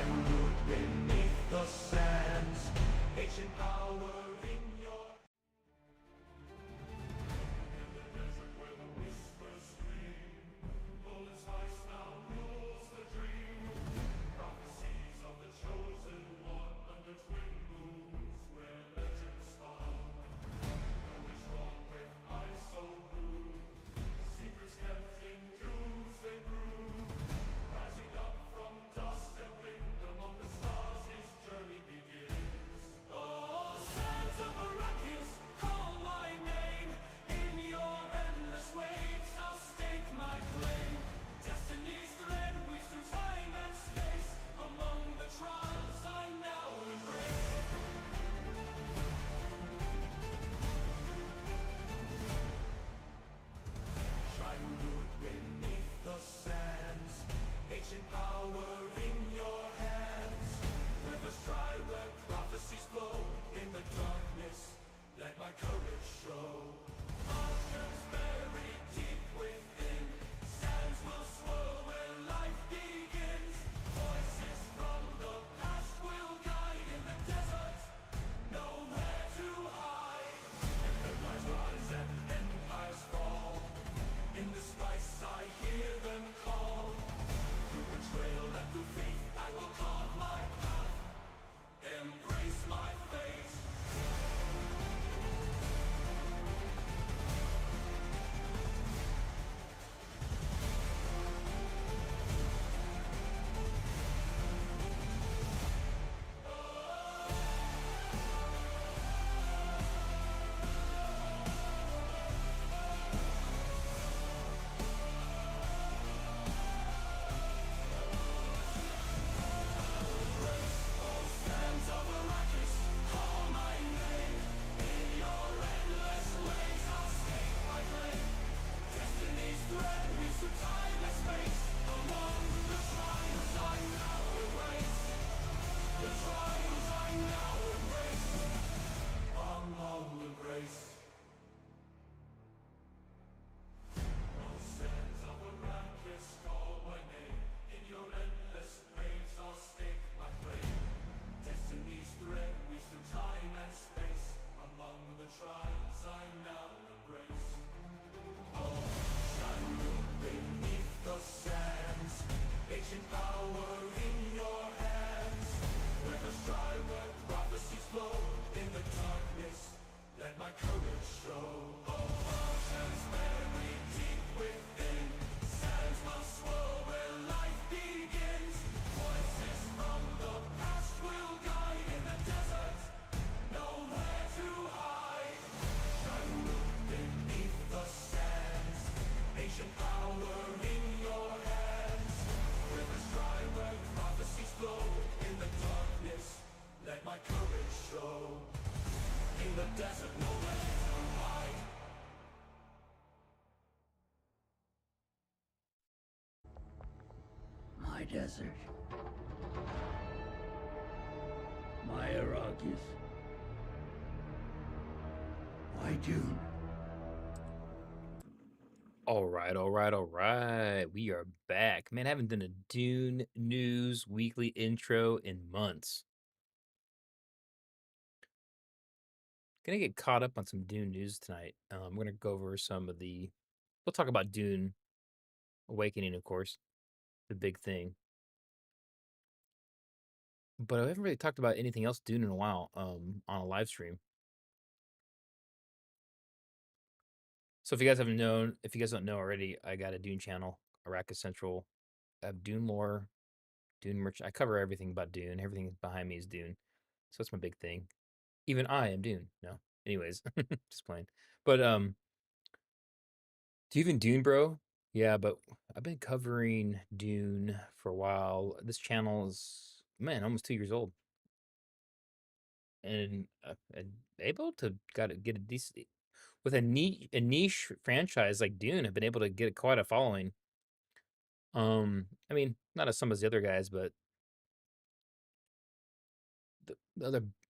Shining beneath the sands, ancient power in your desert where the whispers scream. Golden spice now rules the dream. Prophecies of the chosen one under twin moons where legends fall. Always wrong with eyes so blue. Secrets kept in jewels they brew. Rising up from dust and wind among the stars, his journey begins. Oh, sands of Arrakis, call my name. In your endless waves, I'll stake my claim. Destiny's thread weaves through time and space. Among the trials I now embrace. Shining beneath the sands, ancient power in your hands. Rivers dry where prophecies flow. In the darkness, let my courage show. Oceans buried deep within, sands will swirl where life begins. Voices from the past will guide in the desert, nowhere to hide. Empires rise and empires fall. In the spice I hear them call. Through betrayal and through faith I will carve my path. Embrace my fate. Sands of Arrakis, call my name. In your endless ways I'll stake my claim. Destiny's thread weaves through time and space. Among the trials I now embrace. The trials I now embrace. Among the grace. Oh, sands of Arrakis, call my name. In your endless waves I'll stake my claim. Destiny's thread weaves through time and space. Among the trials I now embrace. Oh, shining beneath the sands, ancient power in your hands. Rivers dry where prophecies flow. In the darkness, let my courage show. Oh, oceans buried deep within, sands will swirl where life begins. Voices from the past will guide in the desert, nowhere to hide. Shining beneath the sands, ancient power in your hands. Rivers dry where prophecies flow. In the darkness, let my courage show. In the desert, nowhere to hide. My desert. My Arrakis. My Dune. All right. We are back. Man, I haven't done a Dune News weekly intro in months. Gonna get caught up on some Dune news tonight. I'm gonna go over some of the. We'll talk about Dune Awakening, of course, the big thing. But I haven't really talked about anything else Dune in a while. On a live stream. So if you guys haven't known, if you guys don't know already, I got a Dune channel, Arrakis Central. I have Dune lore, Dune merch. I cover everything about Dune. Everything behind me is Dune. So that's my big thing. Even I am Dune. No. Anyways, just playing. But do you even Dune, bro? Yeah, but I've been covering Dune for a while. This channel is, man, almost 2 years old. And able to get a decent with a niche franchise like Dune. I've been able to get quite a following. I mean, not as some as the other guys, but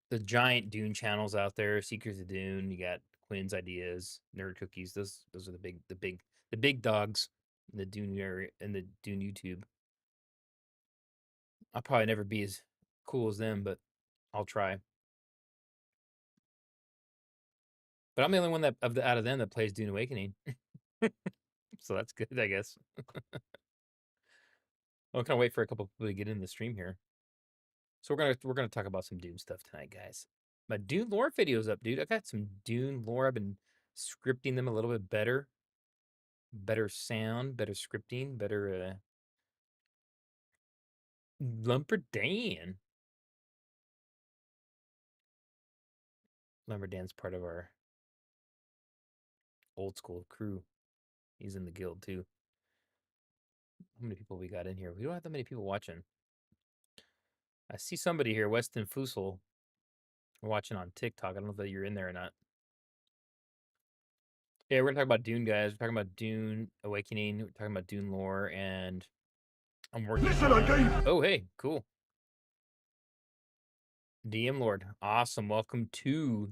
the giant Dune channels out there, Seekers of Dune. You got Quinn's Ideas, Nerd Cookies. Those are the big dogs in the Dune area and the Dune YouTube. I'll probably never be as cool as them, but I'll try. But I'm the only one that out of them that plays Dune Awakening, so that's good, I guess. I'll kind of wait for a couple people to get in the stream here. So we're gonna talk about some Dune stuff tonight, guys. My Dune lore video's up, dude. I got some Dune lore. I've been scripting them a little bit better, better sound, better scripting, better Lumberdan. Lumberdan's part of our old school crew. He's in the guild too. How many people we got in here? We don't have that many people watching. I see somebody here, Weston Fussel, watching on TikTok. I don't know if you're in there or not. Yeah, we're gonna talk about Dune, guys. We're talking about Dune Awakening. We're talking about Dune lore, and I'm working. Oh, hey, cool. DM Lord, awesome. Welcome to.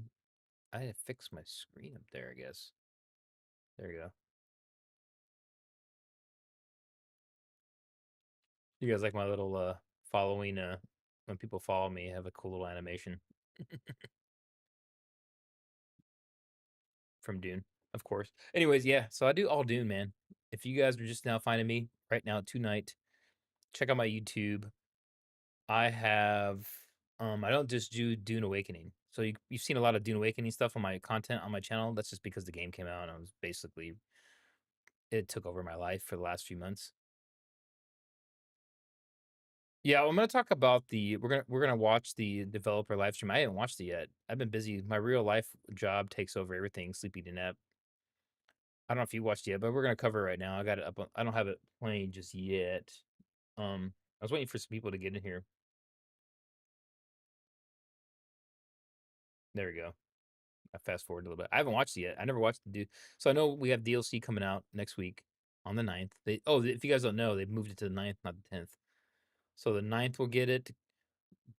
I had to fix my screen up there, I guess. There you go. You guys like my little following? When people follow me, I have a cool little animation from Dune, of course. Anyways, yeah. So I do all Dune, man. If you guys are just now finding me right now tonight, check out my YouTube. I have I don't just do Dune Awakening. So you've seen a lot of Dune Awakening stuff on my content on my channel. That's just because the game came out and I was basically it took over my life for the last few months. Yeah, I'm gonna talk about the we're gonna watch the developer live stream. I haven't watched it yet. I've been busy. My real life job takes over everything. Sleepy to nap. I don't know if you watched it yet, but we're gonna cover it right now. I got it up. I don't have it playing just yet. I was waiting for some people to get in here. There we go. I fast forward a little bit. I haven't watched it yet. I never watched the dude. So I know we have DLC coming out next week on the 9th. If you guys don't know, they moved it to the 9th, not the 10th. So the 9th will get it.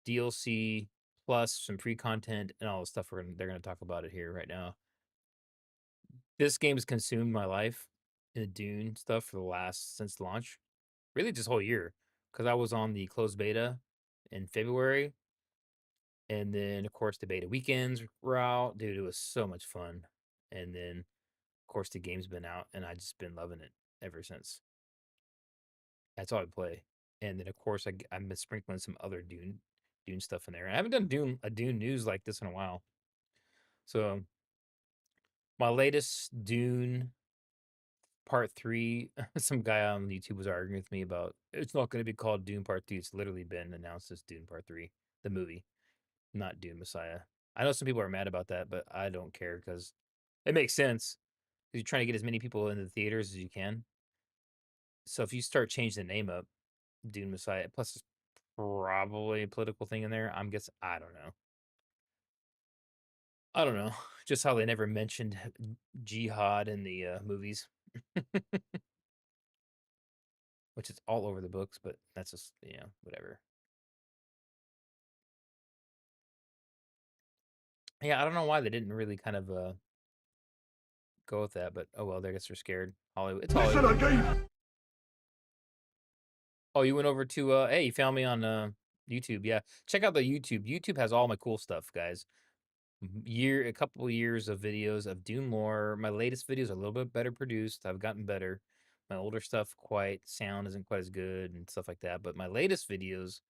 DLC plus some free content and all the stuff they're gonna talk about it here right now. This game has consumed my life in the Dune stuff for the last since launch. Really this whole year. Because I was on the closed beta in February. And then of course the beta weekends were out. Dude, it was so much fun. And then of course the game's been out and I just been loving it ever since. That's all I play. And then of course I've been sprinkling some other Dune stuff in there. I haven't done a Dune news like this in a while. So my latest Dune Part 3, some guy on YouTube was arguing with me about it's not going to be called Dune Part 3. It's literally been announced as Dune Part 3, the movie, not Dune Messiah. I know some people are mad about that, but I don't care because it makes sense. You're trying to get as many people into the theaters as you can. So if you start changing the name up, Dune Messiah, plus it's probably a political thing in there. I'm guessing. I don't know. I don't know. Just how they never mentioned jihad in the movies, which is all over the books, but that's just, whatever. Yeah, I don't know why they didn't really kind of go with that, but oh well, I guess they're scared. Hollywood. It's Hollywood. Oh, you went over to hey, you found me on YouTube. Yeah. Check out the YouTube. YouTube has all my cool stuff, guys. A couple years of videos of Dune lore. My latest videos are a little bit better produced. I've gotten better. My older stuff sound isn't quite as good and stuff like that. But my latest videos,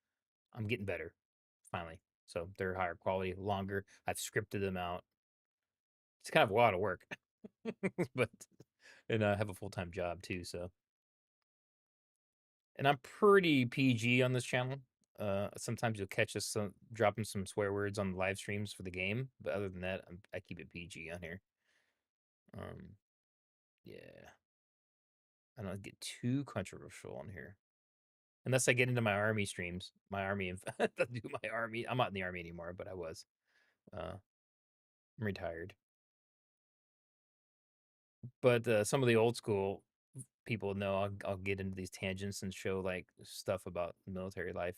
I'm getting better, finally. So they're higher quality, longer. I've scripted them out. It's kind of a lot of work. but and I have a full-time job too, so and I'm pretty PG on this channel. Sometimes you'll catch us dropping some swear words on the live streams for the game, but other than that, I keep it PG on here. Yeah, I don't get too controversial on here, unless I get into my army streams, my army and do my army. I'm not in the army anymore, but I was. I'm retired. But some of the old school people know I'll get into these tangents and show like stuff about military life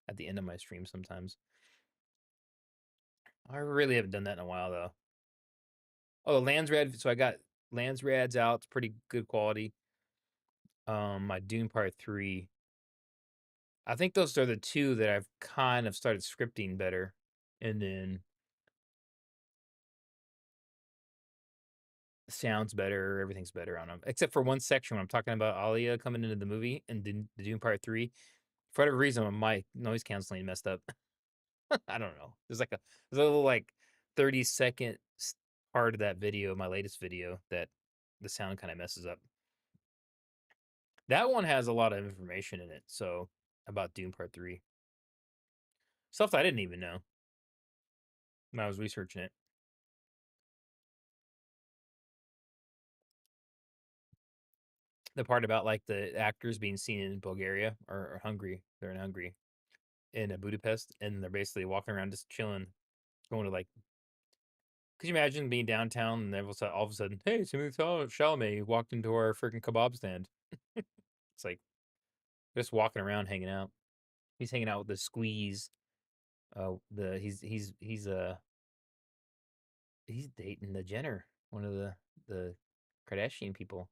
at the end of my stream sometimes. I really haven't done that in a while though. Oh, Landsrad. So I got Landsrad's out. It's pretty good quality. My Dune Part 3. I think those are the two that I've kind of started scripting better, and then sounds better, everything's better on them, except for one section when I'm talking about Alia coming into the movie and the Dune Part 3. For whatever reason, my noise canceling messed up. I don't know. There's a little like 30-second part of that video, my latest video, that the sound kind of messes up. That one has a lot of information in it, so about Dune Part 3. Stuff I didn't even know when I was researching it. The part about like the actors being seen in Bulgaria or Hungary. They're in Hungary, in Budapest, and they're basically walking around just chilling, going to like. Could you imagine being downtown and all of a sudden, hey, Timothy Chalamet walked into our freaking kebab stand? It's like just walking around, hanging out. He's hanging out with the squeeze. He's dating the Jenner, one of the Kardashian people.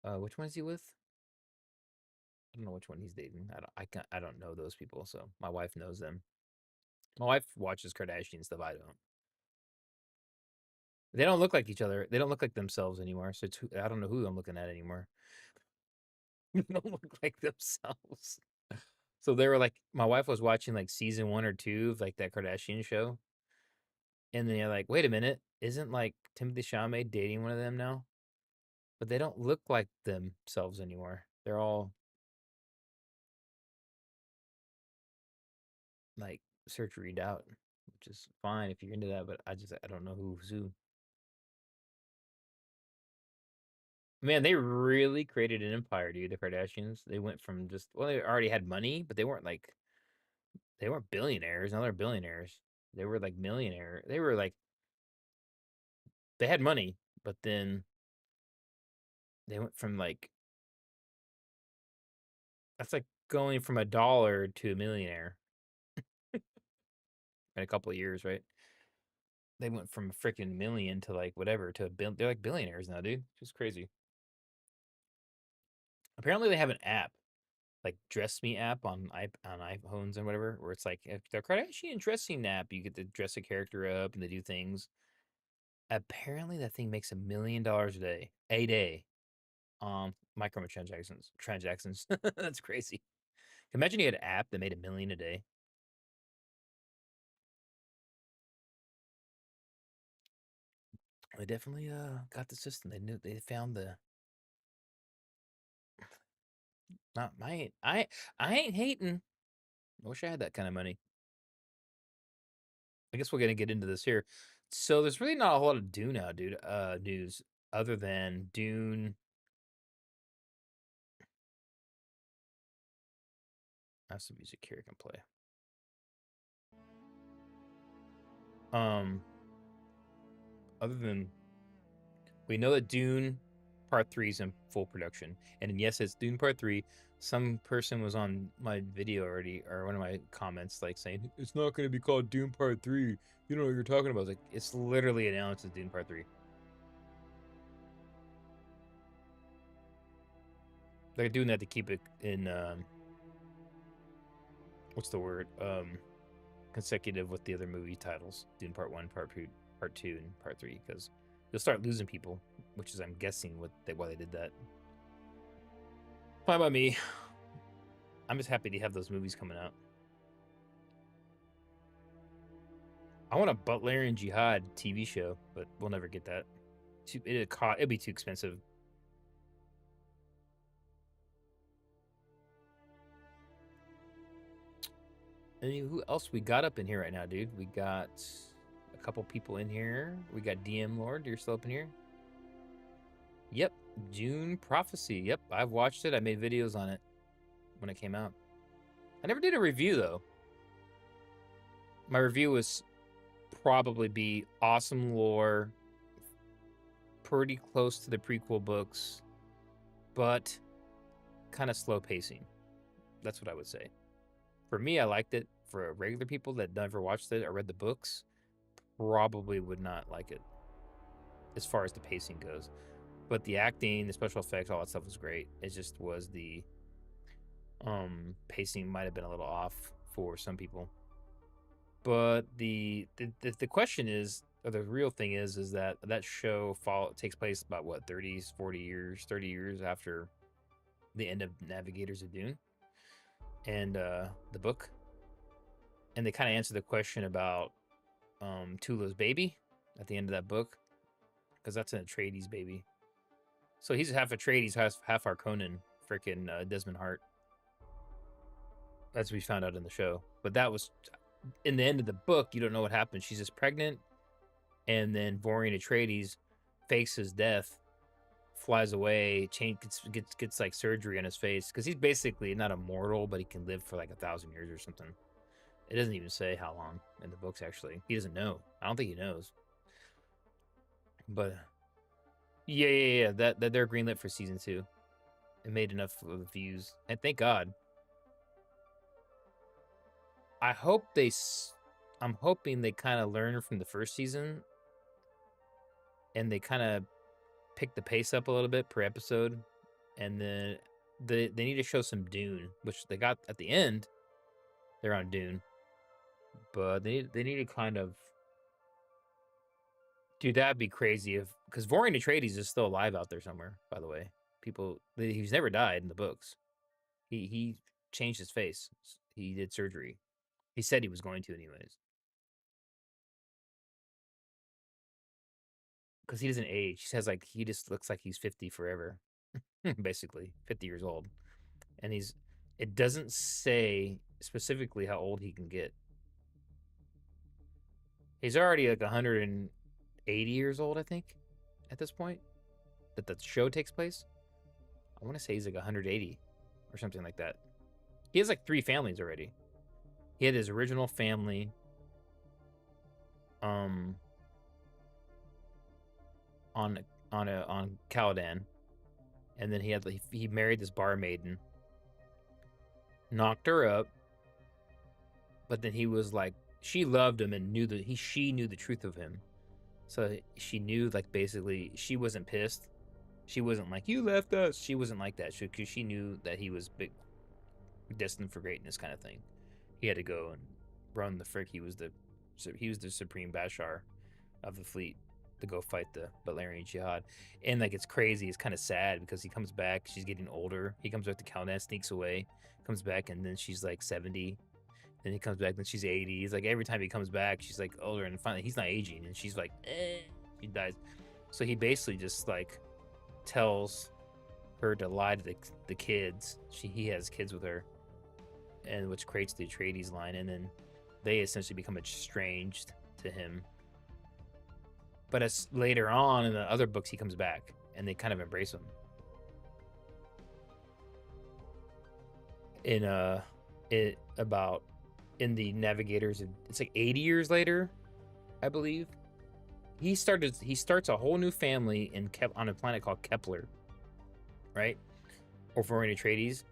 Which one is he with? I don't know which one he's dating. I don't know those people, so my wife knows them. My wife watches Kardashian stuff. I don't. They don't look like each other. They don't look like themselves anymore. So I don't know who I'm looking at anymore. They don't look like themselves. So they were like, my wife was watching like season 1 or 2 of like that Kardashian show, and then you're like, wait a minute, isn't like Timothy Chalamet dating one of them now? But they don't look like themselves anymore. They're all like surgeried out, which is fine if you're into that. But I don't know who's who. Man, they really created an empire, dude. The Kardashians. They went from they already had money, but they weren't billionaires. Now they're billionaires. They were like millionaire. They were like they had money, but then they went from like that's like going from $1 to a millionaire in a couple of years, right? They went from a freaking million to like whatever to a bill. They're like billionaires now, dude. Just crazy. Apparently, they have an app, like Dress Me app on iPhones and whatever, where it's like if the Kardashian dressing app, you get to dress a character up and they do things. Apparently, that thing makes $1 million a day. Transactions. That's crazy. Imagine you had an app that made $1 million a day. They definitely got the system. They found the. Not my I ain't hating. I wish I had that kind of money. I guess we're gonna get into this here. So there's really not a whole lot of Dune now, dude. News other than Dune. I have some music here I can play. Other than we know that Dune Part 3 is in full production, and yes, it's Dune Part 3. Some person was on my video already, or one of my comments, like saying it's not going to be called Dune Part 3. You don't know what you're talking about. It's literally announced as Dune Part 3. They're doing that to keep it in what's the word? Consecutive with the other movie titles, Dune Part 1, Part 2, and Part 3, because you'll start losing people, which is, I'm guessing, why they did that. Fine by me. I'm just happy to have those movies coming out. I want a Butlerian Jihad TV show, but we'll never get that. It'd be too expensive. I mean, who else we got up in here right now, dude? We got a couple people in here. We got DM Lord. You're still up in here? Yep. Dune Prophecy. Yep. I've watched it. I made videos on it when it came out. I never did a review, though. My review was probably be awesome lore, pretty close to the prequel books, but kind of slow pacing. That's what I would say. For me, I liked it. For regular people that never watched it or read the books, probably would not like it as far as the pacing goes. But the acting, the special effects, all that stuff was great. It just was the Pacing might have been a little off for some people. But the question is, or the real thing is that that show takes place about what 30 years after the end of Navigators of Dune and the book, and they kind of answer the question about Tula's baby at the end of that book, because that's an Atreides baby. So he's half Atreides, half Harkonnen, freaking Desmond Hart, as we found out in the show. But that was in the end of the book. You don't know what happened. She's just pregnant, and then Vorian Atreides fakes his death, flies away, gets like surgery on his face, because he's basically not immortal, but he can live for like 1,000 years or something. It doesn't even say how long in the books. Actually, he doesn't know. I don't think he knows. But yeah. That they're greenlit for season 2. It made enough views, and thank God. I'm hoping they kind of learn from the first season, and they kind of pick the pace up a little bit per episode, and then they need to show some Dune, which they got at the end. They're on Dune, but they need to kind of. Dude, that'd be crazy because Vorian Atreides is still alive out there somewhere. By the way, he's never died in the books. He changed his face. He did surgery. He said he was going to anyways, because he doesn't age. He just looks like he's 50 forever, basically 50 years old, and It doesn't say specifically how old he can get. He's already like 180 years old, I think, at this point that the show takes place. I want to say he's like 180 or something like that. He has like 3 families already. He had his original family, on Caladan, and then he married this barmaiden, knocked her up, but then he was like, she loved him and she knew the truth of him, so she knew, like, basically she wasn't pissed. She wasn't like, you left us. She wasn't like that, because she knew that he was destined for greatness, kind of thing. He had to go and run the frick. He was the supreme Bashar of the fleet to go fight the Balerian Jihad. And like, it's crazy. It's kind of sad because he comes back. She's getting older. He comes back to Caladan, sneaks away, comes back, and then she's like 70. Then he comes back, then she's 80. He's like, every time he comes back, she's like older, and finally he's not aging, and she's like, she dies. So he basically just like tells her to lie to the kids. He has kids with her, and which creates the Atreides line, and then they essentially become estranged to him. But as later on in the other books, he comes back, and they kind of embrace him. In the Navigators, it's like 80 years later, I believe. He starts a whole new family on a planet called Kepler, right? Or Vorian Atreides.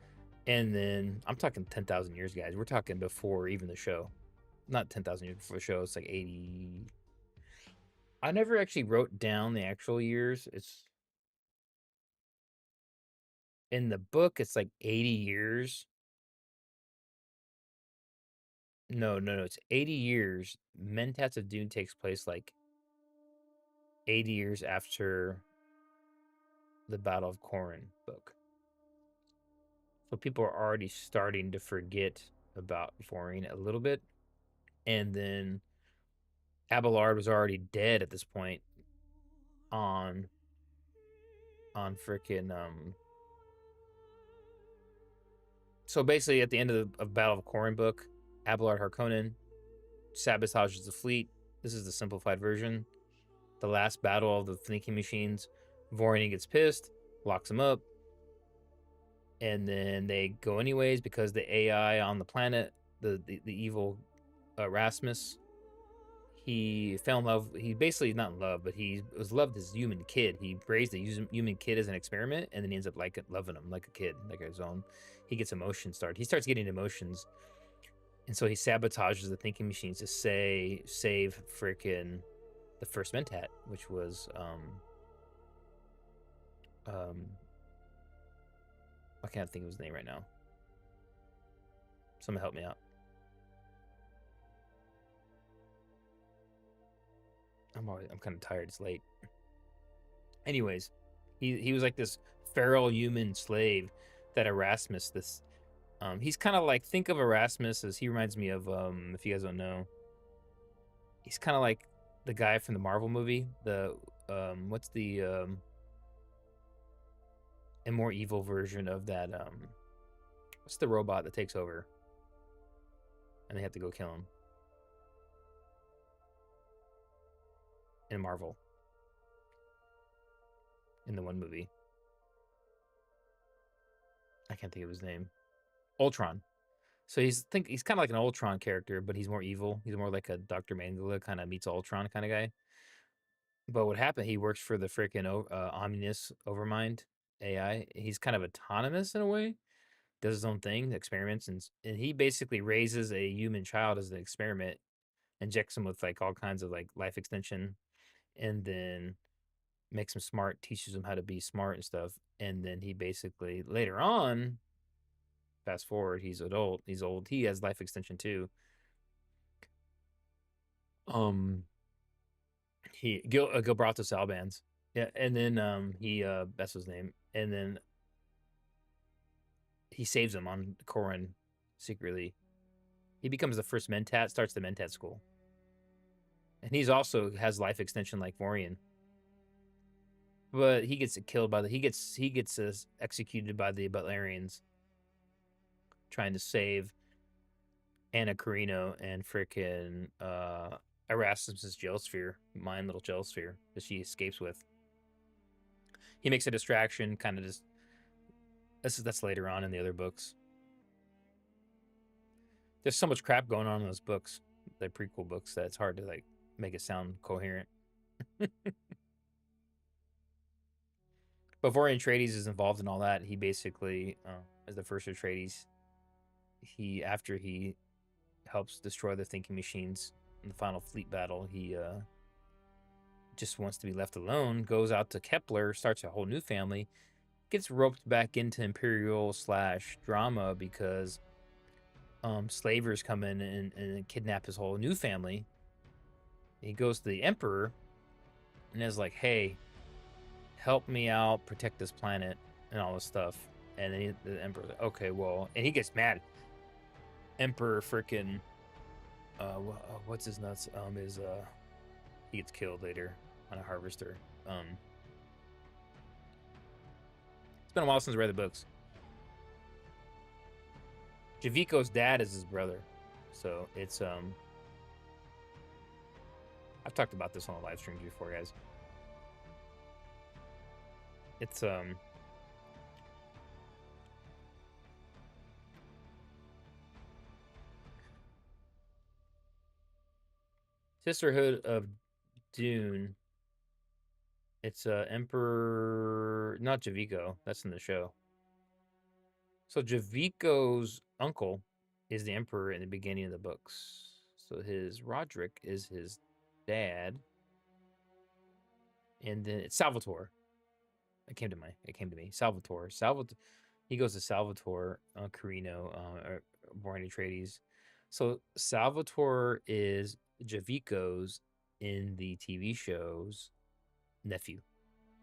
And then I'm talking 10,000 years, guys. We're talking before even the show. Not 10,000 years before the show. It's like 80. I never actually wrote down the actual years. It's in the book. It's like 80 years. No. It's 80 years. Mentats of Dune takes place like 80 years after the Battle of Corrin book. So people are already starting to forget about Vorian a little bit. And then Abelard was already dead at this point on freaking so basically at the end of Battle of Corrin book, Abelard Harkonnen sabotages the fleet. This is the simplified version. The last battle of the thinking machines. Vorian gets pissed, locks him up, and then they go anyways because the AI on the planet, the evil Rasmus, he fell in love. He basically not in love, but he was loved as a human kid. He raised a human kid as an experiment, and then he ends up loving him like a kid, like his own. He gets emotions started. He starts getting emotions, and so he sabotages the thinking machines to save freaking the first Mentat, which was I can't think of his name right now. Someone help me out. I'm kind of tired. It's late. Anyways, he was like this feral human slave that Erasmus he's kind of like, think of Erasmus as, he reminds me of if you guys don't know, he's kind of like the guy from the Marvel movie, the what's the a more evil version of that what's the robot that takes over and they have to go kill him in Marvel, in the one movie. I can't think of his name. Ultron. So he's kind of like an Ultron character, but he's more evil. He's more like a Dr. Mangala kind of meets Ultron kind of guy. But what happened? He works for the freaking Omnibus Overmind AI. He's kind of autonomous in a way, does his own thing, experiments, and he basically raises a human child as an experiment, injects him with like all kinds of like life extension, and then makes him smart, teaches him how to be smart and stuff. And then he basically later on, fast forward, he's adult, he's old, he has life extension too. Gilberto Albans. Yeah, and then he that's his name. And then he saves him on Corin secretly. He becomes the first Mentat, starts the Mentat school. And he's also has life extension like Vorian. But he gets killed by he gets executed by the Butlerians trying to save Anna Carino and frickin' Erasmus's gel sphere, mine little gel sphere that she escapes with. He makes a distraction, kind of just. That's later on in the other books. There's so much crap going on in those books, the prequel books, that it's hard to like make it sound coherent. But Vorian Atreides is involved in all that. He basically, as the first Atreides, after he helps destroy the thinking machines in the final fleet battle, he just wants to be left alone, goes out to Kepler, starts a whole new family, gets roped back into Imperial / drama because slavers come in and kidnap his whole new family. He goes to the Emperor and is like, hey, help me out, protect this planet and all this stuff. And then the Emperor's like, okay, well, and he gets mad. Emperor freaking what's his nuts he gets killed later on a harvester. It's been a while since I read the books. Javico's dad is his brother, so it's I've talked about this on the live streams before, guys. It's Sisterhood of Dune. It's Emperor, not Javico. That's in the show. So Javico's uncle is the Emperor in the beginning of the books. So his Roderick is his dad. And then it's Salvatore. It came to me. Salvatore. He goes to Salvatore Carino, Born Atreides. So Salvatore is Javico's in the TV show's nephew,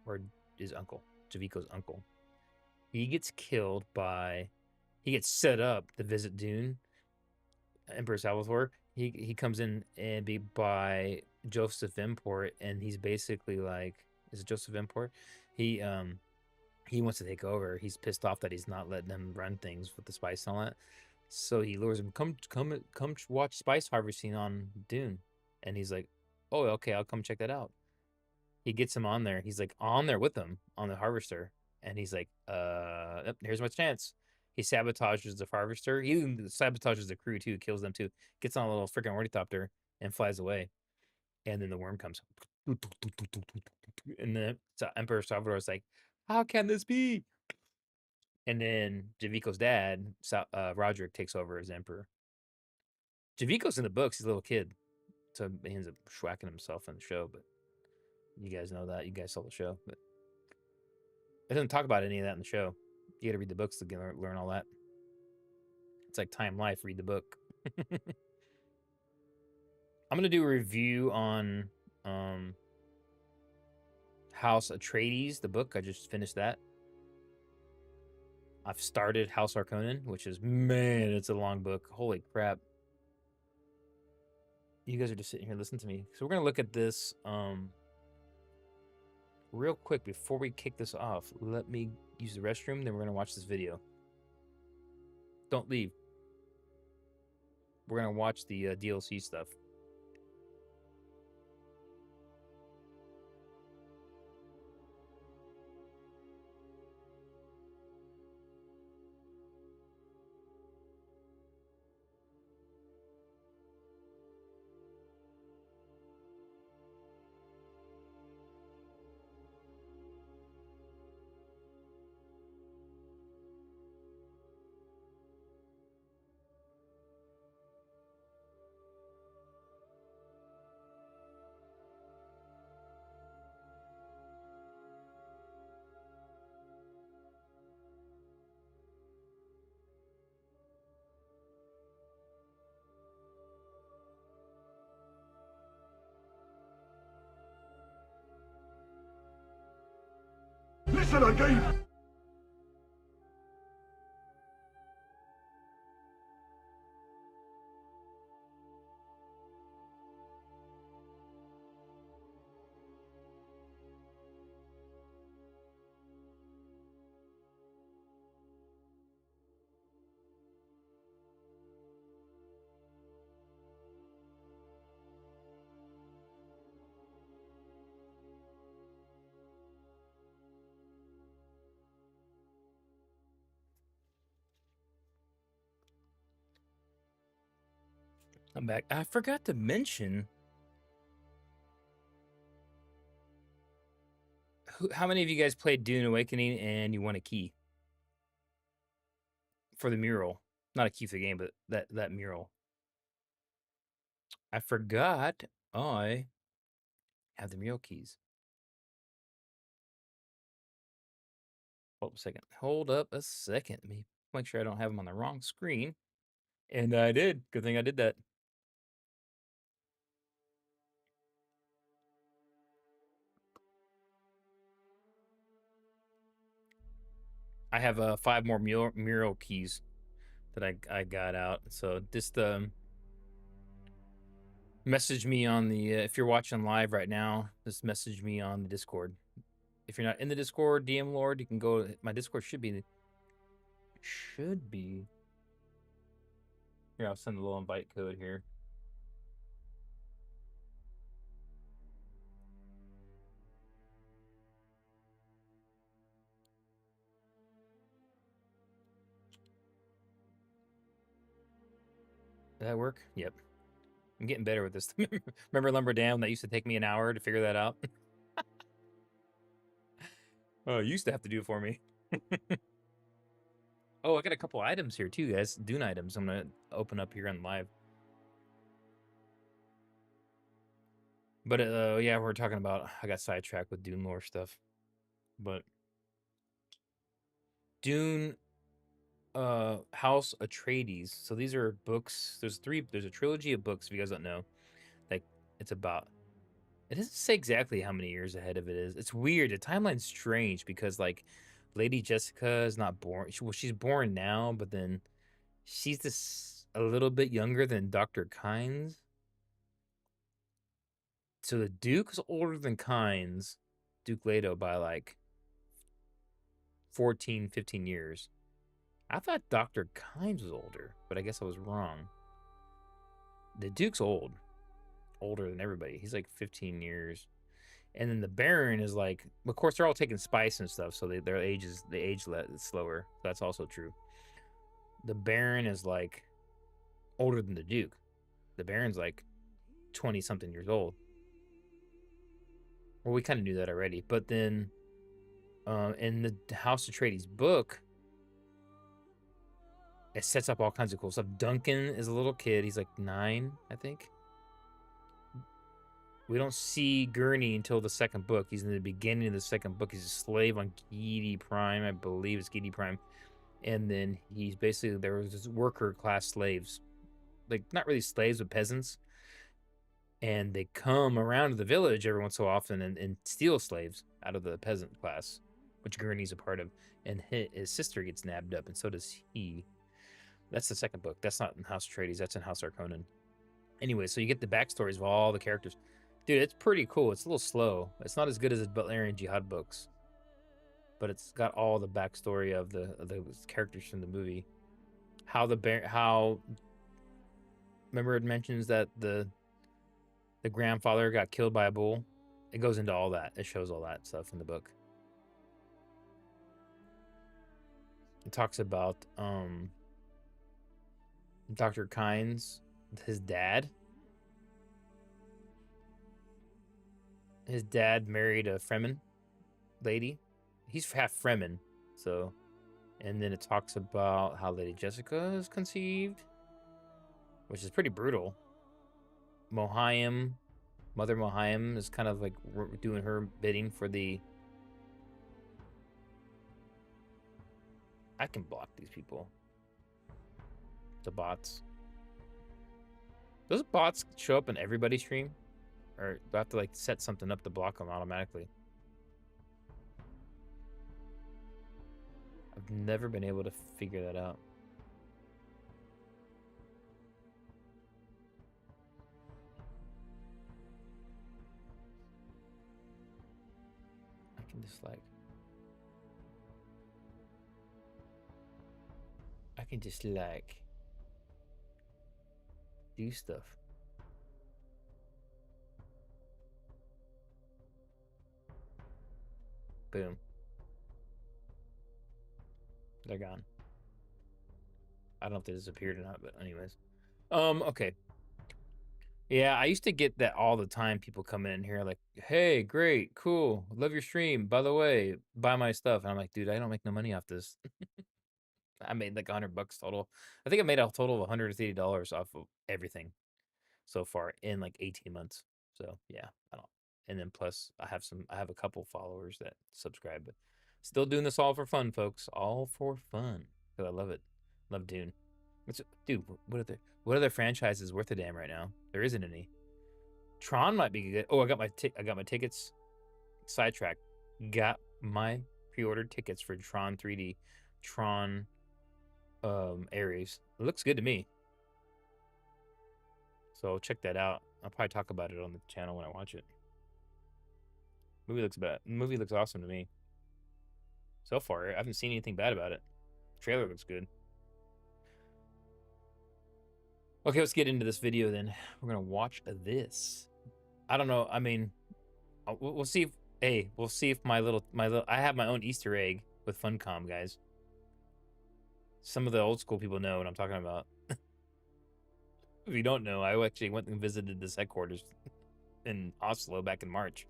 or his uncle, Javico's uncle. He gets killed he gets set up to visit Dune, Emperor Salvatore. He comes in and be by Joseph Import, and he's basically like, is it Joseph Import? He wants to take over. He's pissed off that he's not letting them run things with the spice and all that. So he lures him, come watch spice harvesting on Dune. And he's like, oh, okay, I'll come check that out. He gets him on there. He's like on there with them on the harvester. And he's like, here's my chance. He sabotages the harvester. He sabotages the crew too, kills them too. Gets on a little freaking ornithopter and flies away. And then the worm comes. And the Emperor Salvador is like, how can this be? And then Javico's dad, Roderick, takes over as emperor. Javico's in the books. He's a little kid. So he ends up schwacking himself in the show. But you guys know that. You guys saw the show. But it doesn't talk about any of that in the show. You got to read the books to learn all that. It's like Time Life. Read the book. I'm gonna do a review on House Atreides, the book. I just finished that. I've started House Harkonnen, which is, man, it's a long book. Holy crap. You guys are just sitting here listening to me. So we're gonna look at this real quick before we kick this off. Let me use the restroom, then we're gonna watch this video. Don't leave. We're gonna watch the DLC stuff. Listen again! I'm back. I forgot to mention, how many of you guys played Dune Awakening and you won a key for the mural? Not a key for the game, but that mural. I forgot I have the mural keys. Hold up a second. Hold up a second. Let me make sure I don't have them on the wrong screen. And I did. Good thing I did that. I have 5 more mural keys that I got out. So just message me on the if you're watching live right now, just message me on the Discord. If you're not in the Discord, DM Lord, you can go. My Discord should be here. I'll send a little invite code here. Did that work? Yep. I'm getting better with this. Remember Lumber Dam? That used to take me an hour to figure that out. Oh, you used to have to do it for me. Oh, I got a couple items here too, guys. Dune items. I'm gonna open up here on live. But yeah, we're talking about. I got sidetracked with Dune lore stuff, but Dune, House Atreides. So these are books. There's a trilogy of books. If you guys don't know, like it's about. It doesn't say exactly how many years ahead of it is. It's weird. The timeline's strange because like Lady Jessica is not born. She's born now, but then she's this a little bit younger than Dr. Kynes. So the Duke's older than Kynes, Duke Leto, by like 14, 15 years. I thought Dr. Kynes was older, but I guess I was wrong. The Duke's older than everybody. He's like 15 years. And then the Baron is like, of course, they're all taking spice and stuff, so they age slower. That's also true. The Baron is like older than the Duke. The Baron's like 20 something years old. Well, we kind of knew that already. But then in the House Atreides book, it sets up all kinds of cool stuff. Duncan is a little kid. He's like 9, I think. We don't see Gurney until the second book. He's in the beginning of the second book. He's a slave on Giedi Prime. I believe it's Giedi Prime. And then he's basically, there was this worker class slaves, like not really slaves, but peasants. And they come around to the village every once so often and steal slaves out of the peasant class, which Gurney's a part of. And his sister gets nabbed up, and so does he. That's the second book. That's not in House Atreides. That's in House Harkonnen. Anyway, so you get the backstories of all the characters. Dude, it's pretty cool. It's a little slow. It's not as good as the Butlerian Jihad books, but it's got all the backstory of the characters from the movie. How remember it mentions that the grandfather got killed by a bull. It goes into all that. It shows all that stuff in the book. It talks about Dr. Kynes, his dad. His dad married a Fremen lady. He's half Fremen, so. And then it talks about how Lady Jessica is conceived, which is pretty brutal. Mother Mohiam is kind of like doing her bidding for the. I can block these people. The bots. Those bots show up in everybody's stream? Or do I have to like set something up to block them automatically? I've never been able to figure that out. I can just like. Do stuff. Boom. They're gone. I don't know if they disappeared or not, but anyways. Okay. Yeah, I used to get that all the time. People come in here like, hey, great, cool, love your stream. By the way, buy my stuff. And I'm like, dude, I don't make no money off this. I made like $100 total. I think I made a total of $180 off of everything so far in like 18 months. So yeah, I don't. And then plus I have a couple followers that subscribe, but still doing this all for fun, folks. All for fun. Because I love it. Love Dune. Dude, what other franchise is worth a damn right now? There isn't any. Tron might be good. Oh, I got my tickets. Sidetrack. Got my pre-ordered tickets for Tron 3D. Tron Ares. It looks good to me. So check that out. I'll probably talk about it on the channel when I watch it. Movie looks awesome to me. So far, I haven't seen anything bad about it. Trailer looks good. Okay, let's get into this video then. We're gonna watch this. I don't know. I mean, we'll see if. Hey, we'll see if my little. I have my own Easter egg with FUNCOM, guys. Some of the old school people know what I'm talking about. If you don't know, I actually went and visited this headquarters in Oslo back in March.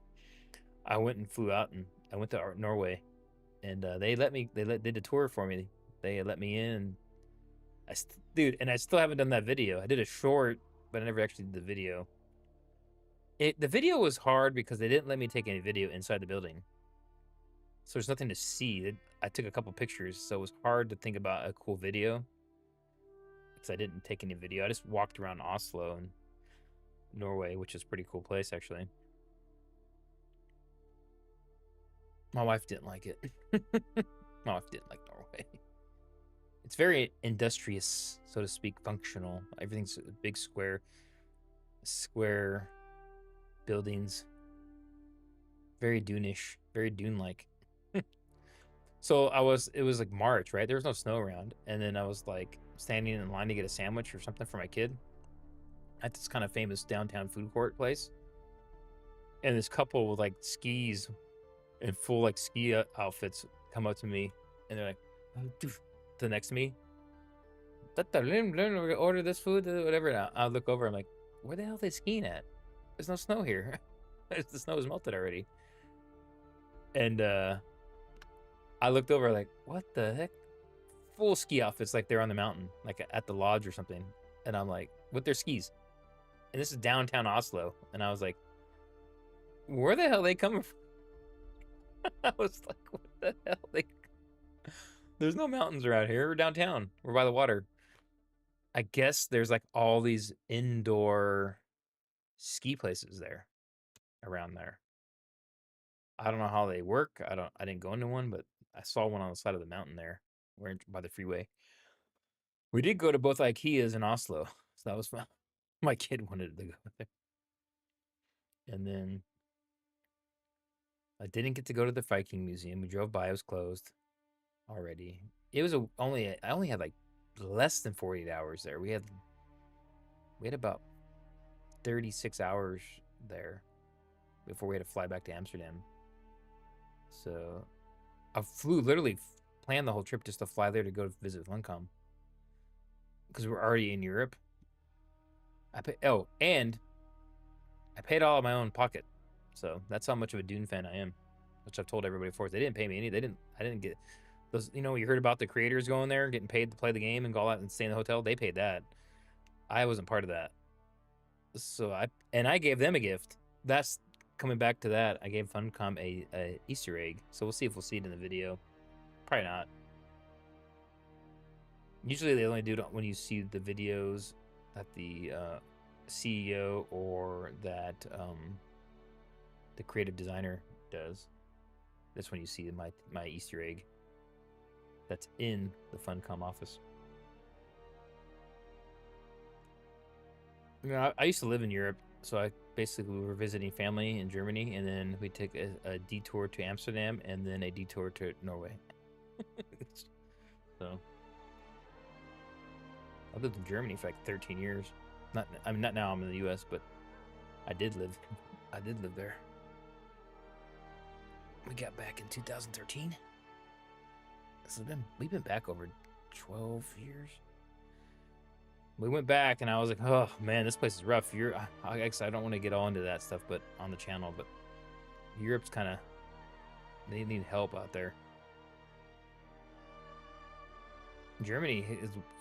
I went and flew out, and I went to Norway, and they did a tour for me. They let me in. Dude, and I still haven't done that video. I did a short, but I never actually did the video. The video was hard because they didn't let me take any video inside the building, so there's nothing to see. I took a couple pictures, so it was hard to think about a cool video because I didn't take any video. I just walked around Oslo and Norway, which is a pretty cool place, actually. My wife didn't like it. My wife didn't like Norway. It's very industrious, so to speak, functional. Everything's a big square buildings. Very Dune-ish, very Dune-like. So it was like March, right? There was no snow around. And then I was like standing in line to get a sandwich or something for my kid at this kind of famous downtown food court place. And this couple with like skis and full like ski outfits come up to me and they're like, to next to me. Order this food, whatever. And I'll look over. I'm like, where the hell are they skiing at? There's no snow here. The snow is melted already. And I looked over like, what the heck? Full ski outfits like they're on the mountain, like at the lodge or something. And I'm like, with their skis. And this is downtown Oslo. And I was like, where the hell are they coming from? I was like, what the hell? There's no mountains around here. We're downtown. We're by the water. I guess there's like all these indoor ski places there around there. I don't know how they work. I didn't go into one, but I saw one on the side of the mountain there, by the freeway. We did go to both IKEAs in Oslo, so that was fun. My kid wanted to go there. And then I didn't get to go to the Viking Museum. We drove by; it was closed already. It was I only had like less than 48 hours there. We had about 36 hours there before we had to fly back to Amsterdam. So I literally planned the whole trip just to fly there to go visit FUNCOM because we're already in Europe. And I paid all of my own pocket, so that's how much of a Dune fan I am, which I've told everybody before. They didn't pay me any. I didn't get those. You know, you heard about the creators going there, getting paid to play the game and go out and stay in the hotel. They paid that. I wasn't part of that. So I gave them a gift. That's coming back to that. I gave FUNCOM a Easter egg. So we'll see if we'll see it in the video. Probably not. Usually they only do it when you see the videos that the CEO or that the creative designer does. That's when you see my Easter egg. That's in the FUNCOM office. You know, I used to live in Europe, so I basically were visiting family in Germany, and then we took a detour to Amsterdam, and then a detour to Norway. So I lived in Germany for like 13 years. Not now. I'm in the U.S., but I did live there. We got back in 2013. So we've been back over 12 years. We went back, and I was like, oh man, this place is rough. I guess I don't want to get all into that stuff, but on the channel, but Europe's kind of, they need help out there. Germany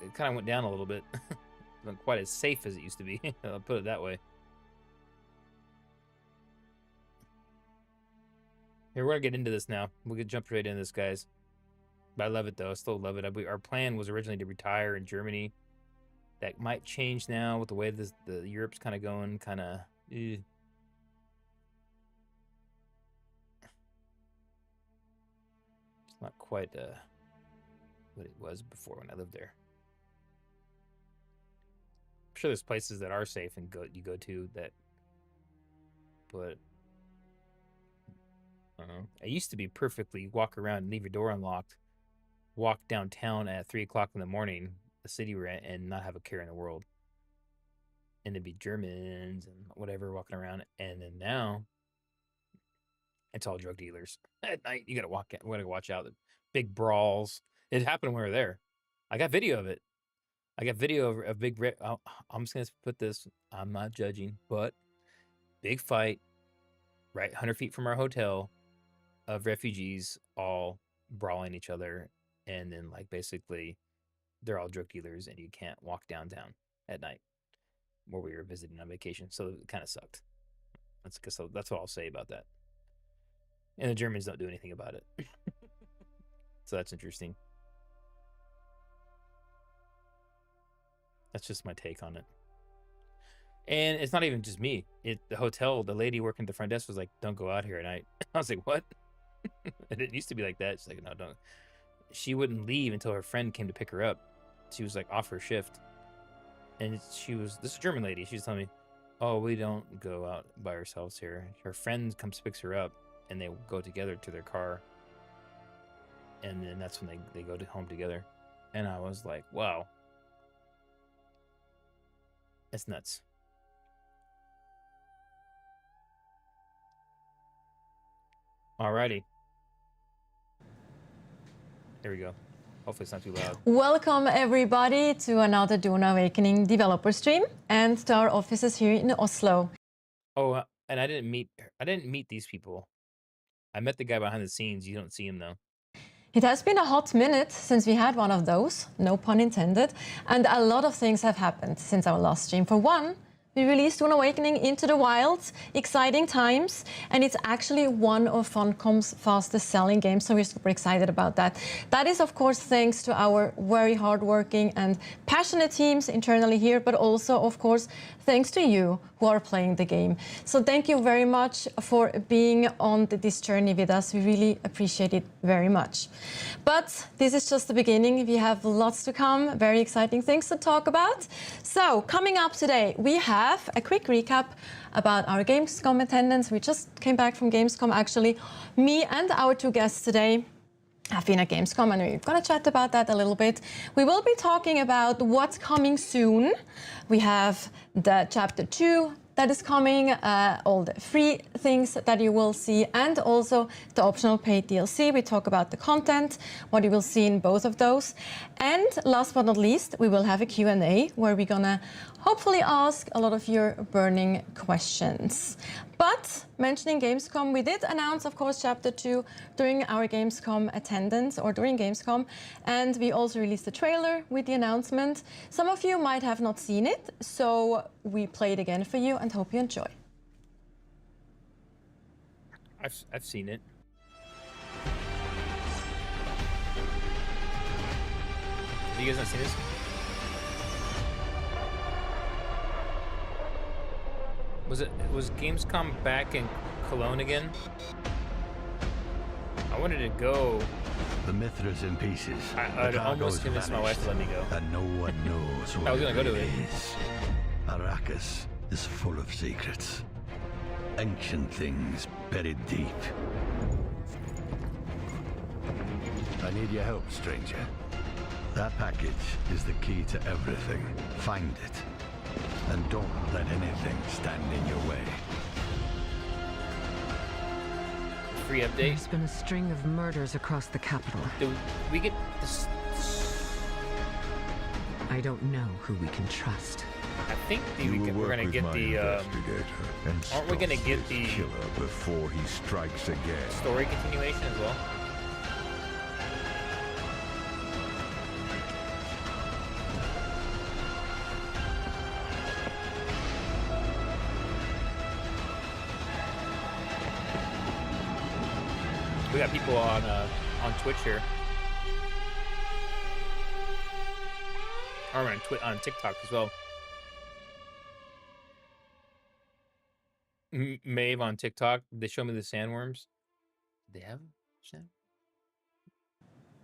it kind of went down a little bit. Not quite as safe as it used to be. I'll put it that way. Here, we're gonna get into this now. We'll jump right into this, guys. But I love it though. I still love it. Our plan was originally to retire in Germany. That might change now with the way the Europe's kind of going. It's not quite what it was before when I lived there. I'm sure there's places that are safe and you go to that, but I don't know. I used to be perfectly walk around and leave your door unlocked, walk downtown at 3 o'clock in the morning, the city we're at, and not have a care in the world. And it'd be Germans and whatever walking around. And then now it's all drug dealers. At night, you gotta watch out. Big brawls. It happened when we were there. I got video of it. I got video of a big. I'm just gonna put this. I'm not judging, but big fight, right, 100 feet from our hotel, of refugees all brawling each other, and then like basically, they're all drug dealers, and you can't walk downtown at night, where we were visiting on vacation. So it kind of sucked. That's what I'll say about that. And the Germans don't do anything about it. So that's interesting. That's just my take on it. And it's not even just me. The hotel, the lady working at the front desk was like, "Don't go out here at night." I was like, "What?" It didn't used to be like that. She's like, "No, don't." She wouldn't leave until her friend came to pick her up. She was like off her shift. And this is a German lady. She was telling me, "Oh, we don't go out by ourselves here. Her friend comes picks her up, and they go together to their car. And then that's when they go home together." And I was like, "Wow, that's nuts." Alrighty. There we go. Hopefully it's not too loud. Welcome everybody to another Dune Awakening developer stream and to our offices here in Oslo. Oh, and I didn't meet these people. I met the guy behind the scenes. You don't see him though. It has been a hot minute since we had one of those, no pun intended, and a lot of things have happened since our last stream. For one, we released Dune Awakening into the wild. Exciting times, and it's actually one of FUNCOM's fastest selling games, so we're super excited about that. That is, of course, thanks to our very hardworking and passionate teams internally here, but also, of course, thanks to you who are playing the game. So thank you very much for being on this journey with us. We really appreciate it very much. But this is just the beginning. We have lots to come, very exciting things to talk about. So coming up today, we have a quick recap about our Gamescom attendance. We just came back from Gamescom, actually. Me and our two guests today have been at Gamescom, and we're going to chat about that a little bit. We will be talking about what's coming soon. We have the Chapter 2 that is coming, all the free things that you will see, and also the optional paid DLC. We talk about the content, what you will see in both of those. And last but not least, we will have a Q&A where we're gonna hopefully ask a lot of your burning questions. But mentioning Gamescom, we did announce, of course, Chapter 2 during our Gamescom attendance, or during Gamescom, and we also released a trailer with the announcement. Some of you might have not seen it, so we play it again for you and hope you enjoy. I've seen it. Have you guys not seen this? Was Gamescom back in Cologne again? I wanted to go. The Mithra's in pieces. I'd almost convinced my wife to let me go. And no one knows what I was gonna go to it. is. Arrakis is full of secrets. Ancient things buried deep. I need your help, stranger. That package is the key to everything. Find it. And don't let anything stand in your way. Free update. There's been a string of murders across the capital. Do we get this? I don't know who we can trust. I think we're gonna get the. Aren't we gonna get the killer before he strikes again? Story continuation as well? We got people on Twitch here. Or on TikTok as well. Maeve on TikTok. They show me the sandworms. They have sand.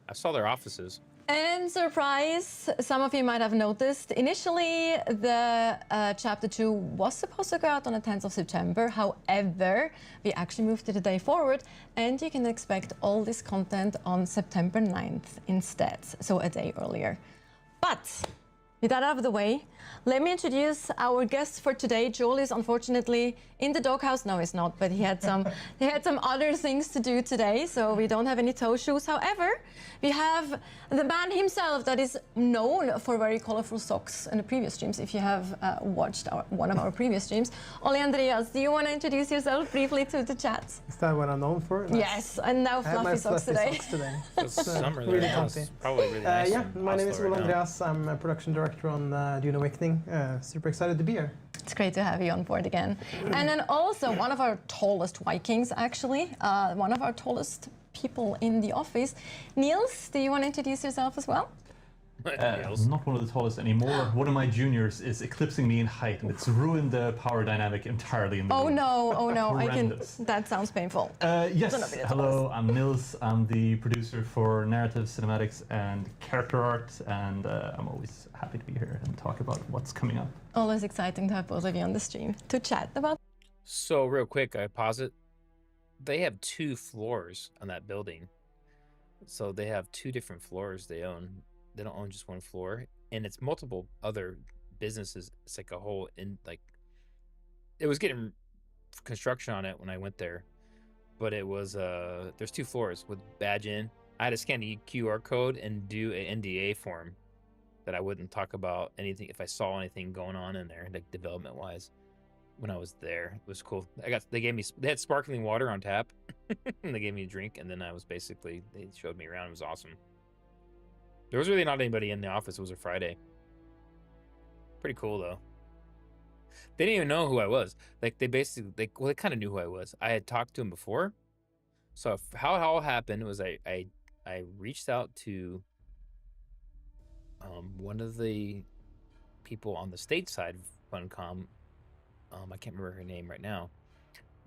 I saw their offices. And surprise, some of you might have noticed, initially the Chapter 2 was supposed to go out on the 10th of September. However, we actually moved it a day forward, and you can expect all this content on September 9th instead, so a day earlier. But with that out of the way, let me introduce our guest for today. Joel is unfortunately in the doghouse. No, he's not, but he had some other things to do today, so we don't have any toe shoes. However, we have the man himself that is known for very colorful socks in the previous streams. If you have watched one of our previous streams, Oli Andreas, do you want to introduce yourself briefly to the chat? Is that what I'm known for? Nice. Yes, and now fluffy socks today. It's summer really there. comfy. It's probably really nice. Yeah, in my name is Oslo Ole right now. Andreas. I'm a production director on Dune Awakening. Super excited to be here. It's great to have you on board again. And then also one of our tallest Vikings, actually, one of our tallest people in the office. Niels, do you want to introduce yourself as well? Not one of the tallest anymore. One of my juniors is eclipsing me in height, and it's ruined the power dynamic entirely in the Oh room. no, oh no, Horrendous. that sounds painful. Yes, Don't know if it is hello, I'm Nils. I'm the producer for narrative, cinematics, and character art, and I'm always happy to be here and talk about what's coming up. Always exciting to have both of you on the stream to chat about. So real quick, I pause it. They have 2 floors on that building. So they have 2 different floors they own. They don't own just one floor, and it's multiple other businesses. It's like a whole it was getting construction on it when I went there, but it was there's 2 floors with badge in. I had to scan the QR code and do an NDA form that I wouldn't talk about anything if I saw anything going on in there, like development wise. When I was there, it was cool. They had sparkling water on tap, and they gave me a drink, and then they showed me around. It was awesome. There was really not anybody in the office. It was a Friday. Pretty cool though. They didn't even know who I was. Like they basically, they kind of knew who I was. I had talked to them before. So how it all happened was I reached out to one of the people on the state side of FUNCOM. I can't remember her name right now,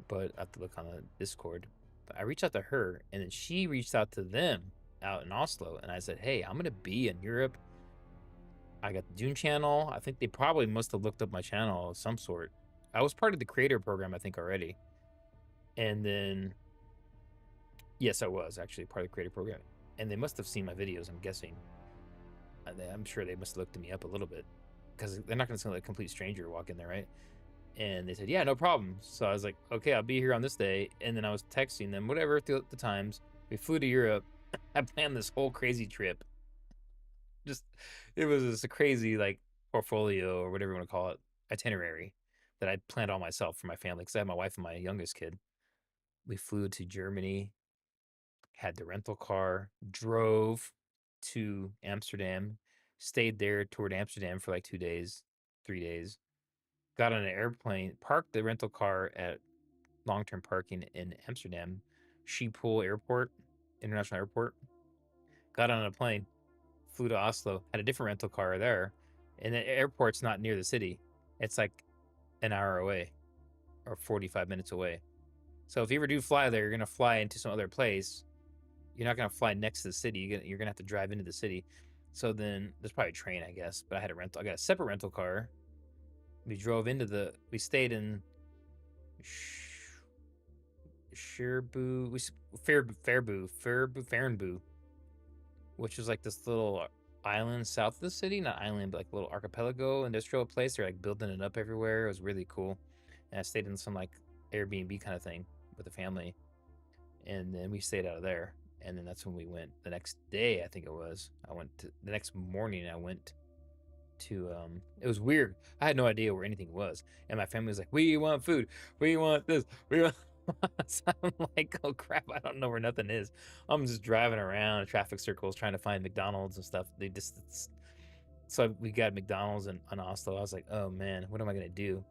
but I have to look on the Discord. But I reached out to her, and then she reached out to them out in Oslo, and I said, "Hey, I'm gonna be in Europe. I got the Dune channel." I think they probably must have looked up my channel of some sort. I was part of the creator program, I think, already. And then, yes, I was actually part of the creator program. And they must have seen my videos, I'm guessing. I'm sure they must have looked me up a little bit, because they're not going to send like a complete stranger walk in there, right? And they said, yeah, no problem. So I was like, okay, I'll be here on this day. And then I was texting them, whatever, throughout the times. We flew to Europe. I planned this whole crazy trip. Just, it was just a crazy, like, portfolio or whatever you want to call it, itinerary that I planned all myself for my family, because I had my wife and my youngest kid. We flew to Germany, had the rental car, drove to Amsterdam, stayed there toward Amsterdam for like 2 days, 3 days, got on an airplane, parked the rental car at long-term parking in Amsterdam, Schiphol Airport, International Airport, got on a plane, flew to Oslo, had a different rental car there, and the airport's not near the city. It's like an hour away or 45 minutes away. So if you ever do fly there, you're going to fly into some other place. You're not going to fly next to the city. You're going to have to drive into the city. So then there's probably a train, I guess. But I got a separate rental car. We drove into we stayed in Fernbu, which is like this little island south of the city. Not island, but like a little archipelago industrial place. They're like building it up everywhere. It was really cool. And I stayed in some like Airbnb kind of thing with the family. And then we stayed out of there. And then that's when we went the next day, I think it was. The next morning, I went to, it was weird. I had no idea where anything was. And my family was like, we want food. We want this. We want. So I'm like, oh crap, I don't know where nothing is. I'm just driving around traffic circles trying to find McDonald's and stuff. So we got McDonald's in Oslo. I was like, oh man, what am I going to do?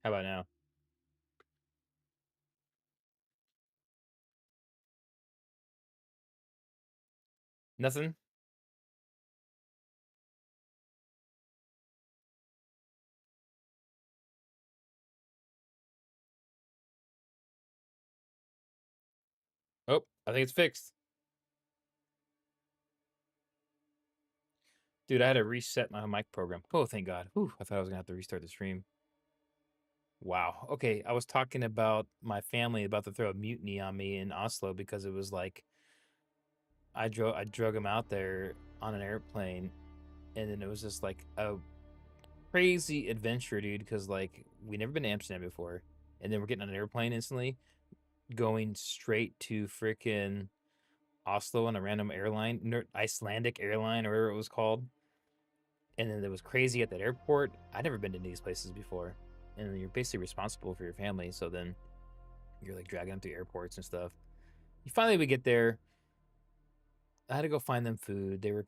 How about now? Nothing? Oh, I think it's fixed. Dude, I had to reset my mic program. Oh, thank God. Whew, I thought I was going to have to restart the stream. Wow. Okay, I was talking about my family about to throw a mutiny on me in Oslo because it was like I drug him out there on an airplane, and then it was just like a crazy adventure, dude. Because like we never been to Amsterdam before, and then we're getting on an airplane instantly, going straight to freaking Oslo on a random airline, Icelandic airline or whatever it was called. And then it was crazy at that airport. I'd never been to these places before, and you're basically responsible for your family. So then you're like dragging them through airports and stuff. Finally, we get there. I had to go find them food. They were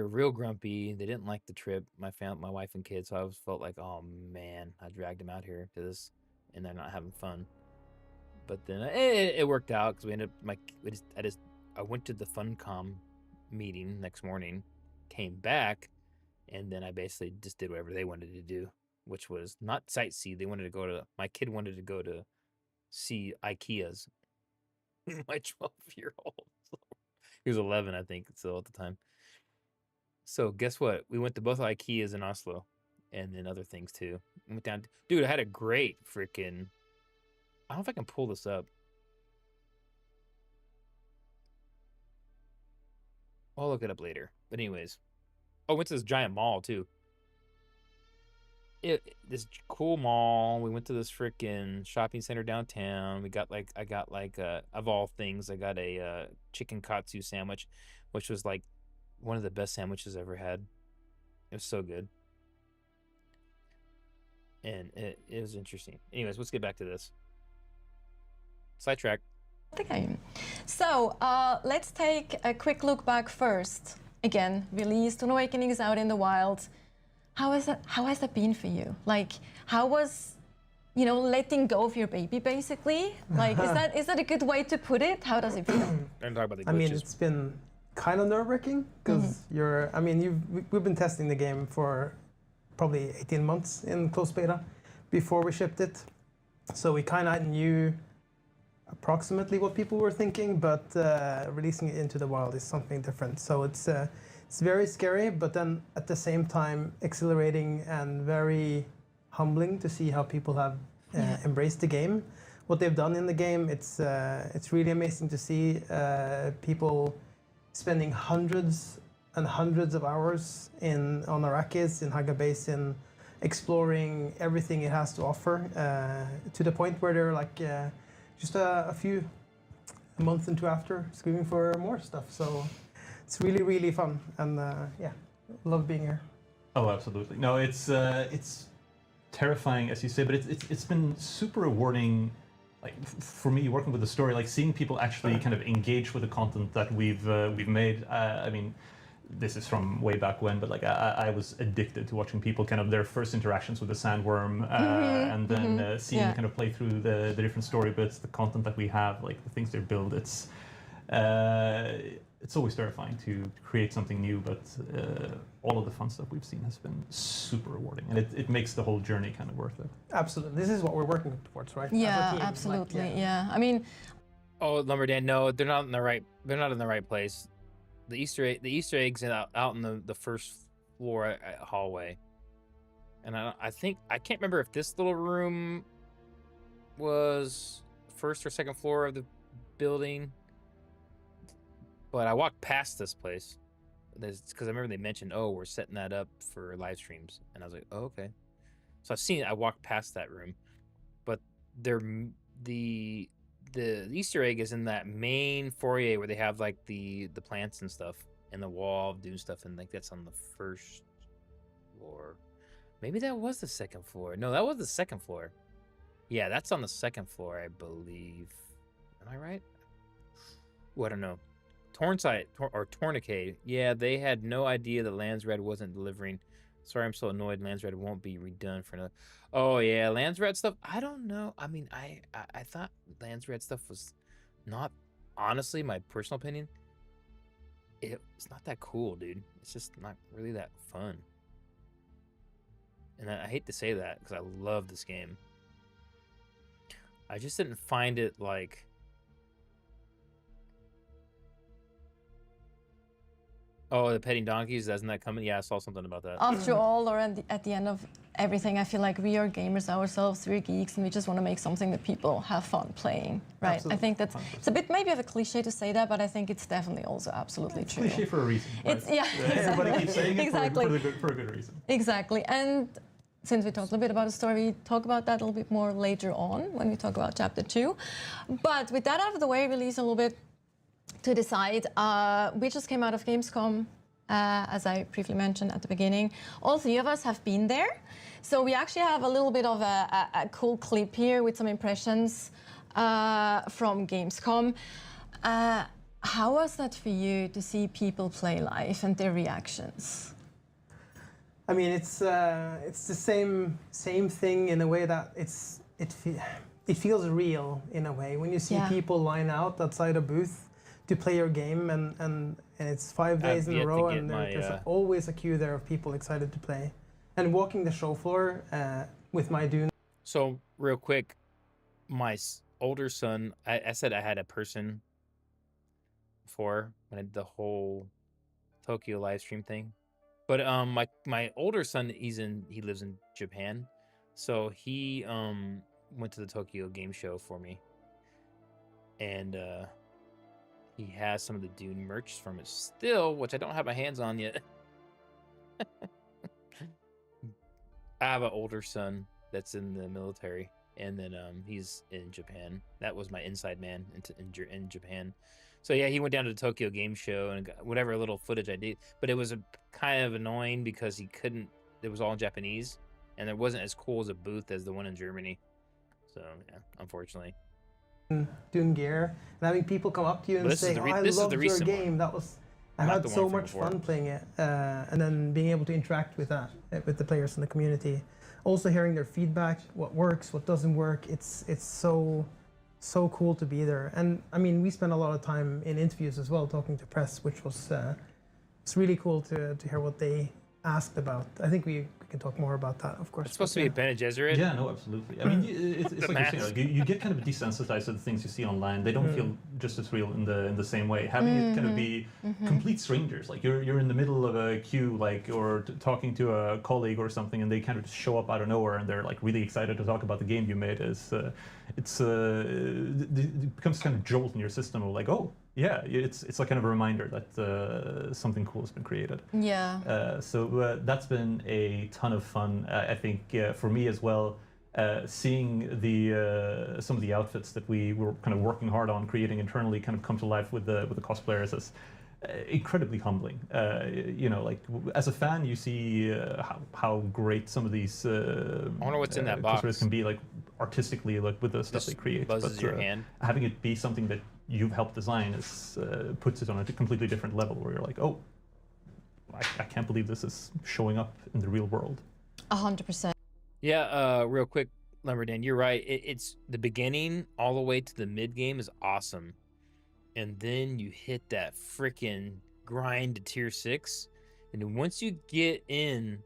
real grumpy. They didn't like the trip. My wife and kids. So I felt like, oh man, I dragged them out here to this, and they're not having fun. But then it worked out because we ended up I went to the FUNCOM meeting next morning, came back, and then I basically just did whatever they wanted to do, which was not sightsee. My kid wanted to go to see IKEAs. My 12-year-old. He was 11, I think, still at the time. So guess what? We went to both IKEAs in Oslo, and then other things too. Went down, dude. I had a great freaking. I don't know if I can pull this up. I'll look it up later. But anyways, went to this giant mall too. This cool mall. We went to this freaking shopping center downtown. I got of all things, I got a chicken katsu sandwich, which was like one of the best sandwiches I ever had. It was so good. And it was interesting. Anyways, let's get back to this. Sidetrack. The game. So let's take a quick look back first. Again, released Dune Awakening is out in the wild. How has that been for you? Like, how was, letting go of your baby, basically? Like, is that a good way to put it? How does it feel? Don't talk about the glitches. I mean, it's been kind of nerve-wracking because we've been testing the game for probably 18 months in closed beta before we shipped it. So we kind of knew approximately what people were thinking, but releasing it into the wild is something different. So it's very scary, but then at the same time exhilarating and very humbling to see how people have embraced the game. What they've done in the game, it's really amazing to see people spending hundreds and hundreds of hours on Arrakis, in Haga Basin, exploring everything it has to offer, to the point where they're like just a month or two after screaming for more stuff. So it's really, really fun, and love being here. Oh, absolutely. No, it's terrifying, as you say, but it's been super rewarding. Like for me, working with the story, like seeing people actually kind of engage with the content that we've made. I mean, this is from way back when, but like I was addicted to watching people kind of their first interactions with the sandworm, and then seeing kind of play through the different story bits, the content that we have, like the things they build. It's always terrifying to create something new, but all of the fun stuff we've seen has been super rewarding, and it makes the whole journey kind of worth it. Absolutely, this is what we're working towards, right? Yeah, absolutely. Like, yeah, I mean, Lumberdan, no, they're not in the right place. The Easter eggs out in the first floor hallway, and I think I can't remember if this little room was first or second floor of the building. But I walked past this place because I remember they mentioned, we're setting that up for live streams. And I was like, oh, okay. So I've seen it. I walked past that room. But the Easter egg is in that main foyer where they have like the plants and stuff and the wall of Dune stuff. And like that's on the first floor. Maybe that was the second floor. No, that was the second floor. Yeah, that's on the second floor, I believe. Am I right? Well, I don't know. Tourniquet. Yeah, they had no idea that Landsred wasn't delivering. Sorry, I'm so annoyed. Landsred won't be redone for another. Oh yeah, Landsred stuff. I don't know. I mean, I thought Landsred stuff was not. Honestly, my personal opinion, it's not that cool, dude. It's just not really that fun. And I hate to say that because I love this game. I just didn't find it like. Oh, the petting donkeys, isn't that coming? Yeah, I saw something about that. After all, or at the end of everything, I feel like we are gamers ourselves, we're geeks, and we just want to make something that people have fun playing, right? Absolutely. I think that's, it's a bit maybe of a cliche to say that, but I think it's definitely also absolutely true. Cliche for a reason. Right? It's, yeah, Everybody keeps saying it exactly. for a good reason. Exactly. And since we talked a little bit about the story, we talk about that a little bit more later on when we talk about chapter 2. But with that out of the way, we leave a little bit to decide. We just came out of Gamescom, as I briefly mentioned at the beginning. All three of us have been there. So we actually have a little bit of a cool clip here with some impressions from Gamescom. How was that for you to see people play live and their reactions? I mean, it's the same thing in a way that it feels real in a way when you see people line out outside a booth to play your game, and it's 5 days in a row, and there's always a queue there of people excited to play. And walking the show floor with my Dune. So real quick, my older son, I said I had a person before when I did the whole Tokyo live stream thing. But my older son, he lives in Japan, so he went to the Tokyo Game Show for me, and he has some of the Dune merch from it still, which I don't have my hands on yet. I have an older son that's in the military, and then he's in Japan. That was my inside man in Japan. So yeah, he went down to the Tokyo Game Show and got whatever little footage I did. But it was kind of annoying because he couldn't. It was all in Japanese, and there wasn't as cool as a booth as the one in Germany. So yeah, unfortunately. Dune gear and having people come up to you and say, "I loved your game. That was I had so much fun playing it," and then being able to interact with that with the players in the community. Also hearing their feedback, what works, what doesn't work. It's so cool to be there. And I mean, we spent a lot of time in interviews as well, talking to press, which was it's really cool to hear what they asked about. I think we can talk more about that, of course. It's supposed to be a Bene Gesserit. Yeah, no, absolutely. I mean, it's like you're saying, like, you get kind of desensitized to the things you see online. They don't feel just as real in the same way. Having it kind of be complete strangers, like you're in the middle of a queue, like, or talking to a colleague or something, and they kind of just show up out of nowhere, and they're like really excited to talk about the game you made. It becomes kind of jolt in your system of like, oh yeah, it's like kind of a reminder that something cool has been created. Yeah. So that's been a ton of fun. I think for me as well, seeing some of the outfits that we were kind of working hard on creating internally kind of come to life with the cosplayers is incredibly humbling. You know, like as a fan, you see how great some of these I wonder what's in that box. cosplayers can be, like artistically, like with the stuff they create. Buzzes your hand. Having it be something that you've helped design is puts it on a completely different level where you're like, oh, I can't believe this is showing up in the real world. 100%. Yeah, real quick, Lumberdan, you're right. It's the beginning all the way to the mid game is awesome. And then you hit that freaking grind to tier 6. And then once you get in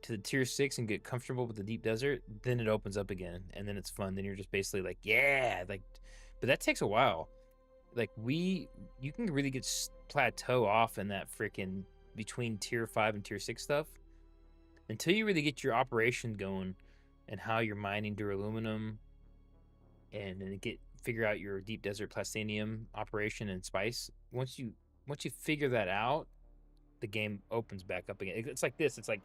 to the tier 6 and get comfortable with the deep desert, then it opens up again. And then it's fun. Then you're just basically like, yeah, like, but that takes a while. Like you can really get plateau off in that freaking between tier 5 and tier 6 stuff until you really get your operation going and how you're mining duraluminum and then figure out your deep desert plastinium operation and spice. Once you figure that out, the game opens back up again. It's like this. It's like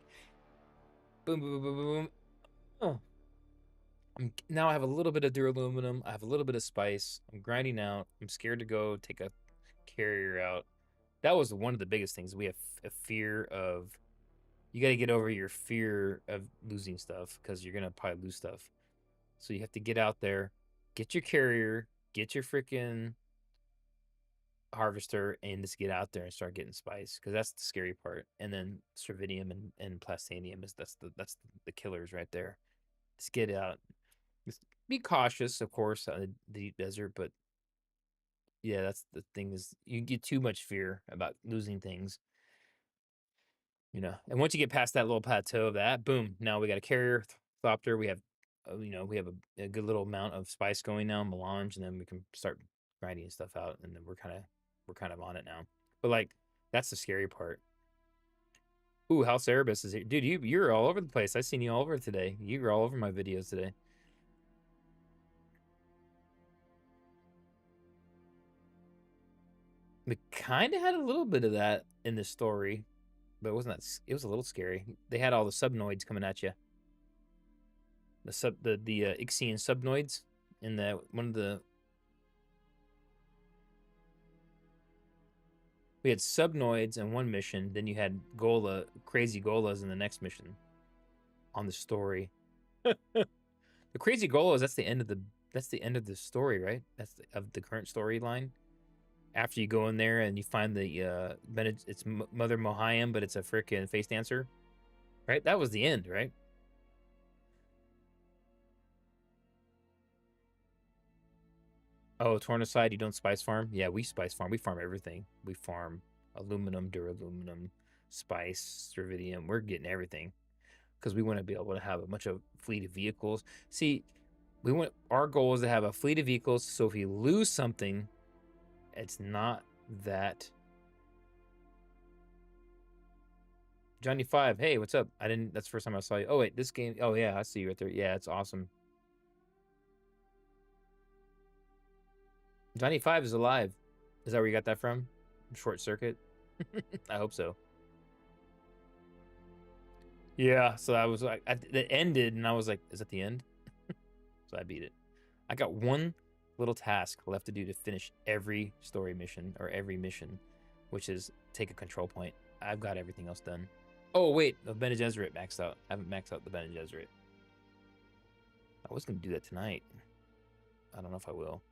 boom, boom, boom, boom, boom. Oh. Now I have a little bit of duraluminum. I have a little bit of spice. I'm grinding out. I'm scared to go take a carrier out. That was one of the biggest things. We have a fear of. You got to get over your fear of losing stuff because you're gonna probably lose stuff. So you have to get out there, get your carrier, get your freaking harvester, and just get out there and start getting spice because that's the scary part. And then cervidium and plastinium that's the killers right there. Just get out. Just be cautious, of course, on the deep desert, but yeah, that's the thing is you get too much fear about losing things. You know, and once you get past that little plateau of that, boom, now we got a carrier thopter. We have, we have a good little amount of spice going now, melange, and then we can start grinding stuff out, and then we're kind of on it now. But like That's the scary part. Ooh, House Erebus is here. Dude, you're all over the place. I've seen you all over today. You were all over my videos today. We kind of had a little bit of that in the story, but it wasn't that. It was a little scary. They had all the subnoids coming at you. The Ixian subnoids in the one of the. We had subnoids in one mission, then you had crazy Golas in the next mission. On the story, the crazy Golas. That's the end of the story, right? That's of the current storyline. After you go in there and you find the it's Mother Mohayim, but it's a freaking face dancer, right? That was the end, right? Oh, torn aside, you don't spice farm? Yeah, we spice farm. We farm everything. We farm aluminum, duraluminum, spice, cervidium. We're getting everything because we want to be able to have a bunch of fleet of vehicles. See, our goal is to have a fleet of vehicles. So if you lose something, it's not that. Johnny 5, hey, what's up? That's the first time I saw you. Oh wait, this game. Oh yeah, I see you right there. Yeah, it's awesome. Johnny 5 is alive. Is that where you got that from? Short Circuit? I hope so. Yeah, so I was like, it ended, and I was like, is that the end? So I beat it. I got one little task left to do to finish every story mission, or every mission, which is take a control point. I've got everything else done. Oh, wait, the Bene Gesserit maxed out. I haven't maxed out the Bene Gesserit. I was going to do that tonight. I don't know if I will.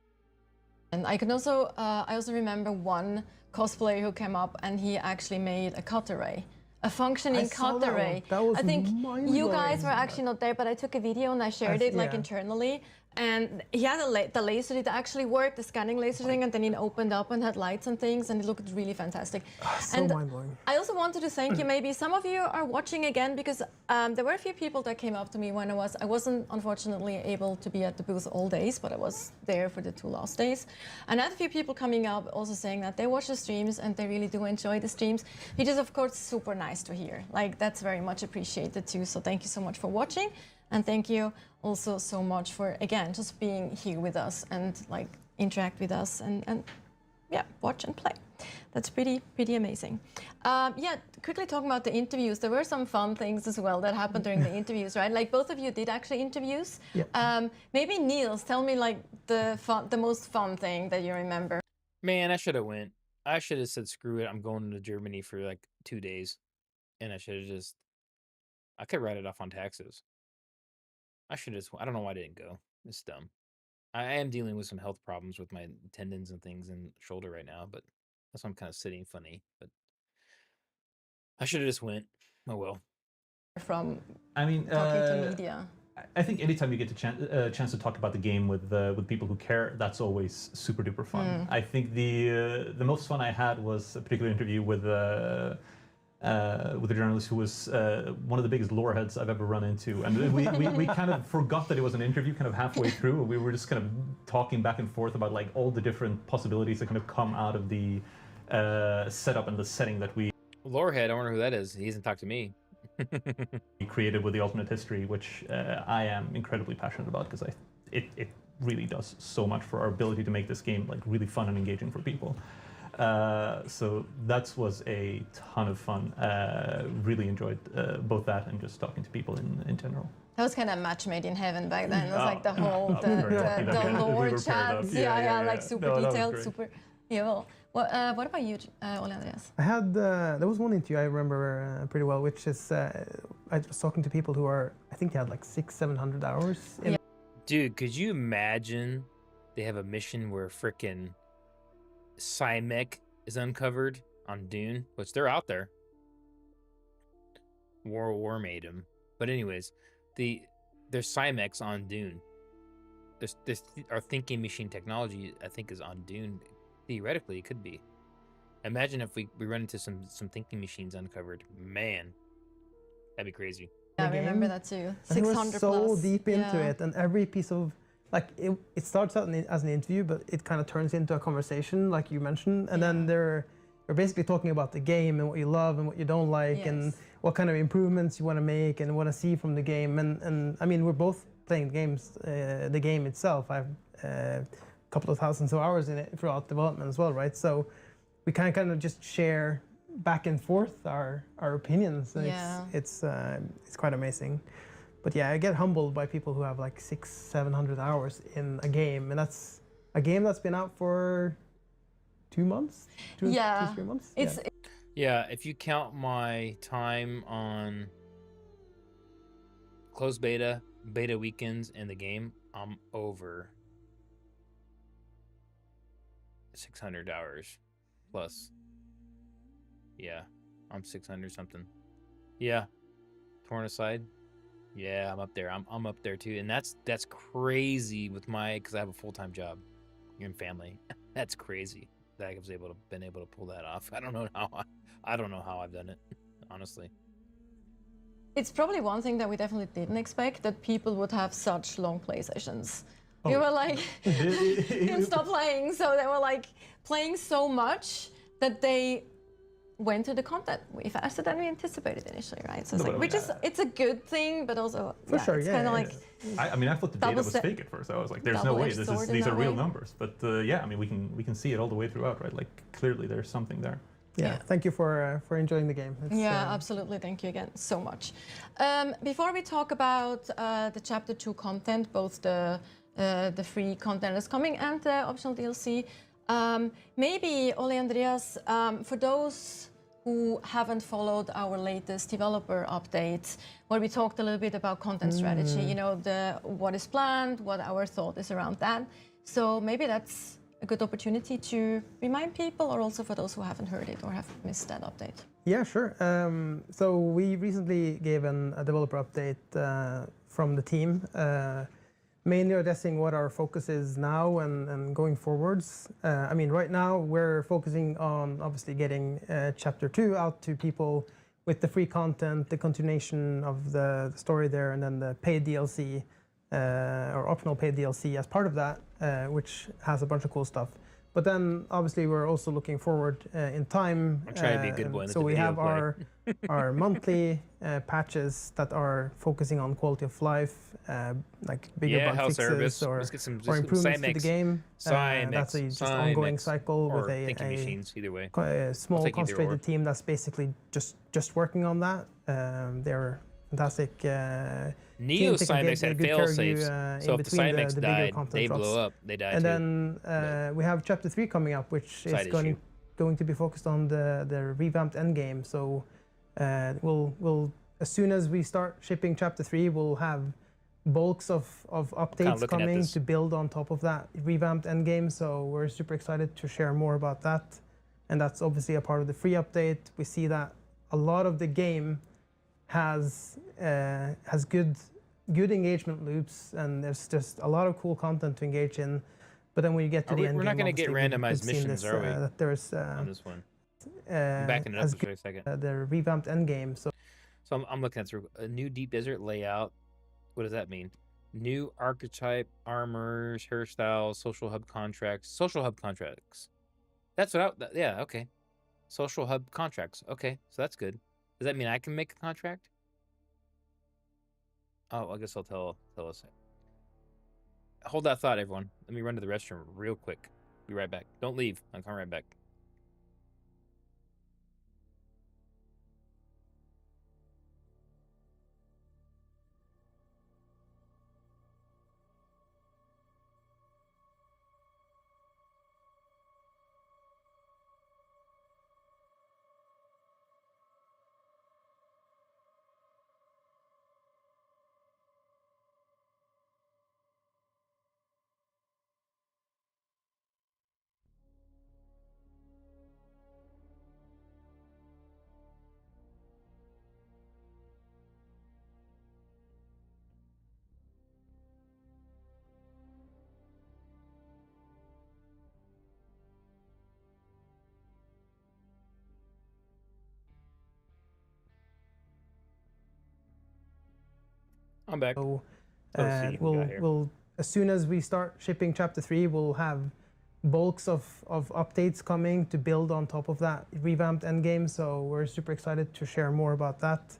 And I also remember one cosplayer who came up and he actually made a cut array. A functioning cut array. I think you guys were actually not there, but I took a video and I shared it like internally. And he had the laser, it actually worked, the scanning laser thing, and then it opened up and had lights and things, and it looked really fantastic. So mind-blowing. I also wanted to thank you. Maybe some of you are watching again, because there were a few people that came up to me when I wasn't unfortunately able to be at the booth all days, but I was there for the 2 last days. And I had a few people coming up also saying that they watch the streams and they really do enjoy the streams, which is of course super nice to hear. Like, that's very much appreciated too. So thank you so much for watching. And thank you also so much for, again, just being here with us and like interact with us and yeah, watch and play. That's pretty amazing. Yeah, quickly talking about the interviews, there were some fun things as well that happened during the interviews, right? Like both of you did actually interviews. Yeah. Maybe Niels, tell me like the most fun thing that you remember. Man, I should have went. I should have said, screw it, I'm going to Germany for like 2 days. And I should have I could write it off on taxes. I don't know why I didn't go. It's dumb. I am dealing with some health problems with my tendons and things and shoulder right now, but that's why I'm kind of sitting funny. But I should have just went. Oh well. From talking to media. I think anytime you get a chance to talk about the game with people who care, that's always super duper fun. I think the most fun I had was a particular interview with a journalist who was one of the biggest lore heads I've ever run into, and we kind of forgot that it was an interview kind of halfway through. We were just kind of talking back and forth about like all the different possibilities that kind of come out of the setup and the setting that we Lorehead. I wonder who that is. He hasn't talked to me. created with the alternate history, which I am incredibly passionate about, because it really does so much for our ability to make this game like really fun and engaging for people. So that was a ton of fun. Really enjoyed both that and just talking to people in general. That was kind of match made in heaven back then. It was like the whole the lore chats, like super detailed, super. Yeah. Well, what about you, Ole Andreas? I had there was one interview I remember pretty well, which is I was talking to people who are, I think they had like 600-700 hours. Dude, could you imagine they have a mission where frickin' Psymech is uncovered on Dune, which they're out there. War made them. But anyways, there's Psymechs on Dune. There's our thinking machine technology, I think, is on Dune. Theoretically, it could be. Imagine if we run into some thinking machines uncovered. Man, that'd be crazy. Yeah, I remember that too. 600 so deep into it, and every piece of like it starts out as an interview, but it kind of turns into a conversation, like you mentioned, and then we're basically talking about the game and what you love and what you don't like, and Yes. what kind of improvements you want to make and want to see from the game. And I mean, we're both playing the game itself. I've a couple of thousands of hours in it throughout development as well, right? So we kind of just share back and forth our opinions. And Yeah. it's quite amazing. But yeah, I get humbled by people who have like 600-700 hours in a game, and that's a game that's been out for 2 months, two, Yeah. 3 months. It's Yeah, if you count my time on closed beta, beta weekends, and the game, I'm over 600 hours plus. Yeah, I'm 600 something. Yeah, torn aside. Yeah, I'm up there. I'm up there too, and that's crazy with because I have a full-time job and family. That's crazy that I was been able to pull that off. I don't know how I've done it, honestly. It's probably one thing that we definitely didn't expect, that people would have such long play sessions. Oh. You were like, couldn't stop playing, so they were like playing so much that they went to the content way faster than we anticipated initially, right? So it's like, it's a good thing, but also For sure, it's yeah, kind of yeah, like I mean, I thought the data was fake at first. I was like, "There's no way. double-edged sword in These are that real way. numbers." But yeah, I mean, we can see it all the way throughout, right? Like clearly, there's something there. Yeah, thank you for enjoying the game. It's, yeah, absolutely. Thank you again so much. Before we talk about the Chapter 2 content, both the free content that's coming and the optional DLC, maybe Ole Andreas, for those who haven't followed our latest developer updates, where we talked a little bit about content strategy, you know, what is planned, what our thought is around that. So maybe that's a good opportunity to remind people, or also for those who haven't heard it or have missed that update. Yeah, sure. So we recently gave a developer update from the team, mainly addressing what our focus is now and going forwards. I mean, right now we're focusing on obviously getting Chapter 2 out to people with the free content, the continuation of the story there, and then the paid DLC or optional paid DLC as part of that, which has a bunch of cool stuff. But then obviously we're also looking forward in time. I'm trying to be a good boy in So the we video have play. our monthly patches that are focusing on quality of life, like bigger Yeah, bug health fixes service. or Let's get some improvements to the game. That's a just ongoing cycle or with thinking machines. Either way, a small take either or. concentrated team that's basically just working on that. They're fantastic. Neo teams that can Cymex get had good fail care you, safes, in so if the between Cymex the bigger died, content they drops. blow up. They die And too. then we have Chapter 3 coming up, which is Side issue. going to be focused on the revamped endgame. So we'll as soon as we start shipping Chapter 3, we'll have bulks of updates looking at coming this. to build on top of that revamped endgame. So we're super excited to share more about that. And that's obviously a part of the free update. We see that a lot of the game has good engagement loops, and there's just a lot of cool content to engage in. But then when you get to the end We're game, not going to get obviously randomized we've seen missions, this, are we? that there's On this one, I'm backing it up as for a second. the revamped endgame. So So I'm looking at this, a new deep desert layout. What does that mean? New archetype, armors, hairstyles, social hub contracts. Social hub contracts. That's what yeah, okay. Social hub contracts. Okay, so that's good. Does that mean I can make a contract? Oh, I guess I'll tell us. Hold that thought, everyone. Let me run to the restroom real quick. Be right back. Don't leave. I'll come right back. I'm back. So Let's see what we got here. we'll as soon as we start shipping Chapter 3, we'll have bulks of updates coming to build on top of that revamped endgame. So we're super excited to share more about that.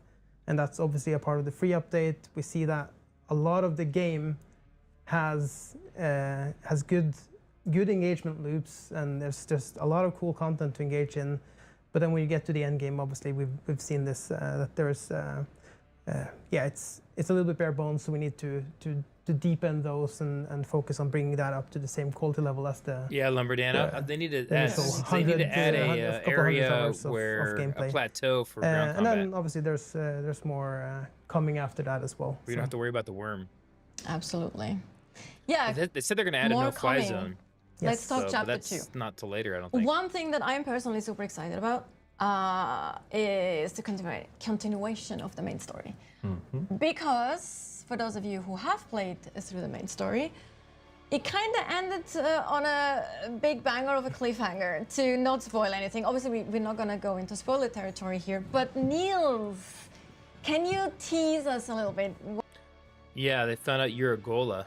And that's obviously a part of the free update. We see that a lot of the game has good engagement loops, and there's just a lot of cool content to engage in. But then when you get to the end game, obviously we've seen this that there's it's a little bit bare bones, so we need to deepen those and focus on bringing that up to the same quality level as the Lumberdan. They need to add. initial They need to 100, add a couple a hundred area hours of where a gameplay. plateau for ground and combat. then obviously there's more coming after that as well. We don't have to worry about the worm. Absolutely. Yeah. They said they're going to add a more no-fly coming. zone. Let's talk but chapter that's 2. not till later, I don't think. One thing that I'm personally super excited about is the continuation of the main story. Because for those of you who have played through the main story, it kind of ended on a big banger of a cliffhanger. To not spoil anything, obviously we're not going to go into spoiler territory here, but Niels, can you tease us a little bit? Yeah, they found out you're a Gola.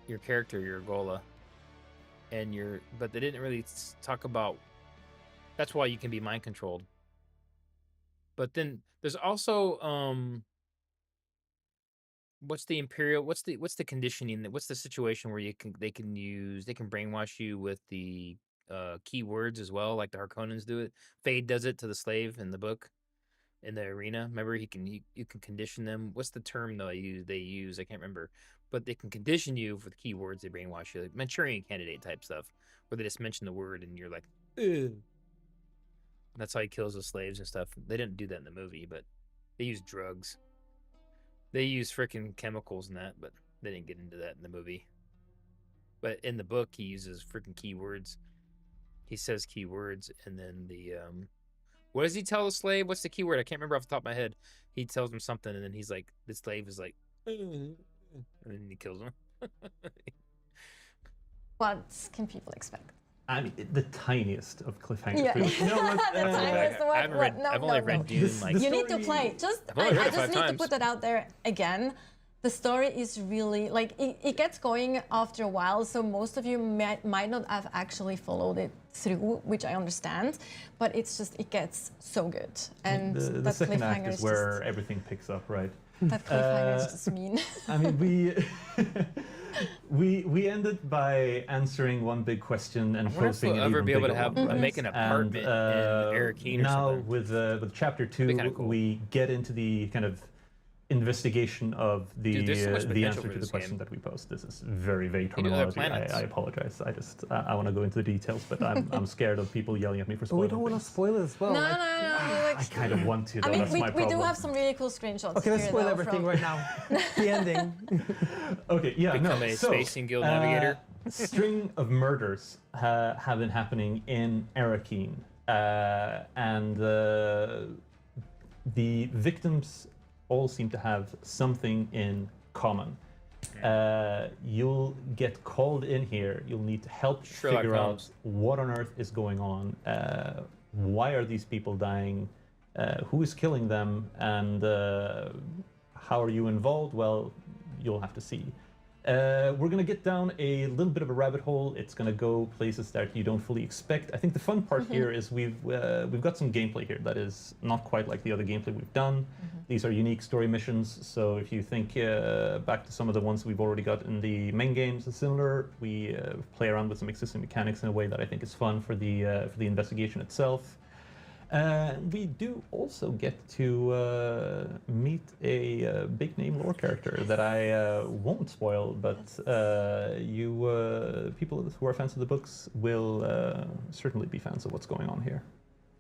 Your character, you're a Gola. But they didn't really talk about, that's why you can be mind controlled. But then there's also, what's the conditioning, what's the situation where they can brainwash you with the keywords as well, like the Harkonnens do it. Fade does it to the slave in the book, in the arena. Remember, you can condition them. What's the term though they use? I can't remember. But they can condition you for the keywords they brainwash you, like Manchurian Candidate type stuff, where they just mention the word and you're like, ugh. That's how he kills the slaves and stuff. They didn't do that in the movie, but they use drugs. They use freaking chemicals and that, but they didn't get into that in the movie. But in the book, he uses freaking keywords. He says keywords, and then what does he tell the slave? What's the keyword? I can't remember off the top of my head. He tells him something, and then he's like, the slave is like, and then he kills him. What can people expect? I mean, the tiniest of cliffhangers. Yeah. Really. I've only read Dune. You need to play. I just need to put that out there again. The story is really, like, it gets going after a while, so most of you might not have actually followed it through, which I understand, but it's just, it gets so good. And the second act is where everything picks up, right? That cliffhanger is just mean. I mean, we ended by answering one big question and posing an even bigger one, make an apartment in Arrakis. Now with chapter 2, cool. We get into the kind of investigation of the answer to the question that we posed. This is very vague terminology. I apologize. I want to go into the details, but I'm scared of people yelling at me for spoiling. We don't want to spoil it as well. No. I kind of want to. Though. I mean, That's my we problem. do have some really cool screenshots. Okay, let's spoil everything right now. The ending. Okay, yeah, Become a Spacing Guild navigator. String of murders have been happening in Arrakis, and the victims all seem to have something in common. You'll get called in here. You'll need to help figure out what on earth is going on. Why are these people dying? Who is killing them? And how are you involved? Well, you'll have to see. We're going to get down a little bit of a rabbit hole. It's going to go places that you don't fully expect. I think the fun part here is we've got some gameplay here that is not quite like the other gameplay we've done. These are unique story missions, so if you think back to some of the ones we've already got in the main games, it's similar. We play around with some existing mechanics in a way that I think is fun for the investigation itself. We do also get to meet a big name lore character that I won't spoil, but you people who are fans of the books will certainly be fans of what's going on here.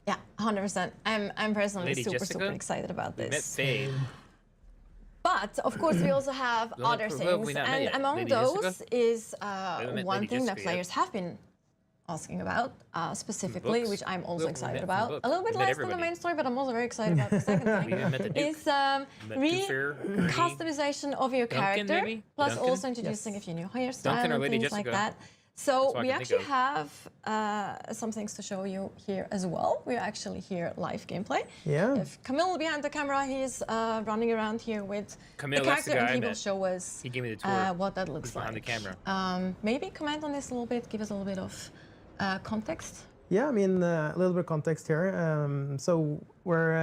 Yeah, 100%. I'm personally Lady super Jessica? excited about this. Met Fade. But of course, we also have other things, and among those is one thing that players have been asking about specifically, which I'm also excited about. A little bit less than the main story, but I'm also very excited about the second thing. Is customization of your character, plus also introducing a few new hairstyles and things like that. So all I we can think actually of. have some things to show you here as well. We're actually here live gameplay. Yeah. If Camille behind the camera, he's running around here with Camille, the that's the character, and guy I he will met. show us He gave me the tour. what that looks He's behind like. the camera. Maybe comment on this a little bit, give us a little bit of context. Yeah, I mean, a little bit of context here. So we're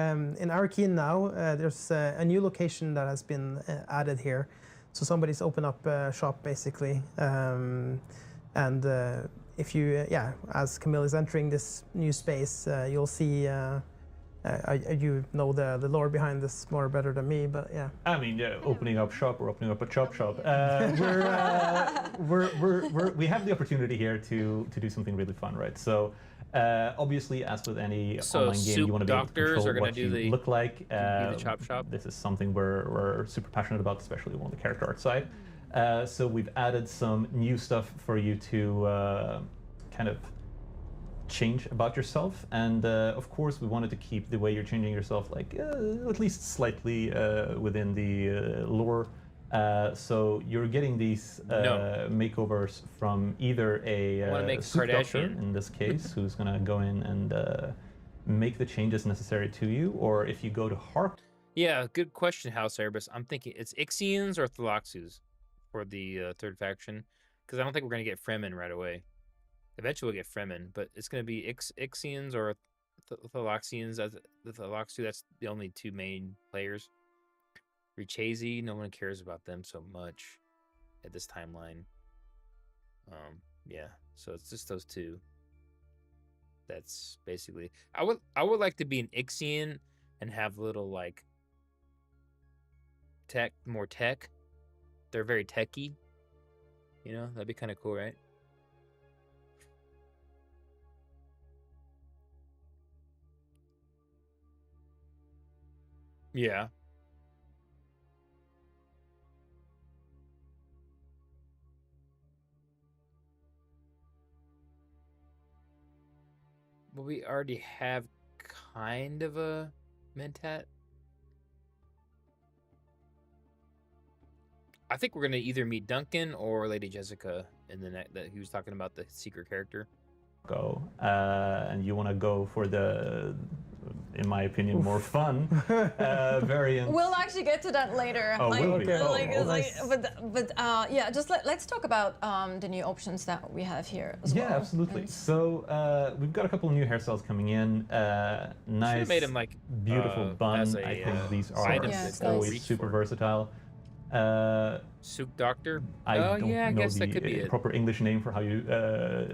in Arrakis now. There's a new location that has been added here. So somebody's opened up a shop, basically. And if you, as Camille is entering this new space, you'll see, you know the lore behind this more better than me, but yeah. I mean, opening up shop or opening up a chop shop. We have the opportunity here to do something really fun, right? So obviously, as with any online game, you want to be able to doctors are control gonna what do you the- look like. be the chop shop. This is something we're super passionate about, especially on the character art side. So we've added some new stuff for you to kind of change about yourself, and of course we wanted to keep the way you're changing yourself like at least slightly within the lore. So you're getting these makeovers from either wanna a make suit doctor, Kardashian. in this case, who's gonna go in and make the changes necessary to you, or if you go to Hark. Yeah, good question, House Erebus. I'm thinking it's Ixians or Thalaxus for the third faction, because I don't think we're gonna get Fremen right away. Eventually we'll get Fremen, but it's gonna be Ixians or Thalaxians. The Thalaxu, that's the only two main players. Richazy, no one cares about them so much at this timeline. Yeah, so it's just those two. That's basically. I would like to be an Ixian and have little like more tech. They're very techy. You know, that'd be kind of cool, right? Yeah. Well, we already have kind of a Mentat. I think we're gonna either meet Duncan or Lady Jessica in the that he was talking about, the secret character. Go and you want to go for the, in my opinion, more fun variant. We'll actually get to that later. Oh, will we? Oh, nice. But yeah, just let's talk about the new options that we have here as well. Yeah, absolutely. And So we've got a couple of new hairstyles coming in. Nice, Should've made him like beautiful bun. as a, I think these are side Yeah, it's always nice. super versatile. Souk Doctor. I Oh don't yeah, I know guess that could be the it. proper English name for how you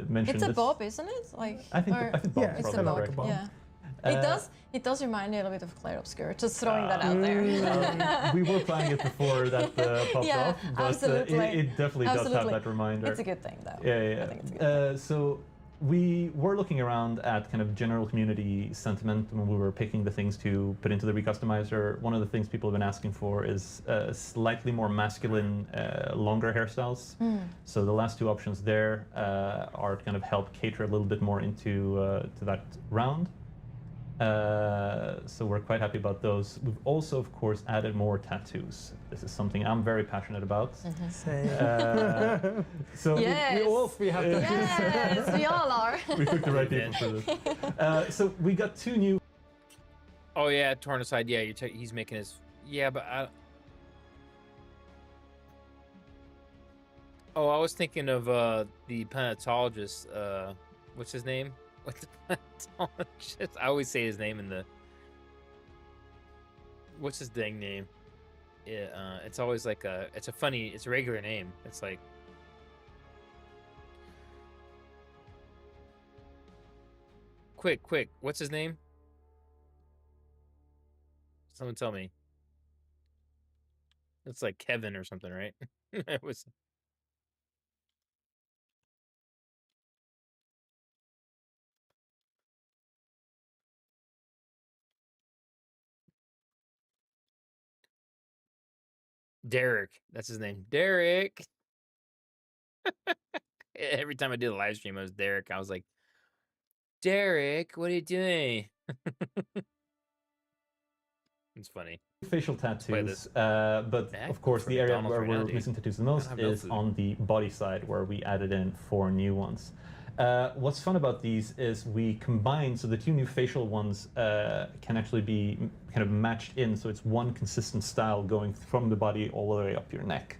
mention it's this. a bob, isn't it? Like I think or- Bob Yeah, is it's a probably bob. correct. Bob. Yeah. It does remind me a little bit of Claire Obscure. Just throwing that out there. We were planning it before that popped Yeah, off, but absolutely. it definitely does have Absolutely. that reminder. It's a good thing, though. Yeah. I think it's a good thing. So we were looking around at kind of general community sentiment when we were picking the things to put into the recustomizer. One of the things people have been asking for is slightly more masculine, longer hairstyles. So the last two options there are to kind of help cater a little bit more into to that round. So we're quite happy about those. We've also, of course, added more tattoos. This is something I'm very passionate about. Same. So Yes. We have to. Yes, we all are. we picked the right people for this. So we got two new. Oh yeah, torn aside. Yeah, he's making his. Yeah, but Oh, I was thinking of the planetologist. What's his name? What's the planetologist? I always say his name in the. What's his dang name? Yeah, it's always like it's a regular name. It's like. Quick! What's his name? Someone tell me. It's like Kevin or something, right? It was. Derek. That's his name. Derek. Every time I did a live stream, it was Derek. I was like, Derek, what are you doing? It's funny. facial play tattoos, this. but Yeah, I of can course go for the area McDonald's where right we're now, dude. missing tattoos the most have no is food. on the body side, where we added in 4 new ones. What's fun about these is we combine, so the 2 new facial ones can actually be kind of matched in, so it's one consistent style going from the body all the way up your neck.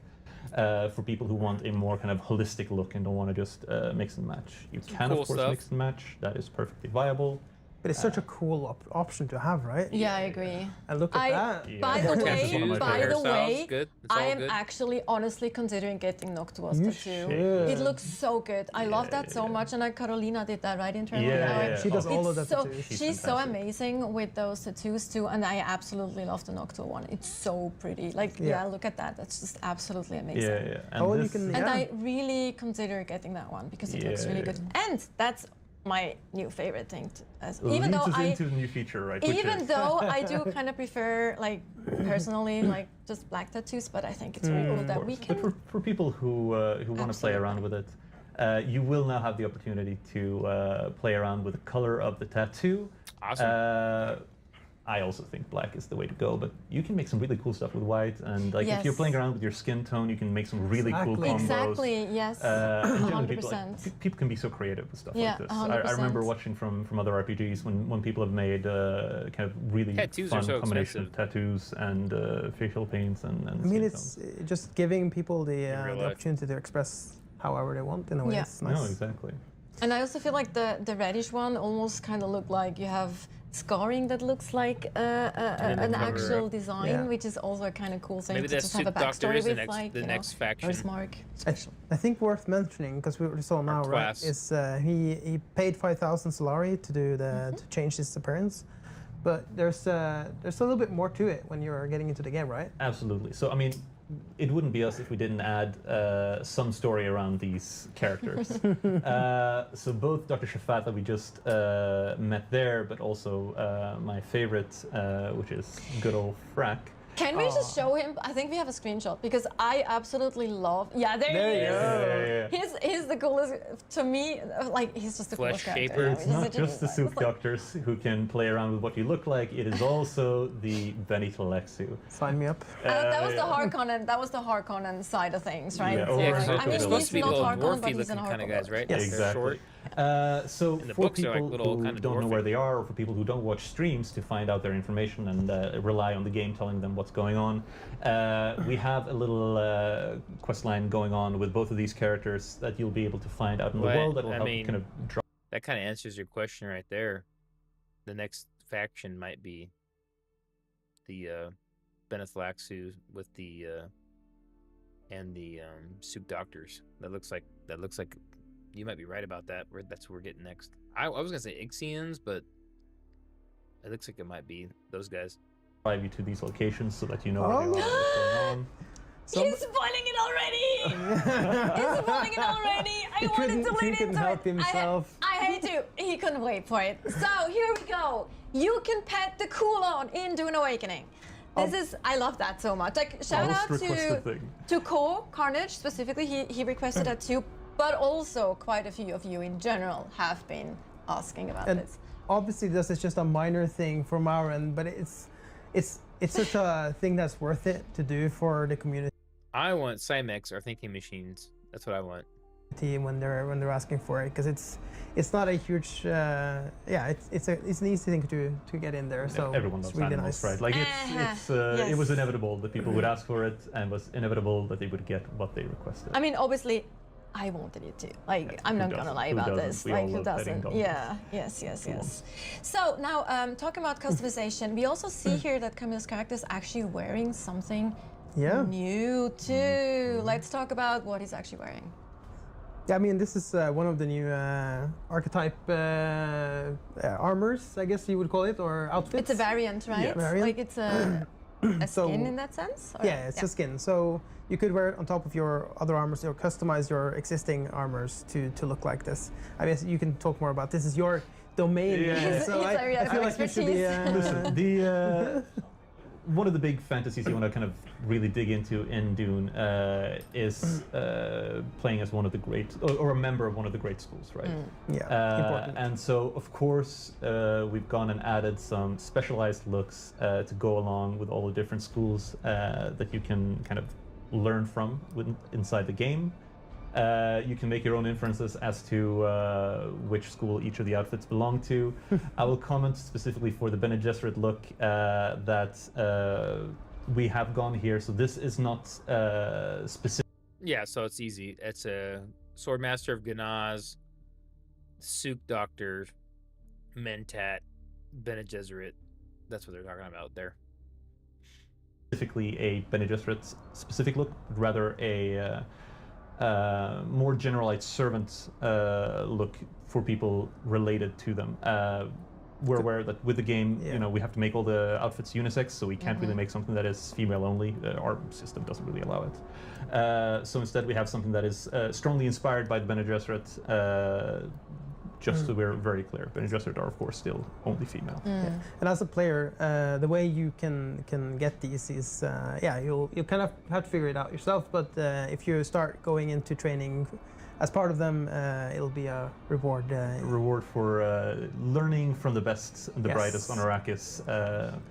For people who want a more kind of holistic look and don't want to just mix and match. You can, cool of course, stuff. mix and match. That is perfectly viable. But it's such a cool option to have, right? Yeah, I agree. And look at that. Yeah. By More the chances on my favorite. way, Good. It's I all am good. actually honestly considering getting Noctua's You tattoo. should. It looks so good. I love that so much, and Carolina did that right internally. Yeah, She does all of It's that so, tattoos. she's so fantastic. amazing with those tattoos too, and I absolutely love the Noctua one. It's so pretty. Like, yeah, look at that. That's just absolutely amazing. Yeah, yeah. And Oh, you this, can- And Yeah. I really consider getting that one because it looks really Yeah. good. And that's my new favorite thing. Even leads though us I, into the new feature, right? which even is- though I do kind of prefer, like, personally, like just black tattoos, but I think it's really cool that we But can. for people who want to play around with it, you will now have the opportunity to play around with the color of the tattoo. Awesome. I also think black is the way to go, but you can make some really cool stuff with white, and like if you're Yes. playing around with your skin tone, you can make some really cool Exactly. combos. Exactly. Yes. And generally people, 100%. people can be so creative with stuff Yeah, like this. 100%. I remember watching from other RPGs when people have made kind of really Tattoos are fun so combination of expensive. tattoos and facial paints and I mean, skin it's tones. just giving people the real life. opportunity to express however they want in a way. Yeah. It's nice. No, exactly. And I also feel like the reddish one almost kind of look like you have scarring that looks like then an cover actual up. design, Yeah. which is also a kind of cool thing Maybe to that just have a Suit Doctor backstory is the with, next, like, the you next know, faction. there's Mark. I think worth mentioning because we saw now, right? class. Is he paid 5,000 Solari to do the to change his appearance, but there's a little bit more to it when you're getting into the game, right? Absolutely. So, I mean, it wouldn't be us if we didn't add some story around these characters. So both Dr. Shafat that we just met there, but also my favorite, which is good old Frack. Can we just show him? I think we have a screenshot because I absolutely love. Yeah, there There he you is. go. He's the coolest to me. Like, he's just the Flesh coolest character. shaper. Yeah, It's he's not such a- just the it's Soup like- Doctors who can play around with what you look like, it is also the Benito Lexu. Sign me up. that was the yeah. Harkonnen. That was the Harkonnen side of things, right? Yeah, So, over Yeah, and because over I mean, again. they're supposed he's to be not little Harkonnen, but dwarfy he's an looking kind of Harkonnen. guys, right? Yes. Like, they're Exactly. short. So And the for books are, like, people little who kind of don't know dwarfy. where they are, or for people who don't watch streams to find out their information and rely on the game telling them what's going on, we have a little quest line going on with both of these characters that you'll be able to find out in the But, world that will I help mean, kind of draw. That kind of answers your question right there. The next faction might be the Benethalaxu with the and the Soup Doctors. That looks like you might be right about that. That's what we're getting next. I was gonna say Ixians, but it looks like it might be those guys. drive you to these locations so that you know where they are, what's going on. He's spoiling it already. He's spoiling it already. I wanted to He lead couldn't into help it. himself. I hate to. He couldn't wait for it. So here we go. You can pet the Kulon in Dune Awakening. This is, I love that so much. Like, shout Most out requested thing. to Carnage specifically. He requested that too, but also quite a few of you in general have been asking about And this. obviously, this is just a minor thing from our end, but it's such a thing that's worth it to do for the community I want Cymex or thinking machines. That's what I want. when they're asking for it, because it's not a huge it's an easy thing to get in there. So Everyone it's loves really animals, nice. right? Like it was Yes. inevitable that people would ask for it, and was inevitable that they would get what they requested. I mean, obviously, I wanted it too. Like, I'm who not gonna doesn't? lie Who about doesn't? this. We all Like, who love petting doesn't? dogs. Yeah. Yes. So now, talking about customization, we also see here that Camille's character is actually wearing something Yeah. new too. Let's talk about what he's actually wearing. Yeah, I mean, this is one of the new archetype armors, I guess you would call it, or outfits. It's a variant, right? Yes. Variant. Like, it's a So- skin in that sense? Or- Yeah, it's a skin. So you could wear it on top of your other armors or customize your existing armors to look like this. I guess you can talk more about this. Is your domain. Yeah. His So area I feel of like you should be. expertise. Listen, the one of the big fantasies you want to kind of really dig into in Dune is playing as one of the great, or a member of one of the great schools, right? Yeah, important. And so, of course, we've gone and added some specialized looks to go along with all the different schools that you can kind of learn from inside the game. You can make your own inferences as to which school each of the outfits belong to. I will comment specifically for the Bene Gesserit look that we have gone here. So this is not specific. Yeah, so it's easy. It's a Swordmaster of Ganaz, Sook Doctor, Mentat, Bene Gesserit. That's what they're talking about there. Specifically a Bene Gesserit specific look, rather a more generalized servant look for people related to them. We're aware that with the game, you know, we have to make all the outfits unisex, so we can't really make something that is female only. Our system doesn't really allow it. So instead, we have something that is strongly inspired by the Bene Gesserit. Just so we're very clear, Bene Gesserit are of course still only female. Yeah. And as a player, the way you can get these is, you'll kind of have to figure it out yourself. But if you start going into training as part of them, it'll be a reward. Reward for learning from the best and the brightest on Arrakis.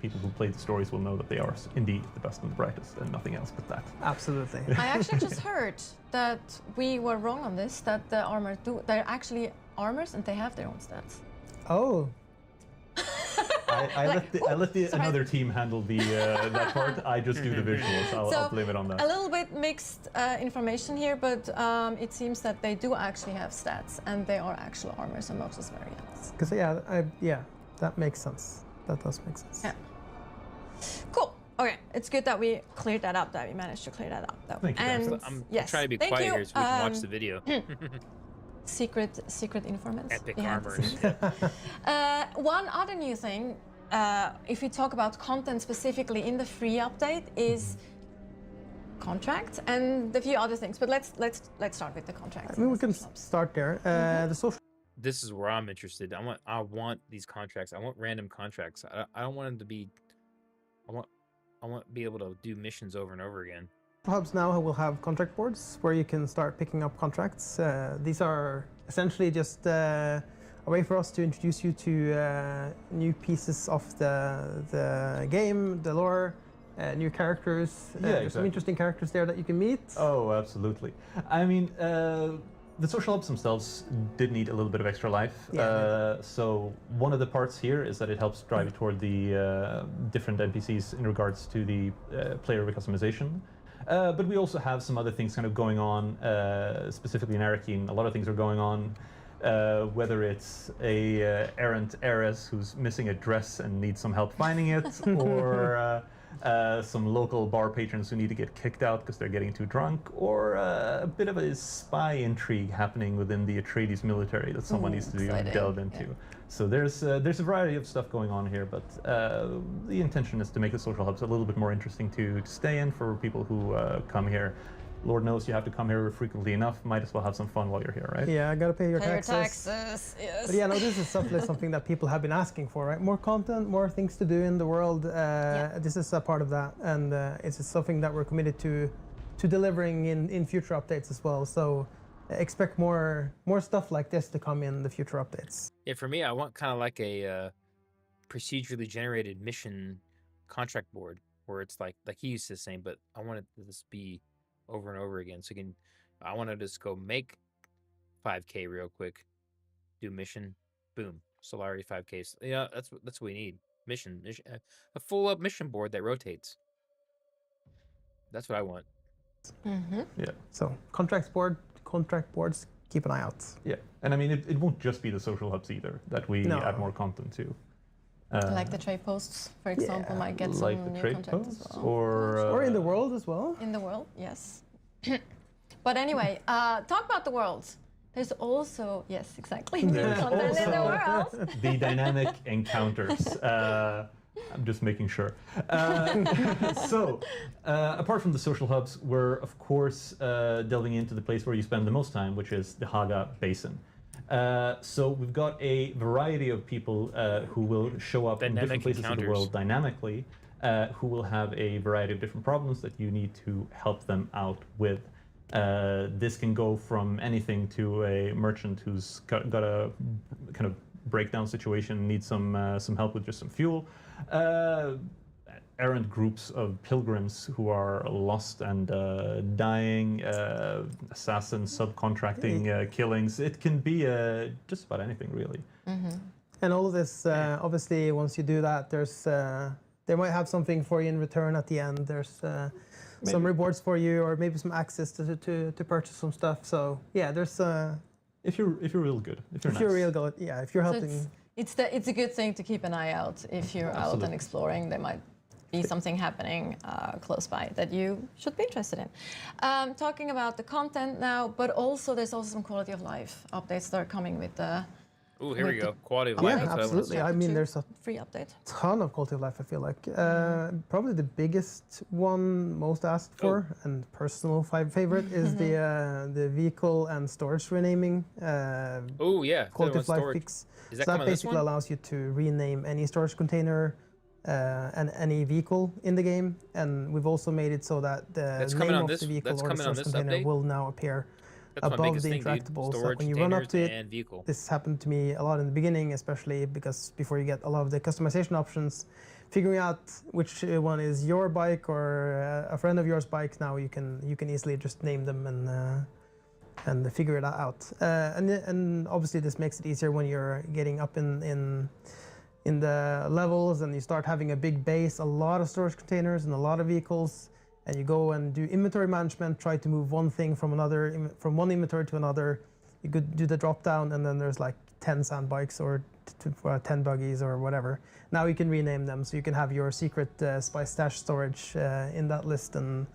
People who play the stories will know that they are indeed the best and the brightest, and nothing else but that. Absolutely. I actually just heard that we were wrong on this. That the armor they're actually armors and they have their own stats. Oh. I let another team handle the that part. I just do the visuals. I'll blame it on that. A little bit mixed information here, but it seems that they do actually have stats and they are actual armors and Moses variants. Because that makes sense. That does make sense. Yeah. Cool. Okay, it's good that we cleared that up. That we managed to clear that up, though. Thank you. And I'm yes, trying to be thank quiet you. here so we can watch the video. Secret informants. Epic behind the armors. scenes. One other new thing, if we talk about content specifically in the free update, is contracts and a few other things. But let's start with the contracts. I mean, we can start there. The social. This is where I'm interested. I want these contracts. I want random contracts. I don't want them to be. I want to be able to do missions over and over again. Hubs now will have contract boards where you can start picking up contracts. These are essentially just a way for us to introduce you to new pieces of the game, the lore, new characters. There's some interesting characters there that you can meet. Oh, absolutely. I mean, the social hubs themselves did need a little bit of extra life. So one of the parts here is that it helps drive you toward the different NPCs in regards to the player customization. But we also have some other things kind of going on, specifically in Arrakis. A lot of things are going on, whether it's a errant heiress who's missing a dress and needs some help finding it, or some local bar patrons who need to get kicked out because they're getting too drunk, or a bit of a spy intrigue happening within the Atreides military that someone needs to delve into. Yeah. So there's a variety of stuff going on here, but the intention is to make the social hubs a little bit more interesting to stay in for people who come here. Lord knows you have to come here frequently enough. Might as well have some fun while you're here, right? Yeah, I gotta pay your taxes. Yes. But yeah, no, this is something that people have been asking for, right? More content, more things to do in the world. This is a part of that, and it's something that we're committed to delivering in future updates as well. So expect more stuff like this to come in the future updates. Yeah, for me, I want kind of like a procedurally generated mission contract board where it's like he used to say, but I want it to just be over and over again. So I want to just go make 5K real quick, do mission, boom, Solari 5Ks. Yeah, that's what we need. Mission, a full up mission board that rotates. That's what I want. Mm-hmm. Yeah. So contract boards, keep an eye out. Yeah, and I mean it won't just be the social hubs either that we add more content to. Like the trade posts, for example, might get some like the new trade content posts, as well. Or in the world as well. In the world, yes. But anyway, talk about the world. There's also, yes, exactly, new content in the world. The dynamic encounters. I'm just making sure. So, apart from the social hubs, we're of course delving into the place where you spend the most time, which is the Haga Basin. So we've got a variety of people who will show up in different places of the world dynamically. who will have a variety of different problems that you need to help them out with. This can go from anything to a merchant who's got a kind of breakdown situation, needs some help with just some fuel. Errant groups of pilgrims who are lost and dying, assassins, subcontracting, killings. It can be just about anything, really. And all of this, obviously, once you do that, there's they might have something for you in return at the end. There's some rewards for you, or maybe some access to purchase some stuff. So yeah, there's if you're real good, if you're real good, yeah, if you're So helping. it's a good thing to keep an eye out if you're out and Absolutely. exploring. There might be something happening close by that you should be interested in. Talking about the content now, but also there's also some quality of life updates that are coming with the. Ooh, here we with go. Quality of Yeah, life. that's what I wanna absolutely. say. I mean, Chapter there's 2 a free update. ton of quality of life, I feel like. Probably the biggest one, most asked for, and personal favorite is the vehicle and storage renaming. Oh yeah. Quality of life storage. fix. Is that So that coming on this basically one? allows you to rename any storage container and any vehicle in the game. And we've also made it so that the That's coming name on of this- the vehicle that's or the coming on storage this container update? will now appear That's my above biggest the thing, dude. interactables. So Storage, when you run up to containers, it, and vehicle. this happened to me a lot in the beginning, especially because before you get a lot of the customization options, figuring out which one is your bike or a friend of yours bike, now you can easily just name them and figure it out. And obviously this makes it easier when you're getting up in the levels and you start having a big base, a lot of storage containers and a lot of vehicles. And you go and do inventory management, try to move one thing from one inventory to another. You could do the drop down, and then there's like 10 sand bikes or 10 buggies or whatever. Now you can rename them, so you can have your secret spice stash storage in that list, and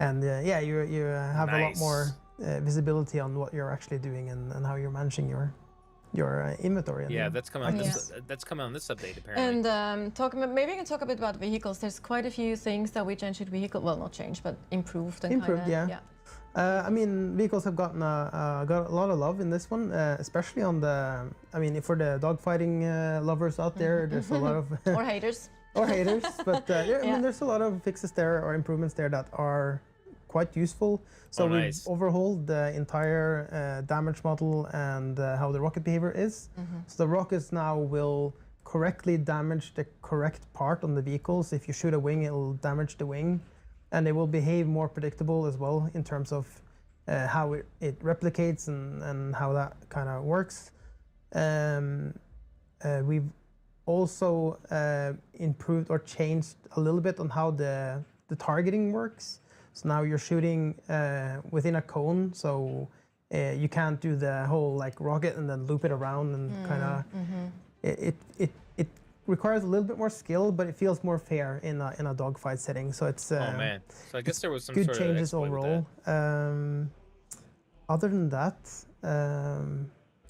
yeah, you have a lot Nice. more visibility on what you're actually doing and how you're managing your inventory. Yeah, that's coming on Yes. this. That's coming on this update apparently. And maybe we can talk a bit about vehicles. There's quite a few things that we changed with vehicle. Well, not changed, but improved and Improved, kinda, yeah. I mean, vehicles have got a lot of love in this one, especially on the. I mean, for the dogfighting lovers out there, there's a lot of Or haters. or haters, but yeah, I Yeah. mean, there's a lot of fixes there or improvements there that are quite useful. So Oh, we've nice. overhauled the entire damage model and how the rocket behavior is. So the rockets now will correctly damage the correct part on the vehicles. If you shoot a wing, it'll damage the wing, and they will behave more predictable as well in terms of how it replicates and how that kind of works. We've also improved or changed a little bit on how the targeting works. So now you're shooting within a cone, so you can't do the whole like rocket and then loop it around and kind of. It requires a little bit more skill, but it feels more fair in a dogfight setting. So it's oh man. So I guess there was some good sort changes of exploit with overall. that. Other than that,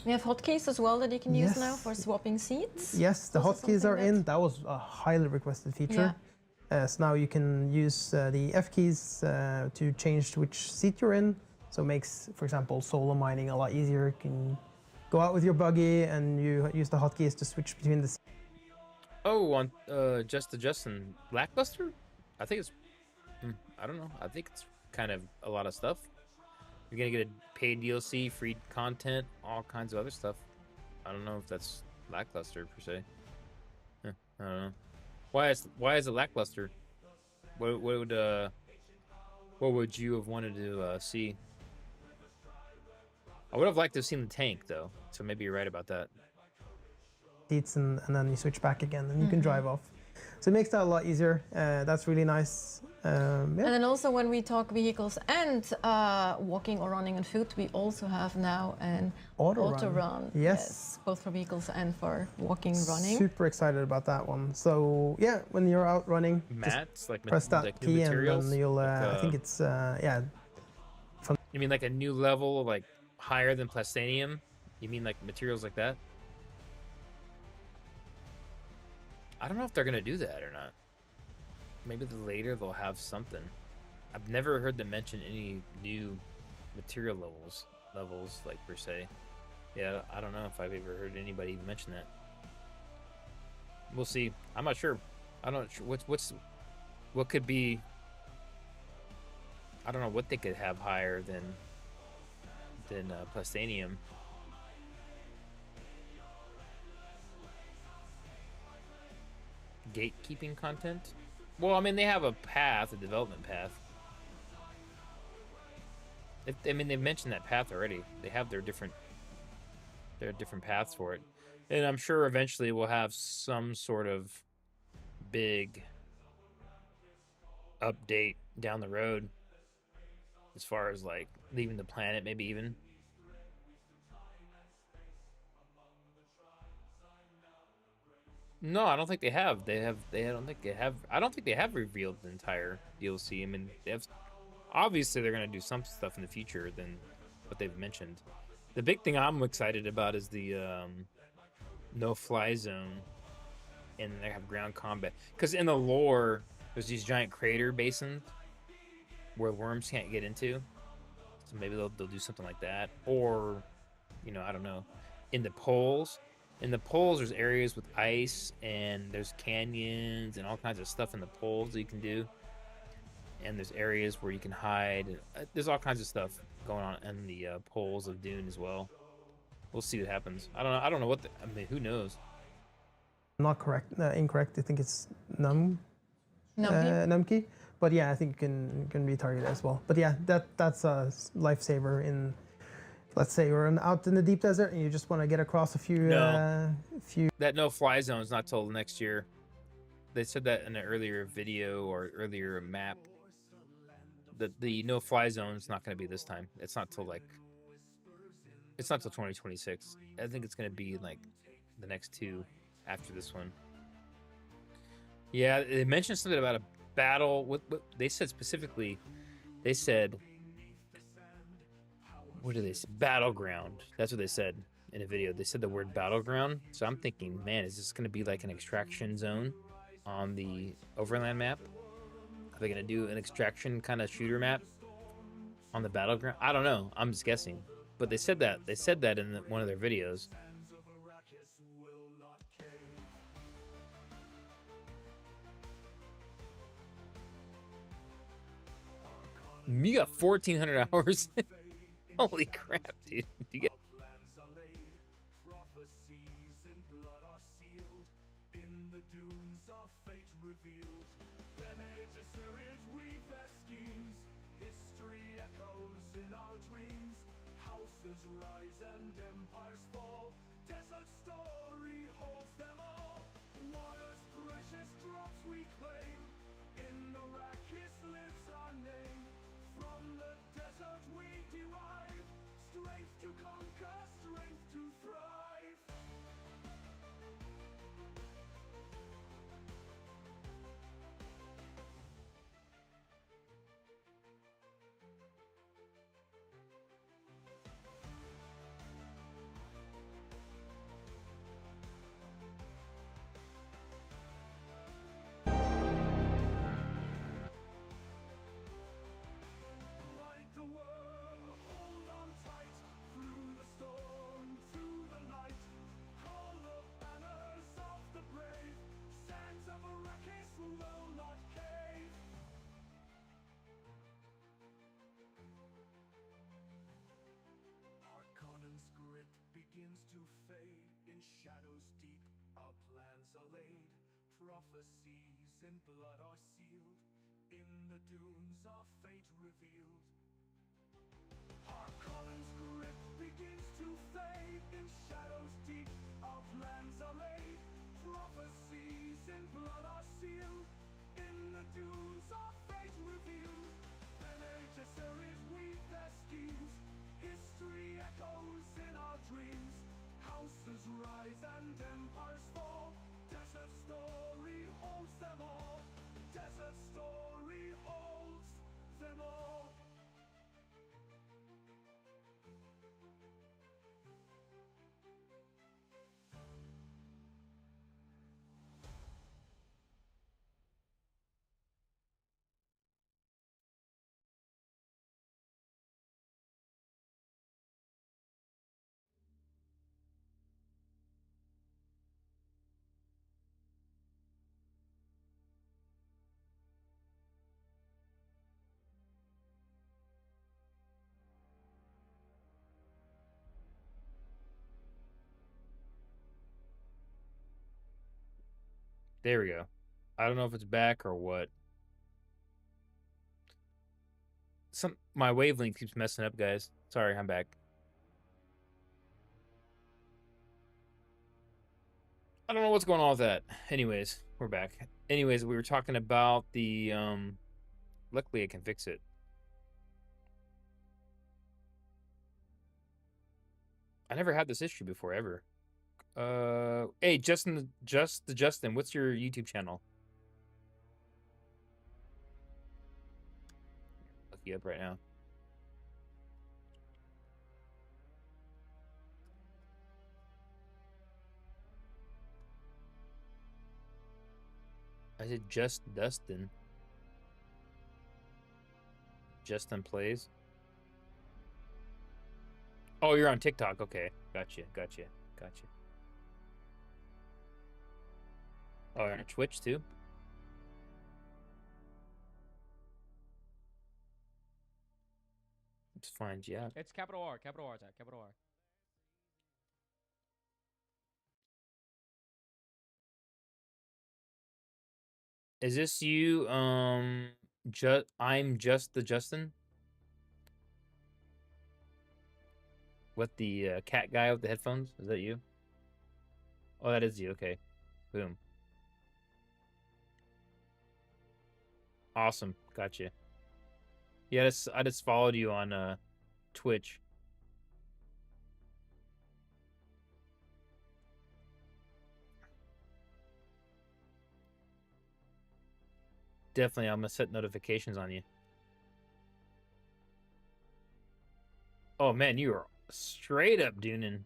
We have hotkeys as well that you can use now Yes. for swapping seats. yes, the Also hotkeys are something in. That was a highly requested feature. So now you can use the F keys to change which seat you're in. So it makes, for example, solo mining a lot easier. You can go out with your buggy and you use the hotkeys to switch between the seats. Oh, on Just Justin Lackluster? I think it's. I don't know. I think it's kind of a lot of stuff. You're gonna get a paid DLC, free content, all kinds of other stuff. I don't know if that's lackluster per se. I don't know. Why is it lackluster? What would you have wanted to see? I would have liked to have seen the tank though, so maybe you're right about that. seats and then you switch back again and you can drive off. So it makes that a lot easier. That's really nice. Yeah. And then also when we talk vehicles and walking or running on foot, we also have now an auto run. Yes. Both for vehicles and for walking, running. Super excited about that one. So yeah, when you're out running, just Mats, like, press that like new key and materials. then you'll. like, I think it's yeah. You mean like a new level, like higher than Plastanium? You mean like materials like that? I don't know if they're gonna do that or not. Maybe later they'll have something. I've never heard them mention any new material levels like per se. Yeah, I don't know if I've ever heard anybody even mention that. We'll see. I'm not sure. I don't. What's what could be? I don't know what they could have higher than Plastanium. Gatekeeping content? Well, I mean, they have a path, a development path. I mean, they've mentioned that path already. They have their different paths for it, and I'm sure eventually we'll have some sort of big update down the road, as far as like leaving the planet, maybe even. No, I don't think they have. I don't think they have. I don't think they have revealed the entire DLC. I mean, they have. Obviously, they're gonna do some stuff in the future than what they've mentioned. The big thing I'm excited about is the no-fly zone, and they have ground combat. Because in the lore, there's these giant crater basins where worms can't get into. So maybe they'll do something like that, or I don't know. In the poles, there's areas with ice, and there's canyons and all kinds of stuff in the poles that you can do. And there's areas where you can hide. There's all kinds of stuff going on in the poles of Dune as well. We'll see what happens. I don't know. I don't know what. I mean, who knows? Not correct, incorrect. I think it's Numki? Numki. But yeah, I think you can retarget as well. But yeah, that's a lifesaver in. Let's say you're out in the deep desert and you just want to get across a few. That no-fly zone is not till next year. They said that in an earlier video or earlier map. The no-fly zone is not going to be this time. It's not till 2026. I think it's going to be like the next two after this one. Yeah, they mentioned something about a battle. What they said specifically? They said, what did they say? Battleground. That's what they said in a video. They said the word battleground. So I'm thinking, man, is this going to be like an extraction zone on the Overland map? Are they going to do an extraction kind of shooter map on the battleground? I don't know. I'm just guessing. But they said that. They said that in one of their videos. You got 1,400 hours. Holy crap, dude. You get. Prophecies in blood are sealed. In the dunes our fate revealed. Harkonnen's grip begins to fade. In shadows deep our plans are laid. Prophecies in blood are sealed. In the dunes our fate revealed. Bene Gesserit weave their schemes. History echoes in our dreams. Houses rise and empires fall. Desert story holds them all. Desert story holds them all. There we go. I don't know if it's back or what. My wavelength keeps messing up, guys. Sorry, I'm back. I don't know what's going on with that. Anyways, we're back. Anyways, we were talking about the luckily I can fix it. I never had this issue before ever. Hey, Justin, what's your YouTube channel? Look you up right now. I said just Dustin. Justin Plays. Oh, you're on TikTok. Okay. Gotcha. Oh, you're on Twitch too? Let's find you out. It's capital R, Zach, capital R. Is this you? I'm just the Justin? What, the cat guy with the headphones? Is that you? Oh, that is you. Okay. Boom. Awesome. Gotcha. Yeah, I just followed you on Twitch. Definitely, I'm gonna set notifications on you. Oh man, you are straight up Duning.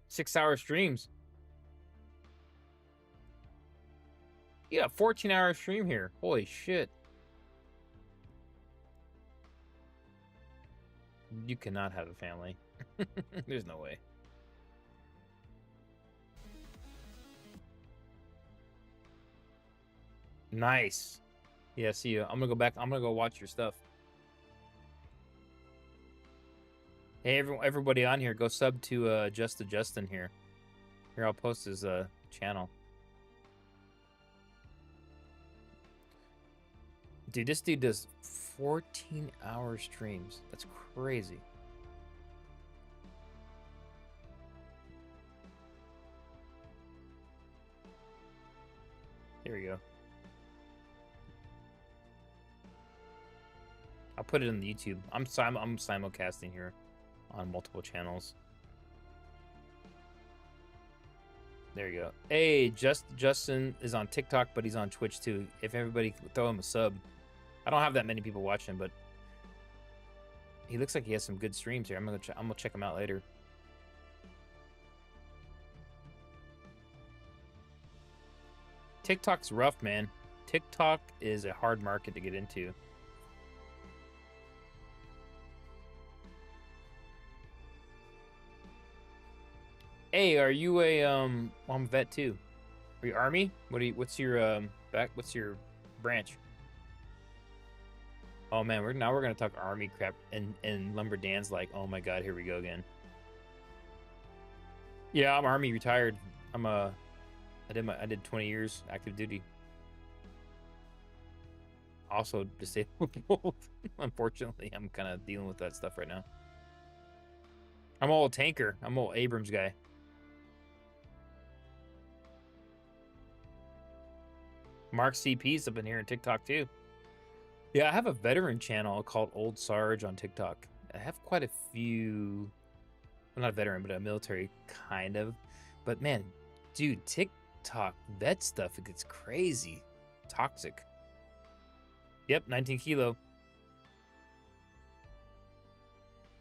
6-hour streams. You got 14-hour stream here. Holy shit. You cannot have a family. There's no way. Nice. Yeah, see you. I'm gonna go back. I'm gonna go watch your stuff. Hey, everybody on here, go sub to Just the Justin here. Here, I'll post his channel. Dude, this dude does 14-hour streams. That's crazy. Here we go. I'll put it in the YouTube. I'm simulcasting here on multiple channels. There you go. Hey, Justin is on TikTok, but he's on Twitch too. If everybody throw him a sub. I don't have that many people watching, but he looks like he has some good streams here. I'm gonna check him out later. TikTok's rough, man. TikTok is a hard market to get into. Hey, are you a well, I'm a vet too. Are you Army? What's your what's your branch? Oh man, we're gonna talk Army crap, and Lumber Dan's like, oh my god, here we go again. Yeah, I'm Army retired. I did 20 years active duty. Also disabled. Unfortunately, I'm kind of dealing with that stuff right now. I'm all tanker. I'm all Abrams guy. Mark CP's up in here on TikTok too. Yeah, I have a veteran channel called Old Sarge on TikTok. I have quite a few, well, not a veteran, but a military kind of. But man, dude, TikTok vet stuff, it gets crazy. Toxic. Yep, 19 kilo.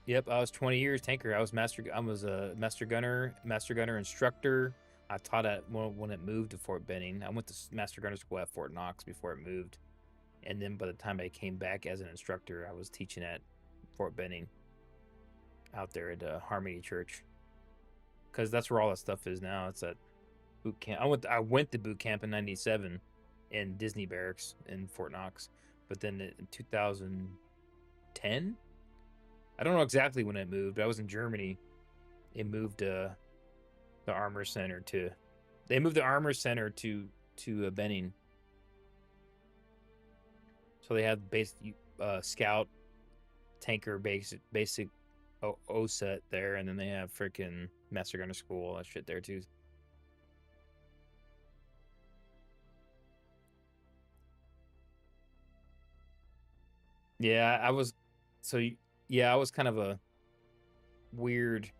Yep, I was 20 years tanker. I was a master gunner instructor. I taught at when it moved to Fort Benning. I went to master gunner school at Fort Knox before it moved. And then by the time I came back as an instructor, I was teaching at Fort Benning out there at Harmony Church. Because that's where all that stuff is now. It's at boot camp. I went to boot camp in '97 in Disney Barracks in Fort Knox. But then in 2010, I don't know exactly when it moved. I was in Germany. It moved the Armor Center to They moved the armor center to Benning. So they have basic scout, tanker, basic O set there, and then they have freaking Master Gunner School, all that shit there too. Yeah, I was kind of a weird.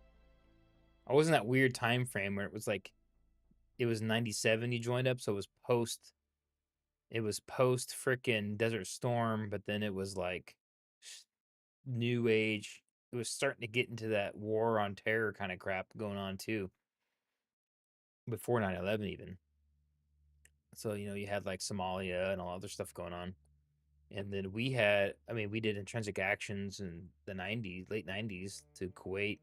I was in that weird time frame where it was like, it was 97 you joined up, so it was post freaking Desert Storm, but then it was like New Age. It was starting to get into that war on terror kind of crap going on too. Before 9/11 even. So, you had like Somalia and all other stuff going on. And then we did intrinsic actions in the 90s, late 90s to Kuwait.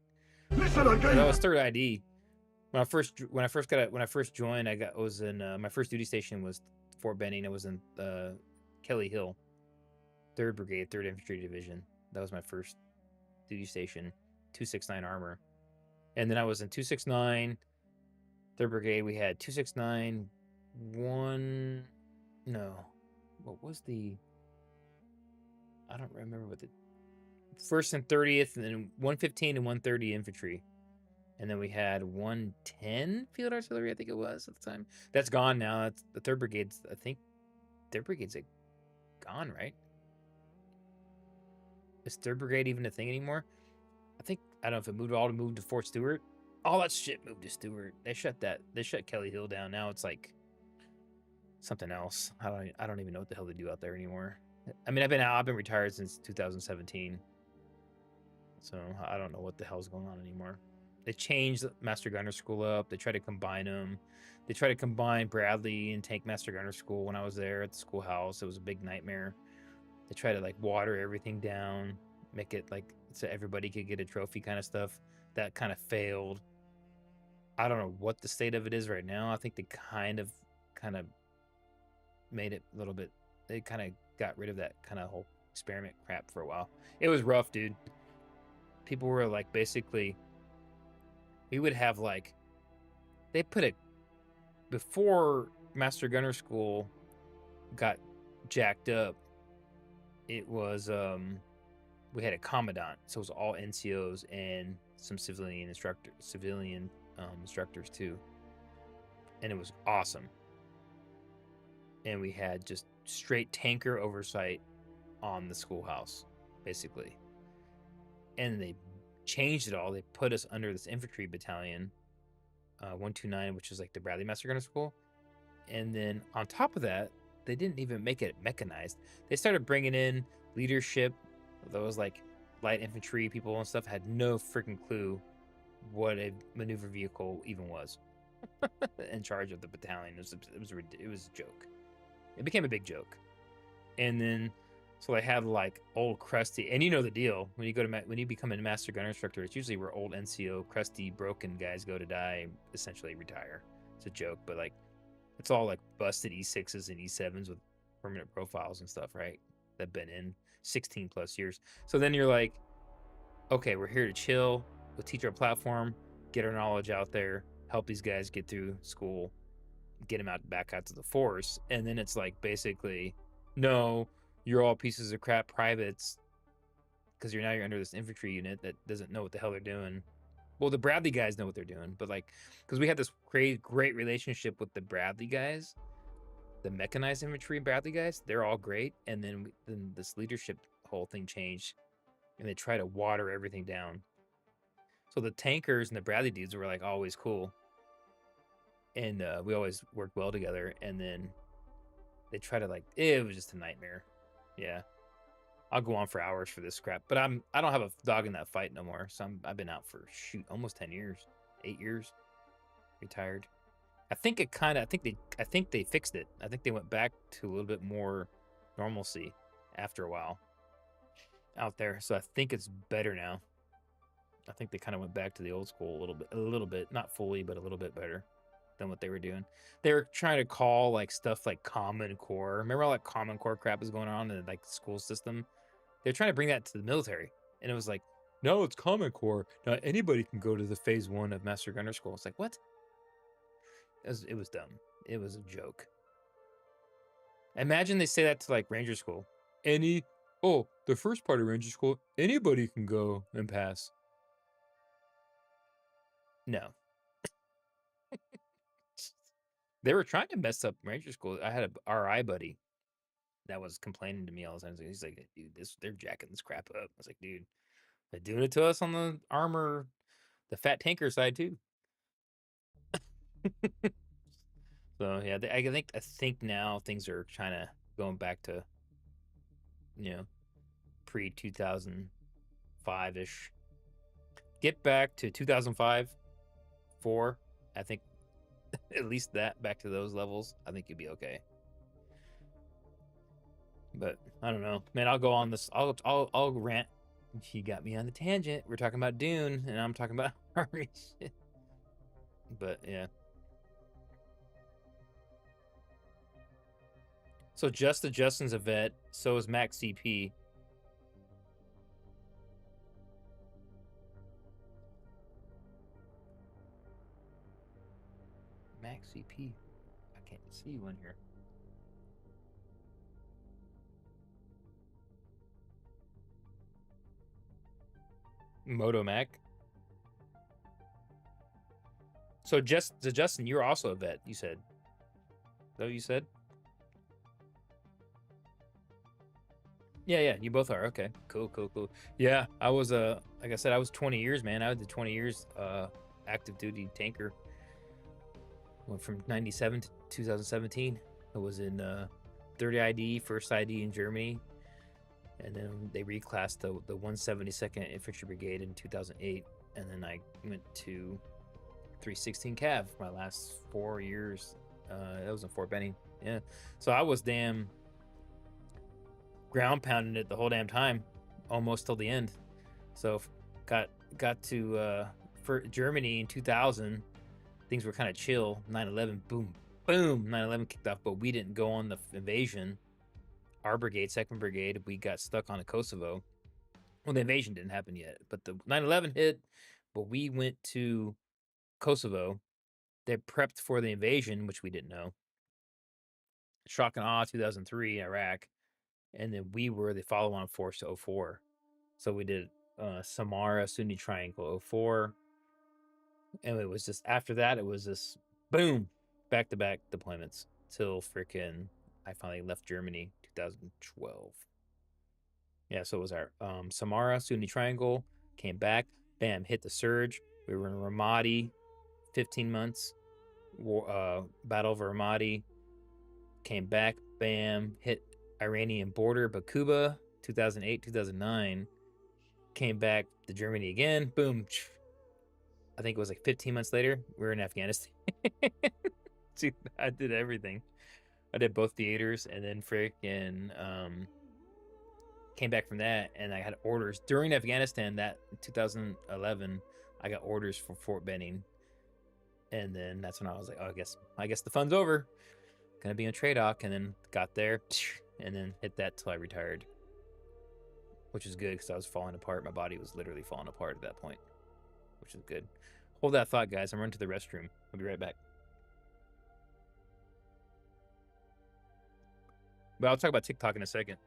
That was third ID. When I first joined, my first duty station was Fort Benning. It was in Kelly Hill, 3rd Brigade, 3rd Infantry Division. That was my first duty station, 269 armor. And then I was in 269, 3rd Brigade. We had 269, I don't remember what the 1st and 30th, and then 115 and 130 infantry. And then we had 110 field artillery, I think it was at the time. That's gone now. That's the 3rd Brigade's, I think 3rd Brigade's gone, right? Is 3rd Brigade even a thing anymore? I don't know if it moved to Fort Stewart. All that shit moved to Stewart. They shut Kelly Hill down. Now it's like something else. I don't even know what the hell they do out there anymore. I mean, I've been retired since 2017. So I don't know what the hell's going on anymore. They changed Master Gunner School up. They try to combine them. They try to combine Bradley and Tank Master Gunner School. When I was there at the schoolhouse, it was a big nightmare. They try to like water everything down, make it like so everybody could get a trophy kind of stuff. That kind of failed. I don't know what the state of it is right now. I think they kind of made it a little bit. They kind of got rid of that kind of whole experiment crap for a while. It was rough, dude. People were like, basically, we would have like, they put it before Master Gunner School got jacked up. It was we had a commandant, so it was all NCOs and some civilian instructors too, and it was awesome. And we had just straight tanker oversight on the schoolhouse, basically. And they changed it all. They put us under this infantry battalion, 129, which is like the Bradley Master Gunner School. And then on top of that, they didn't even make it mechanized. They started bringing in leadership. Those like light infantry people and stuff had no freaking clue what a maneuver vehicle even was in charge of the battalion. It was a joke. It became a big joke. And then so they had like old crusty, and you know the deal when you become a Master Gunner instructor, it's usually where old NCO crusty broken guys go to die, essentially retire. It's a joke, but like it's all like busted E6s and E7s with permanent profiles and stuff, right? That've been in 16 plus years. So then you're like, okay, we're here to chill. We'll teach our platform, get our knowledge out there, help these guys get through school, get them back out to the force. And then it's like, basically, no, you're all pieces of crap privates because you're under this infantry unit that doesn't know what the hell they're doing. Well, the Bradley guys know what they're doing, but like, because we had this great relationship with the Bradley guys, the mechanized infantry Bradley guys, they're all great. And then this leadership whole thing changed, and they try to water everything down. So the tankers and the Bradley dudes were like always cool, and we always worked well together. And then they try to like, it was just a nightmare. Yeah, I'll go on for hours for this crap, but I don't have a dog in that fight no more. So I've been out for almost 10 years, 8 years, retired. I think they fixed it. I think they went back to a little bit more normalcy after a while out there. So I think it's better now. I think they kind of went back to the old school a little bit, not fully, but a little bit better than what they were doing. They were trying to call like stuff like Common Core. Remember all that Common Core crap is going on in like the school system? They're trying to bring that to the military. And it was like, no, it's Common Core. Not anybody can go to the phase 1 of Master Gunner School. It's like, what? It was dumb. It was a joke. Imagine they say that to like Ranger School. The first part of Ranger School, anybody can go and pass. No. They were trying to mess up Ranger School. I had a RI buddy that was complaining to me all the time. He's like, dude, they're jacking this crap up. I was like, dude, they're doing it to us on the armor, the fat tanker side too. So yeah, I think now things are kind of going back to, pre 2005 ish. Get back to 2005, 4. I think at least that back to those levels. I think you'd be okay. But I don't know, man. I'll go on this. I'll rant. He got me on the tangent. We're talking about Dune, and I'm talking about Arrakis. But yeah. So Justin's a vet. So is Max CP. Max CP. I can't see you in here. Moto Mac. So Justin, you're also a vet, you said. Is that what you said? Yeah, you both are. Okay, cool. Yeah, I was like I said, I was 20 years, man. I did 20 years active duty tanker. Went from 97 to 2017. I was in 30 ID, first ID in Germany, and then they reclassed the 172nd Infantry Brigade in 2008, and then I went to 316 Cav my last 4 years. That was in Fort Benning. Yeah, so I was damn ground pounding it the whole damn time, almost till the end. So got to for Germany in 2000. Things were kind of chill. 9/11, boom, 9/11 kicked off, but we didn't go on the invasion. Our brigade, 2nd Brigade, we got stuck on Kosovo. Well, the invasion didn't happen yet, but the 9/11 hit, but we went to Kosovo. They prepped for the invasion, which we didn't know. Shock and Awe 2003, Iraq. And then we were the follow-on force to 04. So we did Samara, Sunni Triangle 04. And it was just, after that, it was just, boom, back-to-back deployments till freaking I finally left Germany 2012. Yeah, so it was our Samara, Sunni Triangle, came back, bam, hit the surge. We were in Ramadi, 15 months, battle over Ramadi, came back, bam, hit Iranian border, Bakuba, 2008, 2009, came back to Germany again, boom. I think it was like 15 months later, we were in Afghanistan. Dude, I did everything. I did both theaters, and then freaking came back from that, and I had orders during Afghanistan. That 2011, I got orders for Fort Benning, and then that's when I was like, oh, I guess the fun's over. Gonna be on TRADOC, and then got there, and then hit that till I retired, which is good because I was falling apart. My body was literally falling apart at that point, which is good. Hold that thought, guys. I'm running to the restroom. I'll be right back. But I'll talk about TikTok in a second.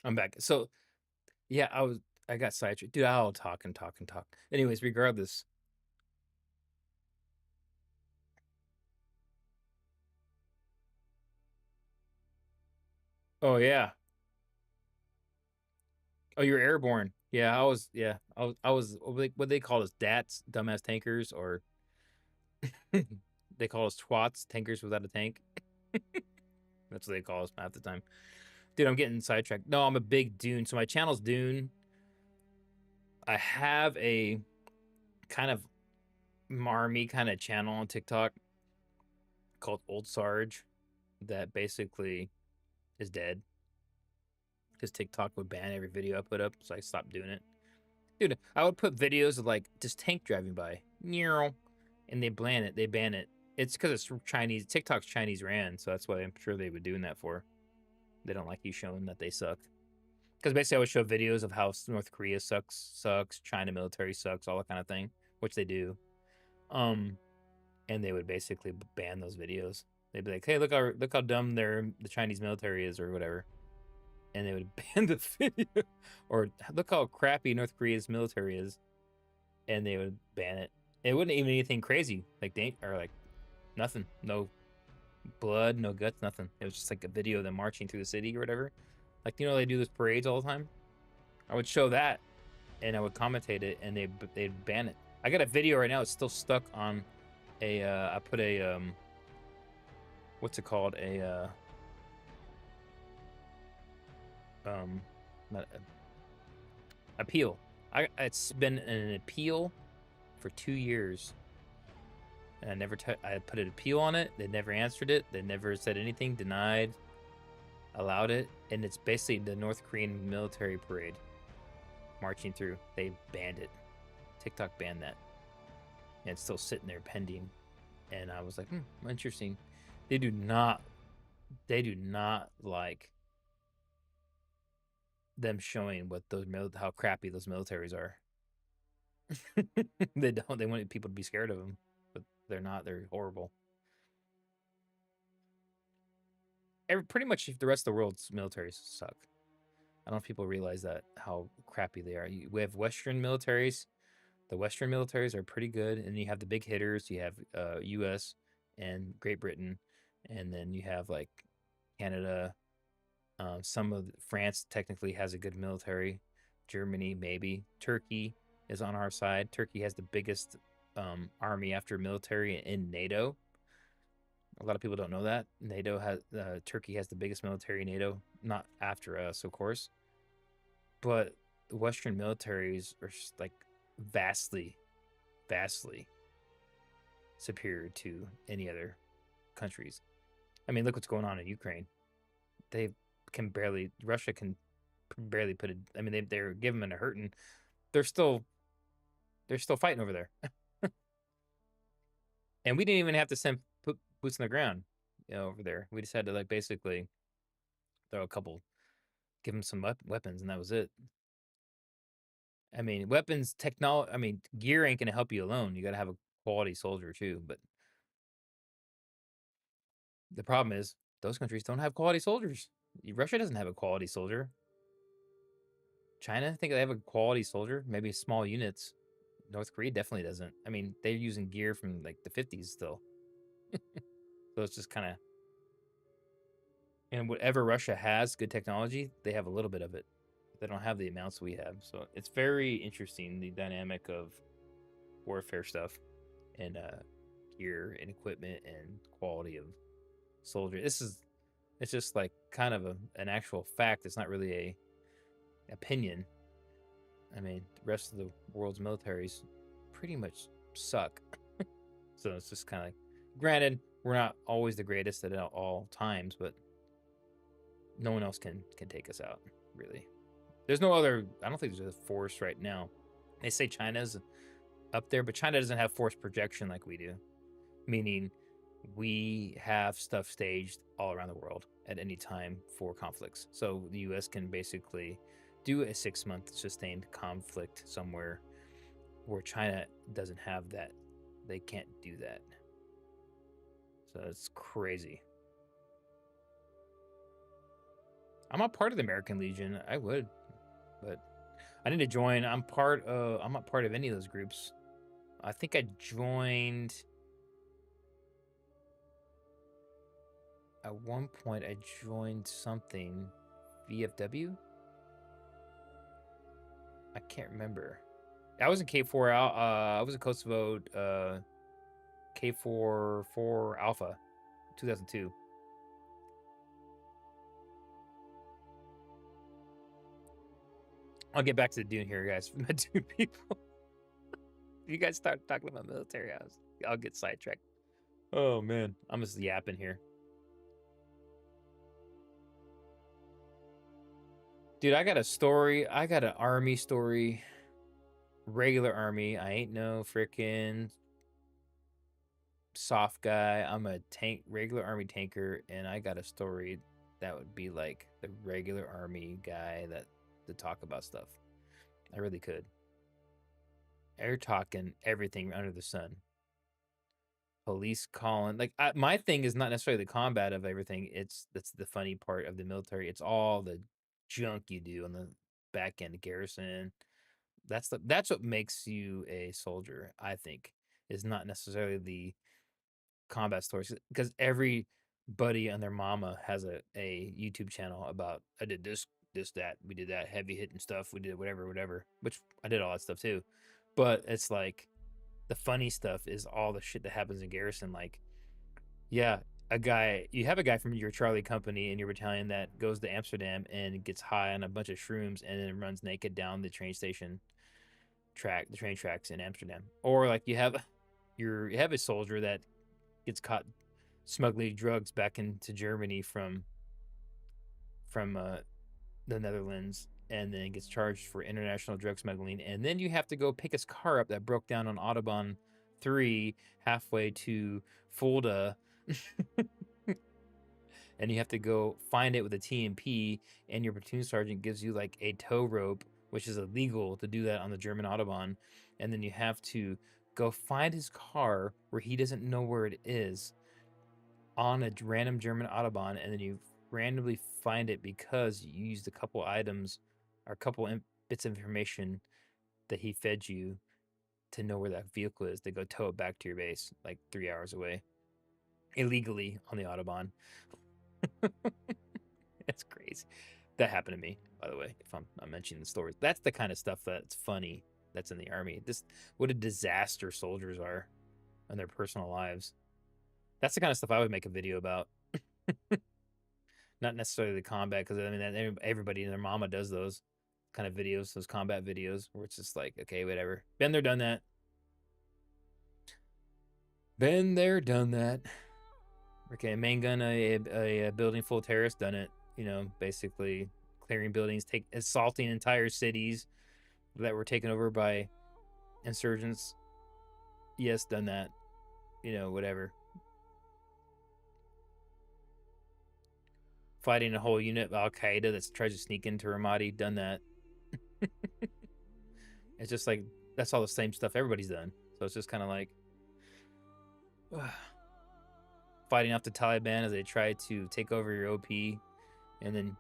I'm back. So, yeah, I got sidetracked. Dude, I'll talk and talk and talk. Anyways, regardless. Oh yeah. Oh, you're airborne. Yeah, I was. Yeah, I was. What they call us, DATs, dumbass tankers, or they call us twats, tankers without a tank. That's what they call us half the time. Dude, I'm getting sidetracked. No, I'm a big Dune. So my channel's Dune. I have a kind of marmy kind of channel on TikTok called Old Sarge that basically is dead because TikTok would ban every video I put up, so I stopped doing it. Dude, I would put videos of like just tank driving by, and they ban it. They ban it. It's because it's Chinese. TikTok's Chinese ran, so that's why I'm sure they would doing that for. They don't like you showing that they suck. Because basically, I would show videos of how North Korea sucks, China military sucks, all that kind of thing, which they do. And they would basically ban those videos. They'd be like, "Hey, look how dumb the Chinese military is, or whatever," and they would ban the video. Or look how crappy North Korea's military is, and they would ban it. It wouldn't even anything crazy, like nothing, no blood, no guts, nothing. It was just like a video of them marching through the city or whatever. Like, they do those parades all the time. I would show that, and I would commentate it, and they'd ban it. I got a video right now. It's still stuck on a. I put a what's it called? Not appeal. It's been an appeal for 2 years, and I put an appeal on it. They never answered it. They never said anything. Denied. Allowed it, and it's basically the North Korean military parade marching through. They banned it. TikTok banned that, and it's still sitting there pending. And I was like, interesting. They do not like them showing what how crappy those militaries are. They don't. They want people to be scared of them, but they're not. They're horrible. Pretty much the rest of the world's militaries suck. I don't know if people realize that, how crappy they are. We have Western militaries. The Western militaries are pretty good, and you have the big hitters. You have U.S. and Great Britain, and then you have like Canada. Some of France technically has a good military. Germany, maybe. Turkey is on our side. Turkey has the biggest army after military in NATO. A lot of people don't know that. Turkey has the biggest military in NATO, not after us, of course. But the Western militaries are just like vastly superior to any other countries. I mean, look what's going on in Ukraine. Russia can barely put it. I mean, they're giving them a hurting. They're still fighting over there. And we didn't even have to send boots on the ground, over there. We just had to like basically throw give them some weapons, and that was it. I mean, weapons, technology. I mean, gear ain't gonna help you alone. You got to have a quality soldier too. But the problem is those countries don't have quality soldiers. Russia doesn't have a quality soldier. China, I think they have a quality soldier, maybe small units. North Korea definitely doesn't. I mean, they're using gear from like the 50s still. So it's just kind of, and whatever Russia has good technology, they have a little bit of it. They don't have the amounts we have. So it's very interesting, the dynamic of warfare stuff and gear and equipment and quality of soldier. It's just like kind of an actual fact. It's not really a opinion. I mean, the rest of the world's militaries pretty much suck. So it's just kind of like, granted, we're not always the greatest at all times, but no one else can take us out, really. There's no other, I don't think there's a force right now. They say China's up there, but China doesn't have force projection like we do. Meaning we have stuff staged all around the world at any time for conflicts. So the US can basically do a 6-month sustained conflict somewhere where China doesn't have that. They can't do that. So it's crazy. I'm not part of the American Legion. I would, but I need to join. I'm not part of any of those groups. I think I joined. At one point, I joined something. VFW? I can't remember. I was in K4. I was in Kosovo. K4 4 Alpha, 2002. I'll get back to the Dune here, guys. My Dune people. If you guys start talking about military, I'll get sidetracked. Oh man, I'm just yapping here. Dude, I got a story. I got an army story. Regular army. I ain't no freaking soft guy. I'm a tank, regular army tanker, and I got a story that would be like the regular army guy that to talk about stuff. I really could. They're talking everything under the sun. Police calling, like my thing is not necessarily the combat of everything. That's the funny part of the military. It's all the junk you do on the back end, the garrison. That's what makes you a soldier. I think is not necessarily the combat stories, because everybody and their mama has a YouTube channel about I did this that, we did that heavy hitting stuff, we did whatever, which I did all that stuff too. But it's like the funny stuff is all the shit that happens in garrison. Like, yeah, you have a guy from your Charlie company in your battalion that goes to Amsterdam and gets high on a bunch of shrooms and then runs naked down the train station the train tracks in Amsterdam. Or like you have a soldier that gets caught smuggling drugs back into Germany from the Netherlands, and then gets charged for international drug smuggling. And then you have to go pick his car up that broke down on Autobahn 3 halfway to Fulda. And you have to go find it with a TMP, and your platoon sergeant gives you like a tow rope, which is illegal to do that on the German Autobahn. And then you have to go find his car where he doesn't know where it is on a random German Autobahn, and then you randomly find it because you used a couple items or a couple bits of information that he fed you to know where that vehicle is. They go tow it back to your base like 3 hours away illegally on the Autobahn. It's crazy. That happened to me, by the way, if I'm not mentioning the stories. That's the kind of stuff that's funny that's in the army. What a disaster soldiers are in their personal lives. That's the kind of stuff I would make a video about. Not necessarily the combat, because I mean, everybody and their mama does those kind of videos, those combat videos, where it's just like, okay, whatever. Been there, done that. Been there, done that. Okay, main gun a building full of terrorists, done it. You know, basically clearing buildings, assaulting entire cities that were taken over by insurgents. Yes, done that. You know, whatever. Fighting a whole unit of Al-Qaeda that tries to sneak into Ramadi, done that. It's just like, that's all the same stuff everybody's done. So it's just kind of like fighting off the Taliban as they try to take over your OP, and then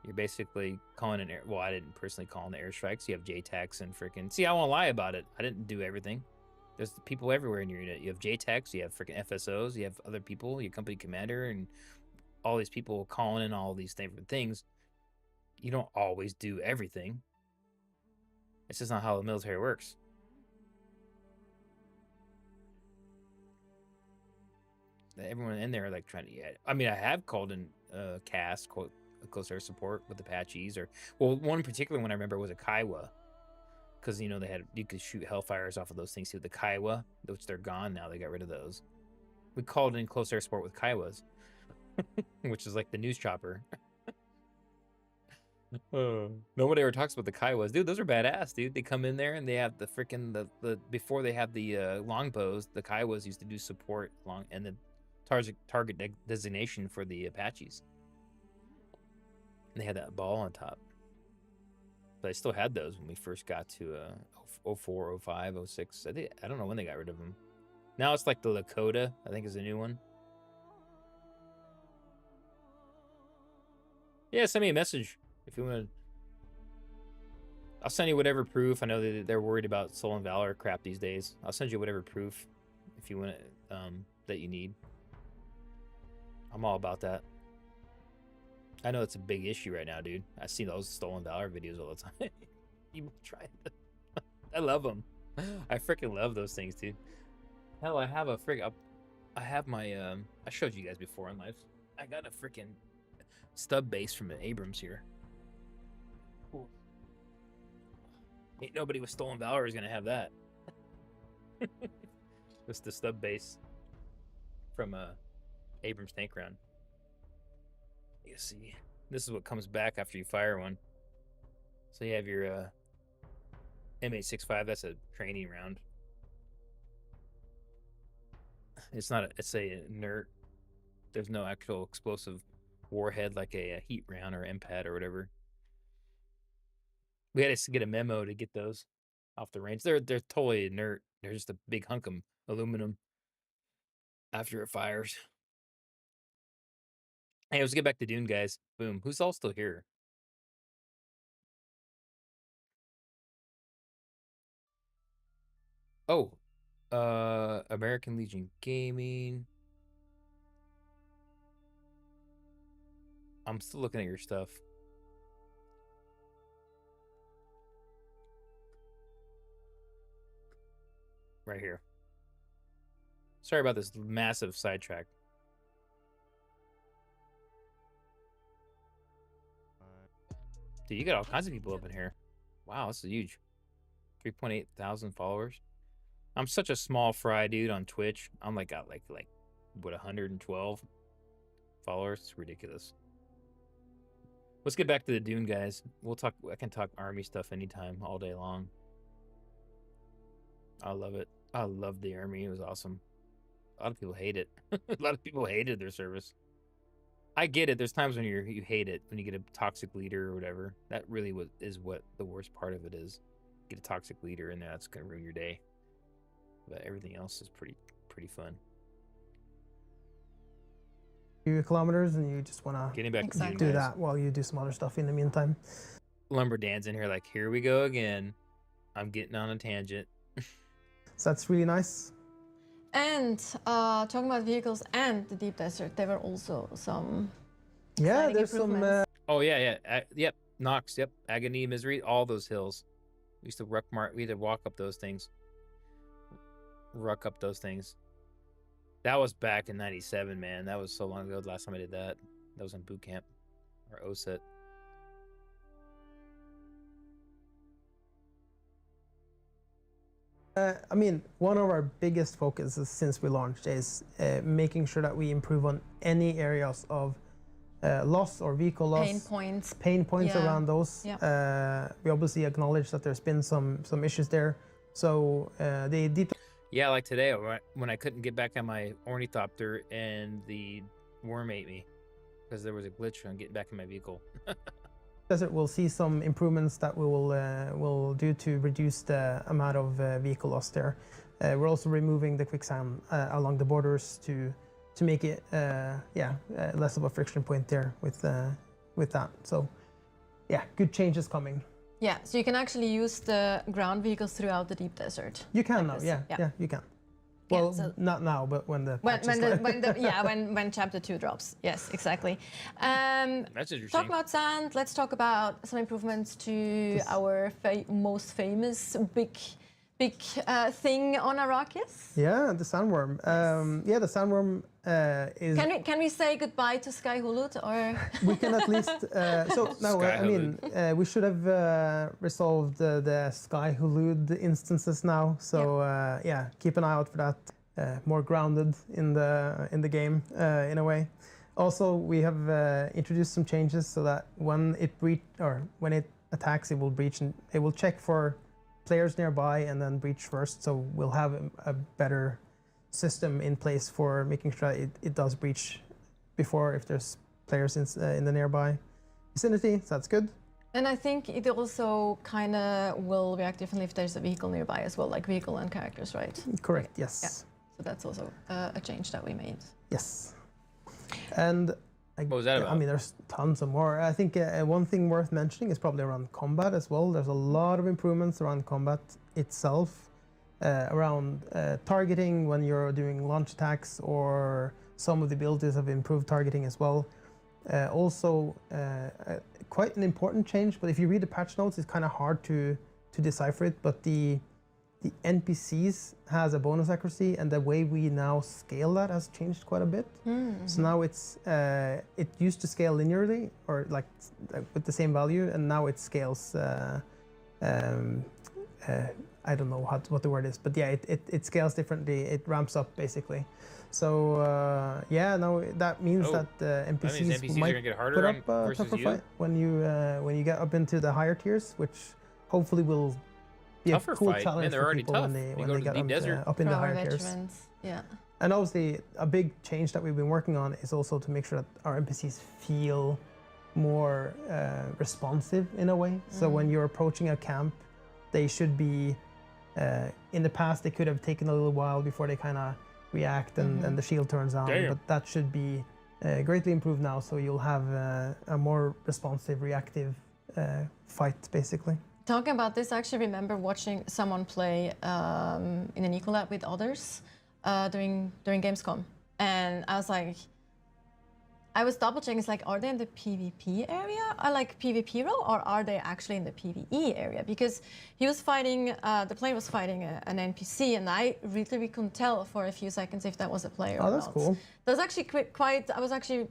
you're basically calling an well, I didn't personally call in the airstrikes. You have JTACs and freaking, see, I won't lie about it, I didn't do everything. There's people everywhere in your unit. You have JTACs, you have freaking FSOs, you have other people, your company commander, and all these people calling in all these different things. You don't always do everything. It's just not how the military works. Everyone in there like trying to, yeah. I mean, I have called in CAS, close air support with Apaches, or well, one particular one I remember was a Kiowa, because you know you could shoot Hellfires off of those things too. The Kiowa, which they're gone now, they got rid of those. We called in close air support with Kiowas. Which is like the news chopper. Nobody ever talks about the Kiowas. Dude, those are badass, dude. They come in there and they have the freaking the before they have the longbows, the Kiowas used to do support and the target designation for the Apaches. And they had that ball on top. But I still had those when we first got to 04, 05, 06. I don't know when they got rid of them. Now it's like the Lakota, I think, is a new one. Yeah, send me a message if you want to. I'll send you whatever proof. I know that they're worried about Soul and Valor crap these days. I'll send you whatever proof if you want that you need. I'm all about that. I know it's a big issue right now, dude. I see those stolen valor videos all the time. You try it. I love them. I freaking love those things, dude. Hell, I have a I have my I showed you guys before in life. I got a freaking stub base from the Abrams here. Cool. Ain't nobody with stolen valor is gonna have that. Just the stub base from Abrams tank round. You see, this is what comes back after you fire one. So you have your M865. That's a training round. It's not. It's a inert. There's no actual explosive warhead like a heat round or MPAD or whatever. We had to get a memo to get those off the range. They're totally inert. They're just a big hunk of aluminum after it fires. Hey, let's get back to Dune, guys. Boom. Who's all still here? Oh, American Legion Gaming. I'm still looking at your stuff. Right here. Sorry about this massive sidetrack. Dude, you got all kinds of people up in here. Wow, this is huge. 3.8 thousand followers. I'm such a small fry dude on Twitch. I'm like got like what 112 followers. It's ridiculous. Let's get back to the Dune, guys. We'll talk. I can talk army stuff anytime, all day long. I love it. I love the army. It was awesome. A lot of people hate it. A lot of people hated their service. I get it. There's times when you hate it, when you get a toxic leader or whatever. That really is what the worst part of it is. Get a toxic leader in there, that's gonna ruin your day. But everything else is pretty fun. Few kilometers, and you just want to Getting back to Dune, do guys. that while you do some other stuff in the meantime. Lumber Dan's in here like, here we go again. I'm getting on a tangent. So that's really nice. And talking about vehicles and the deep desert, there were also some Yeah, exciting there's some. improvements. Oh yeah. Yep. Nox. Yep. Agony, Misery. All those hills. We used to we had to walk up those things. Ruck up those things. That was back in '97, man. That was so long ago. The last time I did that. That was in boot camp or OSET. I mean, one of our biggest focuses since we launched is making sure that we improve on any areas of loss or vehicle loss. Pain points Yeah. around those. Yeah. We obviously acknowledge that there's been some issues there. So the deep. Yeah, like today when I couldn't get back on my ornithopter and the worm ate me because there was a glitch on getting back in my vehicle. Desert, we'll see some improvements that we will do to reduce the amount of vehicle loss there. We're also removing the quicksand along the borders to make it less of a friction point there with that. So yeah, good changes coming. Yeah, so you can actually use the ground vehicles throughout the deep desert. You can like now, this. yeah, you can. Yeah, Well, so- not now, but when the When, patch when, is the, live. when, the, yeah, when chapter 2 drops. Yes, exactly. That's interesting. Talk about sand. Let's talk about some improvements to our most famous big thing on Arrakis. Yeah, the sandworm. Yeah, the sandworm is. Can we say goodbye to Sky Hulud, or We can at least. So now, Sky I mean, we should have resolved the Sky Hulud instances now. So yeah, keep an eye out for that. More grounded in the game in a way. Also, we have introduced some changes so that when it attacks, it will breach and it will check for players nearby and then breach first. So we'll have a better system in place for making sure it does breach before if there's players in the nearby vicinity. So that's good. And I think it also kind of will react differently if there's a vehicle nearby as well, like vehicle and characters, right? Correct. Yes. Yeah. So that's also a change that we made. Yes. And What was that about? I mean, there's tons of more. I think one thing worth mentioning is probably around combat as well. There's a lot of improvements around combat itself, around targeting when you're doing launch attacks or some of the abilities have improved targeting as well. Also, quite an important change, but if you read the patch notes, it's kind of hard to decipher it, but the NPCs has a bonus accuracy, and the way we now scale that has changed quite a bit. So now it's it used to scale linearly or like with the same value, and now it scales. I don't know what the word is, but yeah, it scales differently. It ramps up basically. So yeah, no, that means that NPCs, NPCs might are gonna get harder put up a versus tougher you? fight when you get up into the higher tiers, which hopefully will be Tougher a cool fight. challenge Man, they're for already people tough. when You they go to the get deep desert. up in For the our higher tiers. veterans. Yeah. And obviously, a big change that we've been working on is also to make sure that our NPCs feel more responsive in a way. So when you're approaching a camp, they should be. In the past, they could have taken a little while before they kind of react and the shield turns on. Damn. But that should be greatly improved now. So you'll have a more responsive, reactive fight, basically. Talking about this, I actually remember watching someone play in an Ecolab with others during Gamescom, and I was like, I was double checking. It's like, are they in the PvP area, or like PvP role, or are they actually in the PvE area? Because he was fighting, the player was fighting an NPC, and I really couldn't tell for a few seconds if that was a player. Oh, or that's not. cool. That was actually quite. I was actually.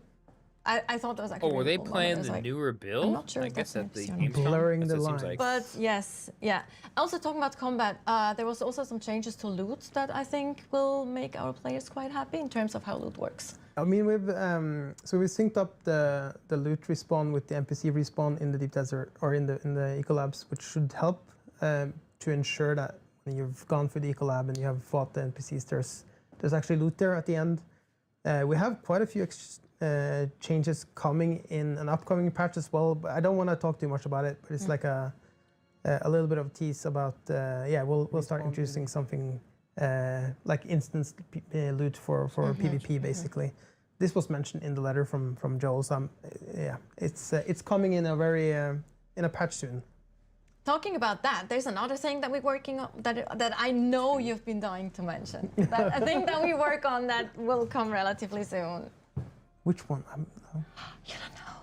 I thought that was actually. Oh, were really they cool playing moment. I was the like, newer build? I'm not sure I if guess that's at the an NPC or not. Gamescom. Blurring That's the what it seems line. like. But yes, yeah. Also talking about combat, there was also some changes to loot that I think will make our players quite happy in terms of how loot works. I mean, we've synced up the loot respawn with the NPC respawn in the deep desert or in the Ecolabs, which should help to ensure that when you've gone through the Ecolab and you have fought the NPCs, there's actually loot there at the end. We have quite a few changes coming in an upcoming patch as well, but I don't want to talk too much about it. But it's like a little bit of a tease about yeah, we'll start introducing something like instance loot for PvP basically. This was mentioned in the letter from Joel. So yeah, it's coming in a very in a patch soon. Talking about that, there's another thing that we're working on that I know you've been dying to mention. That a thing that we work on that will come relatively soon. Which one? You don't know.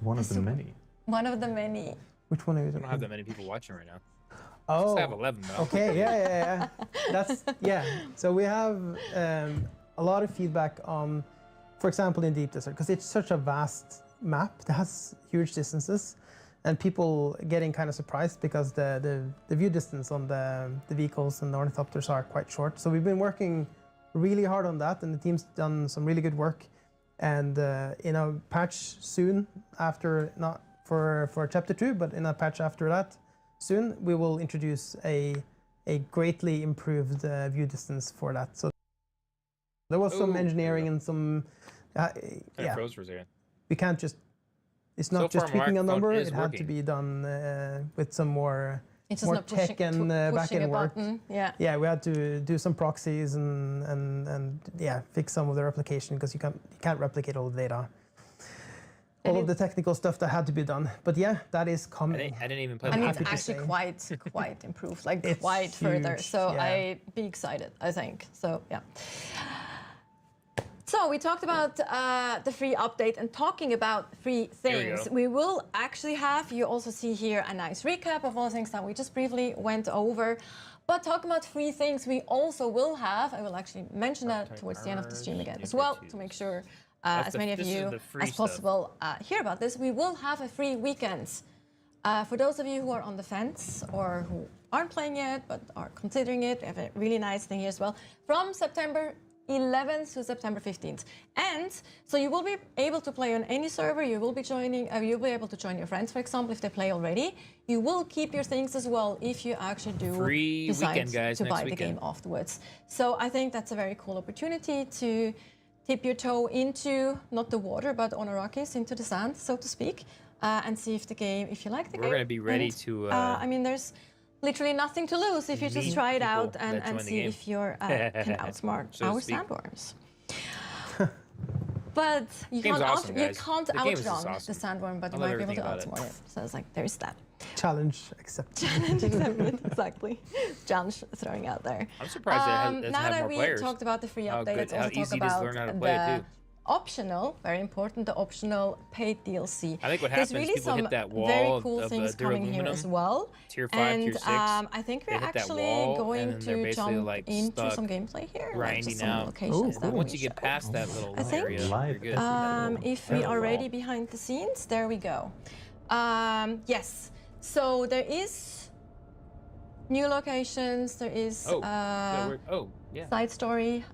One of the many. One of the many. Which one are you I don't talking have that many people watching right now. Oh, I have 11 though. okay, yeah. That's yeah. So we have a lot of feedback on, for example, in Deep Desert, because it's such a vast map that has huge distances, and people getting kind of surprised because the view distance on the vehicles and the ornithopters are quite short. So we've been working really hard on that, and the team's done some really good work. And in a patch soon, after not for chapter 2, but in a patch after that, soon we will introduce a greatly improved view distance for that. So there was some engineering and some yeah. Froze for a second. We can't just. It's not So just far, tweaking a microphone number. is It had to working. be done with some more. It's just More not pushing, tech and pushing back-end a work. button. Yeah. Yeah, we had to do some proxies and yeah, fix some of the replication because you can't replicate all the data. All of the technical stuff that had to be done. But yeah, that is coming. I didn't even play I the mean, demo. it's actually quite improved, like It's quite further. huge, So yeah. I be excited, I think. So yeah. So we talked about the free update, and talking about free things, go. we will actually have, you also see here a nice recap of all the things that we just briefly went over. But talking about free things, we also will have, I will actually mention that towards the end of the stream again as well, to make sure as many of this is you the free as stuff. possible hear about this. We will have a free weekend. For those of you who are on the fence or who aren't playing yet but are considering it, we have a really nice thing here as well. From September 11th to September 15th. And so you will be able to play on any server. You will be joining, you'll be able to join your friends, for example, if they play already. You will keep your things as well if you actually do Free decide weekend, guys, to next buy the weekend. game afterwards. So I think that's a very cool opportunity to dip your toe into, not the water, but on Arrakis, into the sand, so to speak, and see if the game, if you like the game. We're gonna be ready And, to. I mean, there's literally nothing to lose if you just meet try it people out that join and the see game. if you can outsmart So to our speak. sandworms. But you Game's can't, awesome, you guys. can't The game is just outrun awesome. the sandworm, but I you love might be able everything to about it. outsmart it. So it's like, there's that. Challenge accepted. Challenge accepted, exactly. Challenge throwing out there. I'm surprised it doesn't now have that more we players. talked about the free How update, good- let's how also talk easy it is to about learn how to play it, the too. optional, very important, the optional paid DLC. I think what There's happens, really people some hit that wall very cool of things coming here as duraluminum, well. tier 5, and tier 6. I think They we're hit that actually wall, and going then they're to basically, jump like, into stuck some gameplay here. like grinding just some out. locations that Once we you get show. past that little I think, area, Live you're good. If we are ready behind the scenes, there we go. Yes, so there is new locations, there is Yeah. side story,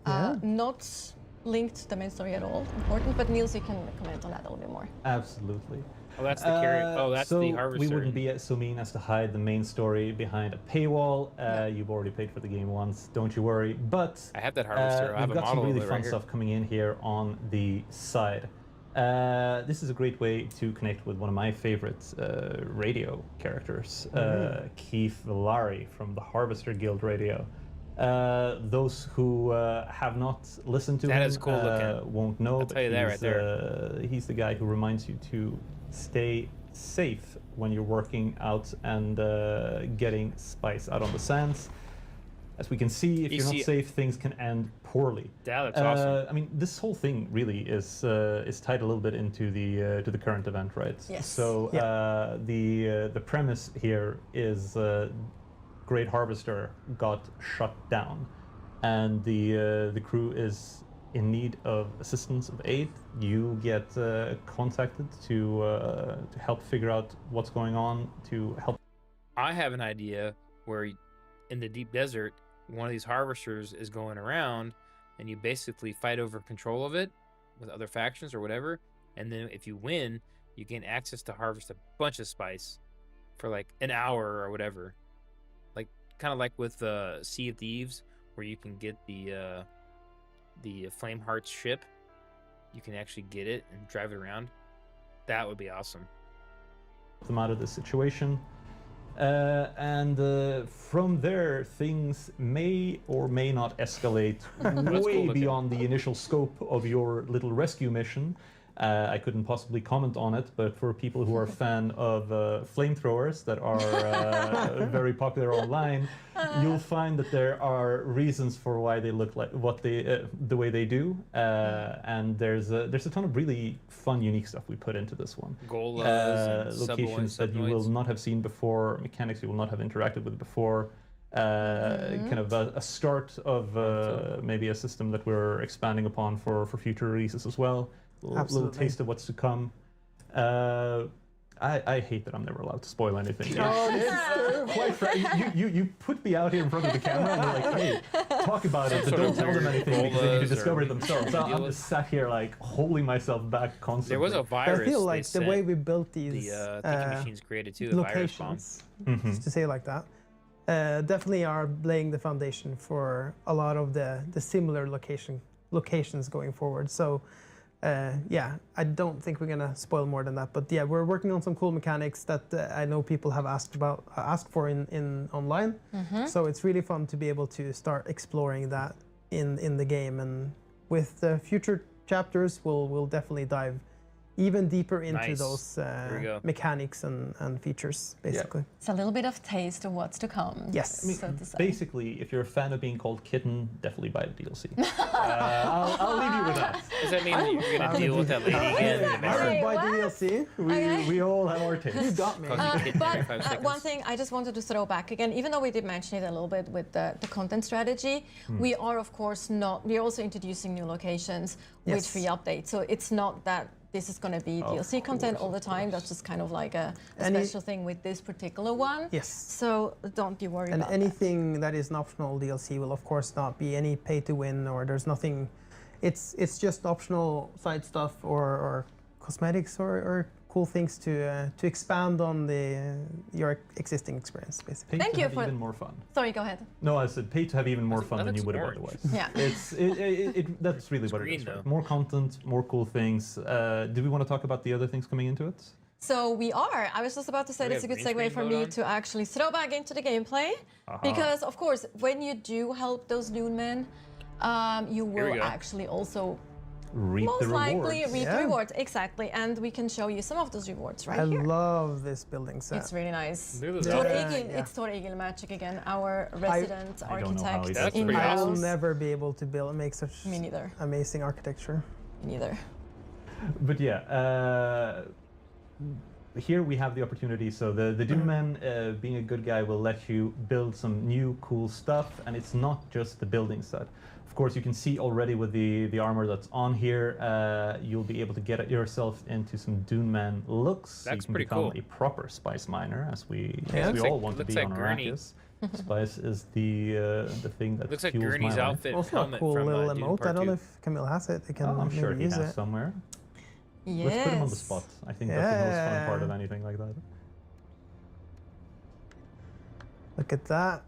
not linked to the main story at all, important, but Niels, you can comment on that a little bit more. Absolutely. Oh, that's the carry. Oh, that's so the harvester. we wouldn't be so mean as to hide the main story behind a paywall. You've already paid for the game once, don't you worry. But I have that harvester. I have we've a got some model really of it fun right here. stuff coming in here on the side. This is a great way to connect with one of my favorite radio characters, Keith Villari from the Harvester Guild Radio. Those who have not listened to That him is cool looking. won't know. I'll tell you that right there. He's the guy who reminds you to stay safe when you're working out and getting spice out on the sands. As we can see, if You you're see- not safe, things can end poorly. Yeah, that's awesome. I mean, this whole thing really is tied a little bit into the current event, right? Yes. So the premise here is Great Harvester got shut down, and the crew is in need of assistance, of aid. You get contacted to help figure out what's going on, to help. I have an idea where in the deep desert, one of these harvesters is going around and you basically fight over control of it with other factions or whatever. And then if you win, you gain access to harvest a bunch of spice for like an hour or whatever. Like kind of like with Sea of Thieves, where you can get the Flameheart's ship. You can actually get it and drive it around. That would be awesome. them out of the situation. And from there, things may or may not escalate way cool beyond the initial scope of your little rescue mission. I couldn't possibly comment on it, but for people who are a fan of flamethrowers that are very popular online, you'll find that there are reasons for why they look like what they the way they do, and there's a ton of really fun, unique stuff we put into this one. Golas and Locations that you will not have seen before, mechanics you will not have interacted with before. Kind of a start of maybe a system that we're expanding upon for future releases as well. Little taste of what's to come. I hate that I'm never allowed to spoil anything. You put me out here in front of the camera and you're like, hey, talk about it, but Sort don't of tell them weird anything because they need to Golas discover or it themselves. So I'm just sat here like holding myself back constantly. There was a virus. I feel they like the sent, way we built these the thinking machines created too, the virus bomb. locations, just to say it like that, definitely are laying the foundation for a lot of the similar locations going forward. So yeah, I don't think we're gonna spoil more than that. But yeah, we're working on some cool mechanics that I know people have asked for in online. So it's really fun to be able to start exploring that in the game. And with the future chapters, we'll definitely dive even deeper into Nice. those we go. mechanics and features, basically. It's a little bit of taste of what's to come. Yes. I mean, so to say. basically, if you're a fan of being called Kitten, definitely buy the DLC. I'll leave you with that. Does that mean that you're gonna deal with that lady again? in the I mirror? will buy what? DLC. We all have our tastes. You got me. Cause you hit But 35 seconds. one thing I just wanted to throw back again, even though we did mention it a little bit with the content strategy, we are of course not, we're also introducing new locations with Yes. free updates. So it's not that this is going to be DLC content all the time. That's just kind of like a special thing with this particular one. Yes. So don't be worried And about anything that is an optional DLC will of course not be any pay to win, or there's nothing. It's just optional side stuff or cosmetics or cool things to expand on your existing experience, basically. Pay Thank to you have for- even more fun. that. Sorry, go ahead. No, I said pay to have even more fun that than you looks would have orange. otherwise. Yeah. That's really what it green, is. though. Right? More content, more cool things. Do we want to talk about the other things coming into it? So we are. I was just about to say Do we that's a good have green segue for screen me mode on? to actually throw back into the gameplay. Because, of course, when you do help those Dune men, you Here we will go. actually also reap most the likely rewards. reap the Yeah. rewards. Exactly, and we can show you some of those rewards right I here. love this building set. It's really nice. Look at Tor that. Egil, Yeah. It's Tor Egil magic again, our resident I don't know how he architect does in it. That's I pretty will house. never be able to make such Me neither. amazing architecture. Me neither. But yeah, here we have the opportunity. So the Dune Man, being a good guy, will let you build some new cool stuff, and it's not just the building set. Of course, you can see already with the armor that's on here, you'll be able to get yourself into some Dune Man looks. So you That's can pretty become cool. a proper spice miner, as we Looks all like- want to looks be like on Gurney. Arrakis. Spice is the thing that Looks like fuels Gurney's my life. outfit Also a helmet cool from little Dune emote. I Part don't 2. know if Camille has it. It can Oh, I'm sure maybe he use has it. somewhere. Yes. Let's put him on the spot. I think that's the most fun part of Yeah. anything like that. Look at that.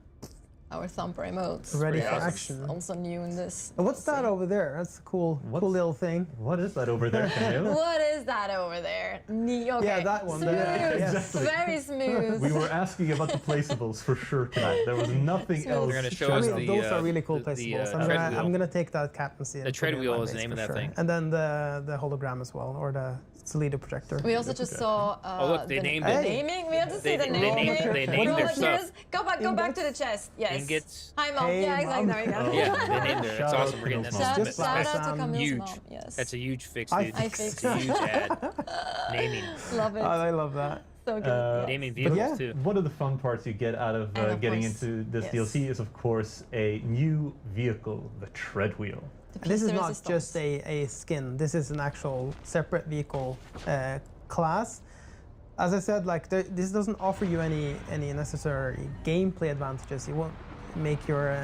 Our thumper emotes. Ready for Yes, action. Also new in this. And what's that DLC. over there? That's a cool What's- little thing. What is that over there, Camille? What is that over there? Okay. Yeah, that one Smooth. there. Yeah, exactly. Very smooth. We were asking about the placeables for sure tonight. There was nothing Smooth. else. They're gonna show I us mean, the, those are really cool the, placeables. treadwheel. I'm gonna take that captaincy. The and put it in treadwheel my is the base name for of that sure. thing. And then the hologram as well, or the Toledo projector. We also just saw Oh, look, they the, named the it. naming. We have to see They- the they naming. named- they named Roll their it, stuff. yes. Go back to the chest. Yes. Ingots. Hi, Mom. Hey, Yeah, exactly. Mom. There we go. Yeah, they named it. That's Shout out awesome. We're getting to that. Camille's mom. Just Shout out to Sam. Camille's Huge. mom. Yes. That's a huge fix, I dude. fixed It's a huge ad. Naming. Love it. I love that. So good. Uh, yes. Naming But vehicles, yeah. too. one of the fun parts you get out of, And of getting course, into this yes. DLC is, of course, a new vehicle, the Treadwheel. The This is piece de not resistance. just a skin. This is an actual separate vehicle class. As I said, like this doesn't offer you any necessary gameplay advantages. It won't make your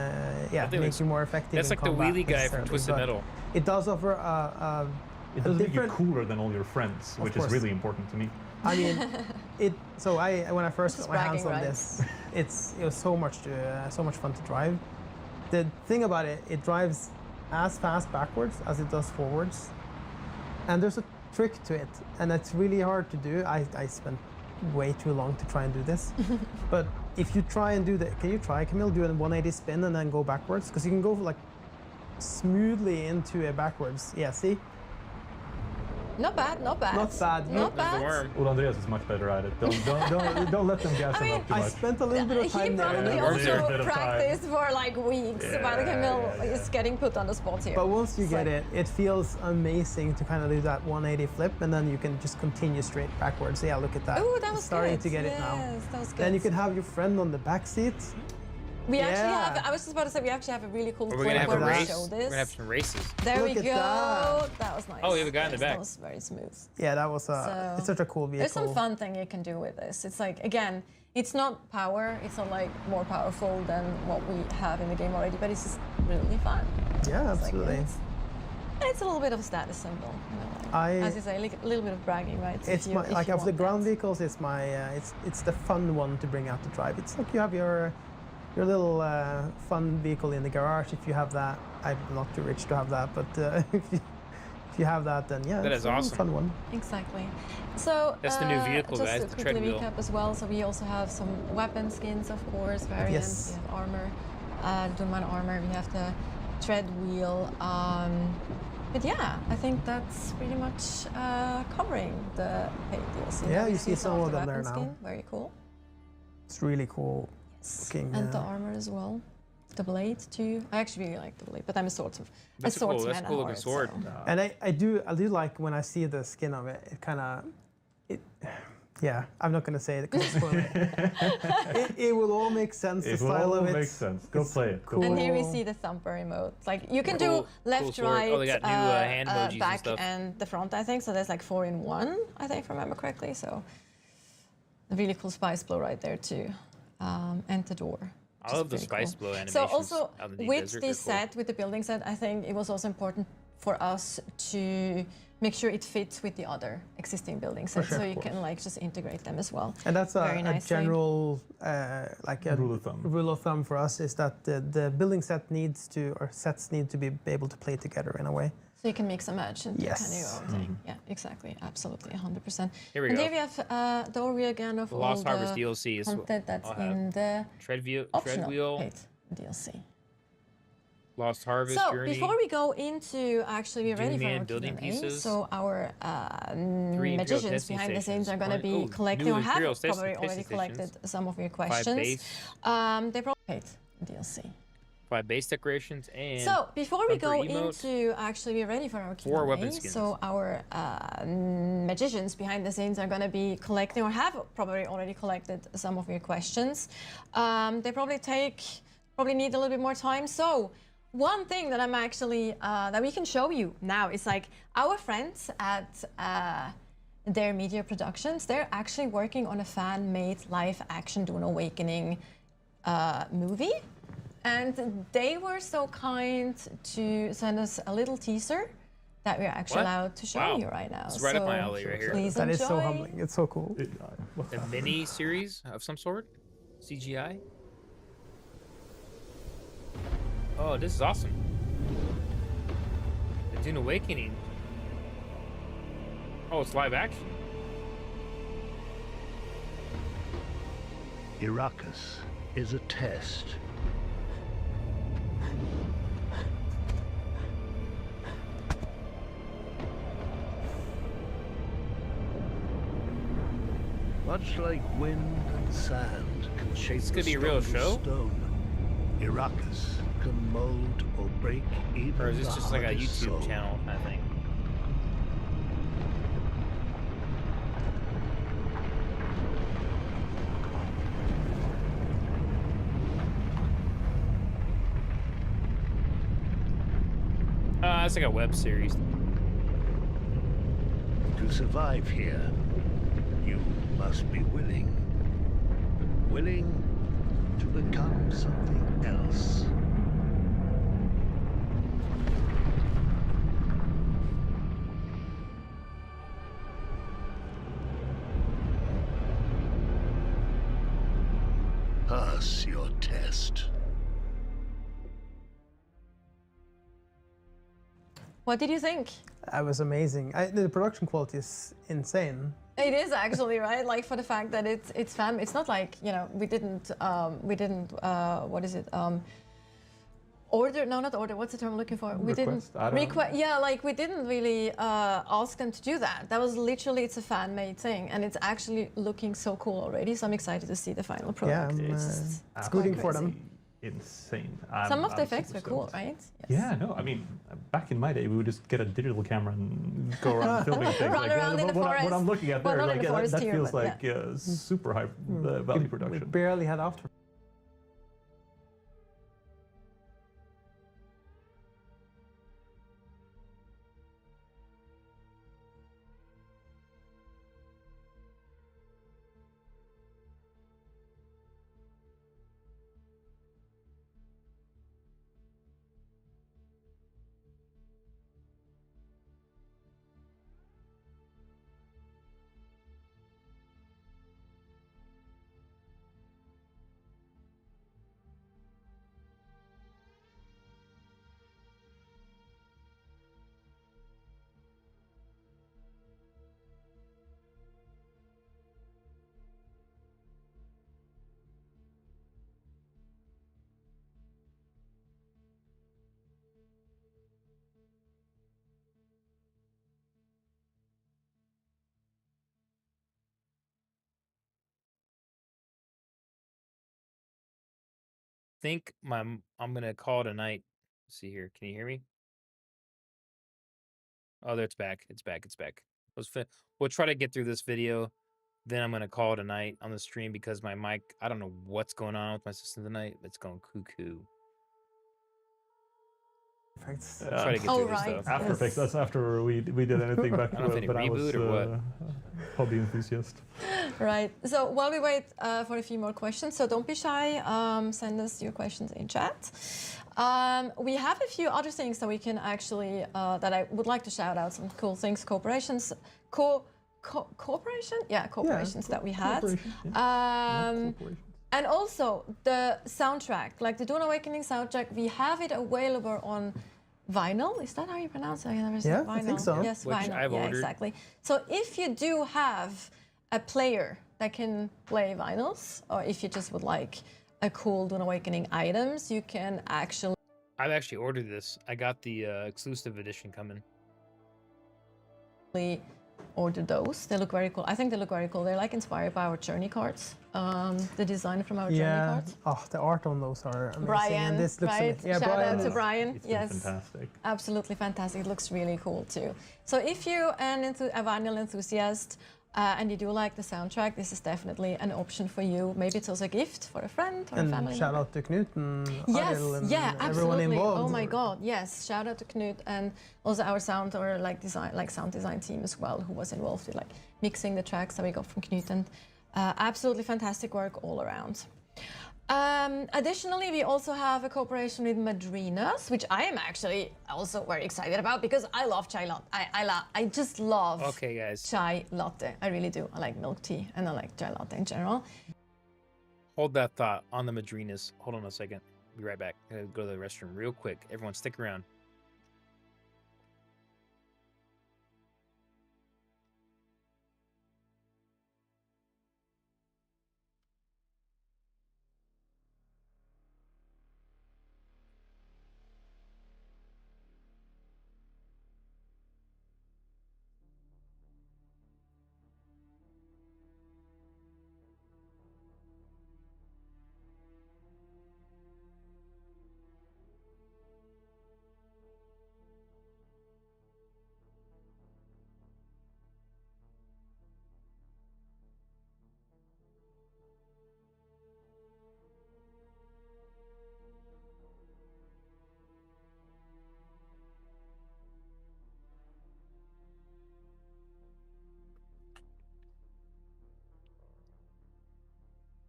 think make it's- you more effective. That's in like the combat wheelie guy from necessarily, Twisted but Metal. It does offer It a does make you different. cooler than all your friends, which is course. really important to me. I mean, when I first got my hands bragging on rights. this, it was so much fun to drive. The thing about it, it drives as fast backwards as it does forwards, and there's a trick to it, and it's really hard to do. I spent way too long to try and do this, but if you try and do that, can you try, Camille, do a 180 spin and then go backwards? Because you can go like smoothly into a backwards. Yeah, see? Not bad. Not bad. Not bad. Not There's the bad. worm. Well, Andreas is much better at it. Don't let them gas him up too I much. spent a little bit of He time there. probably and Yeah, then- there's a also bit of time. practiced for like weeks while Camille yeah. is getting put on the spot here. But once you It's get like- it, it feels amazing to kind of do that 180 flip, and then you can just continue straight backwards. Yeah, look at that. Ooh, that was starting good. to get it now. Yes, that was good. Then you can have your friend on the back seat. We actually Yeah. have. I was just about to say we actually have a really cool We're clip gonna have a where we race. show We're this. gonna have some races. There Look we at go. that. That was nice. Oh, we have a guy in the Yes, back. That was very smooth. Yeah, that was So, it's such a cool vehicle. There's some fun thing you can do with this. It's like, again, it's not power. It's not like more powerful than what we have in the game already, but it's just really fun. Yeah, It's like, absolutely. it's a little bit of a status symbol. You know, like, I- as you say, like, a little bit of bragging rights. It's if you, my if like you of the want ground that. vehicles. It's my it's the fun one to bring out to drive. It's like you have your little fun vehicle in the garage. If you have that, I'm not too rich to have that, but if you have that, then yeah, That it's is a awesome. fun one. Exactly. So That's the new vehicle, just guys, to the quickly treadwheel. recap as well. So we also have some weapon skins, of course, variants. Yes. We have armor, Duneman armor. We have the tread wheel. But yeah, I think that's pretty much covering the paid DLC. Yeah, Now we you see some of the them there weapon now. skin. Very cool. It's really cool Yes. looking. And the armor as well. The blade too. I actually really like the blade, but I'm a swordsman. That's cool. swordsman That's at cool looking heart, sword. so- And I do like when I see the skin of it. It kind of yeah. I'm not gonna say it because it's spoiler. it will all make sense. It the will style all of it make sense. Go it's play it. Go cool. And play here we Cool. see the thumper emote. Like you can Cool- do left, cool sword. right, Oh, they got new, hand emojis and back, stuff. and the front. I think so. There's like 4 in 1. I think, if I remember correctly. So a really cool spice blow right there too, and the door. I which is love the pretty spice cool. blow animations. So also out in the with desert, this they're cool. set, with the building set, I think it was also important for us to make sure it fits with the other existing building sets, sure, so of you course. can like just integrate them as well. And that's Very a nicely. general like a Rule of thumb. rule of thumb for us is that the building set needs to, or sets need to be able to play together in a way. So you can mix and match and do kind of your Yes. own thing. Yeah, exactly, absolutely, 100%. Here we and go. there we have the overview again of The all Lost Harvest the DLC is content that's I'll have. in the treadwheel. optional Treadwheel. paid DLC. Lost Harvest So Journey. before we go into actually be ready Dune for Man our building Q&A, pieces. so our 3 Imperial magicians testing behind the scenes stations. are going to be Ooh, collecting new or have Imperial probably testing already collected stations. some of your 5 questions. base. They probably paid DLC. 5 base decorations and So before we bumper go emote. into actually be ready for our 4 weapon Q&A, skins. so our magicians behind the scenes are going to be collecting or have probably already collected some of your questions. They probably need a little bit more time. So one thing that I'm actually that we can show you now is like our friends at their media productions. They're actually working on a fan-made live-action Dune Awakening movie. And they were so kind to send us a little teaser that we're actually allowed to show you right now. It's right up my alley right here. Please That is so enjoy. humbling. It's so cool. A mini series of some sort? CGI? Oh, this is awesome. The Dune Awakening. Oh, it's live action. Arrakis is a test. Much like wind and sand can shape This could the be a real stone to show? stone, Arrakis can mold or break even Or is this the just like a hardest YouTube soul. channel kind of thing? It's like a web series. To survive here, you must be willing. Willing to become something else. Pass your test. What did you think? That was amazing. The production quality is insane. It is actually, right? Like for the fact that it's fam. It's not like, you know, we didn't what is it? Order? No, not order. What's the term I'm looking for? We Request? I didn't don't know. request. Yeah, like we didn't really ask them to do that. That was literally, it's a fan-made thing, and it's actually looking so cool already. So I'm excited to see the final Yeah, product. I'm It's rooting for crazy. them. Insane. Some of the I'm effects super were cool, stoked. right? Yes. Yeah, no, I mean, back in my day, we would just get a digital camera and go around filming things. Run around in the what forest. I'm looking at Well, there, not in like, the forest that here, feels but like super high value We production. barely had after. Think I'm gonna call it a night. Let's see here. Can you hear me? Oh, there, it's back. It's back. It's back. We'll try to get through this video. Then I'm gonna call it a night on the stream because my mic, I don't know what's going on with my system tonight. It's going cuckoo. Effects. Try to get Oh, through this right. stuff. After Effects, that's after we did anything back I don't know if when any I was reboot or what. hobby enthusiast. Right. So while we wait for a few more questions, so don't be shy. Send us your questions in chat. We have a few other things that we can actually that I would like to shout out. Some cool things, corporations, corporation, yeah, corporations that we had. Corporations. And also the soundtrack, like the Dune Awakening soundtrack, we have it available on vinyl. Is that how you pronounce it? I never said Yeah, vinyl. I think so. Yes, Which vinyl. I've yeah, ordered. exactly. So if you do have a player that can play vinyls, or if you just would like a cool Dune Awakening items, you can actually I've actually ordered this. I got the exclusive edition coming. Order those. They look very cool. I think they look very cool. They're like inspired by our journey cards. The design from our journey Yeah. cards. Oh, the art on those are amazing. Brian, and this looks right? amazing. Yeah, Shout Brian out to is- Brian. It's been Yes, fantastic. absolutely fantastic. It looks really cool too. So if you are a vinyl enthusiast and you do like the soundtrack, this is definitely an option for you. Maybe it's also a gift for a friend or a And family shout member. out to Knut and Yes, Ariel and yeah, everyone absolutely. involved. Oh my God, yes. Shout out to Knut and also our sound design team as well, who was involved with like mixing the tracks that we got from Knut, and absolutely fantastic work all around. Additionally, we also have a cooperation with Madrinas, which I am actually also very excited about because I love chai latte. I just love Okay, guys. chai latte. I really do. I like milk tea and I like chai latte in general. Hold that thought on the Madrinas. Hold on a second. Be right back. I gotta go to the restroom real quick. Everyone, stick around.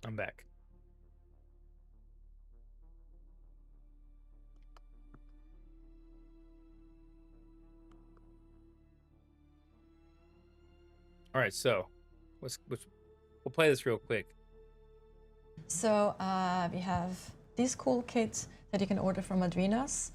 I'm back. All right, so we'll play this real quick. So we have these cool kits that you can order from Madrinas.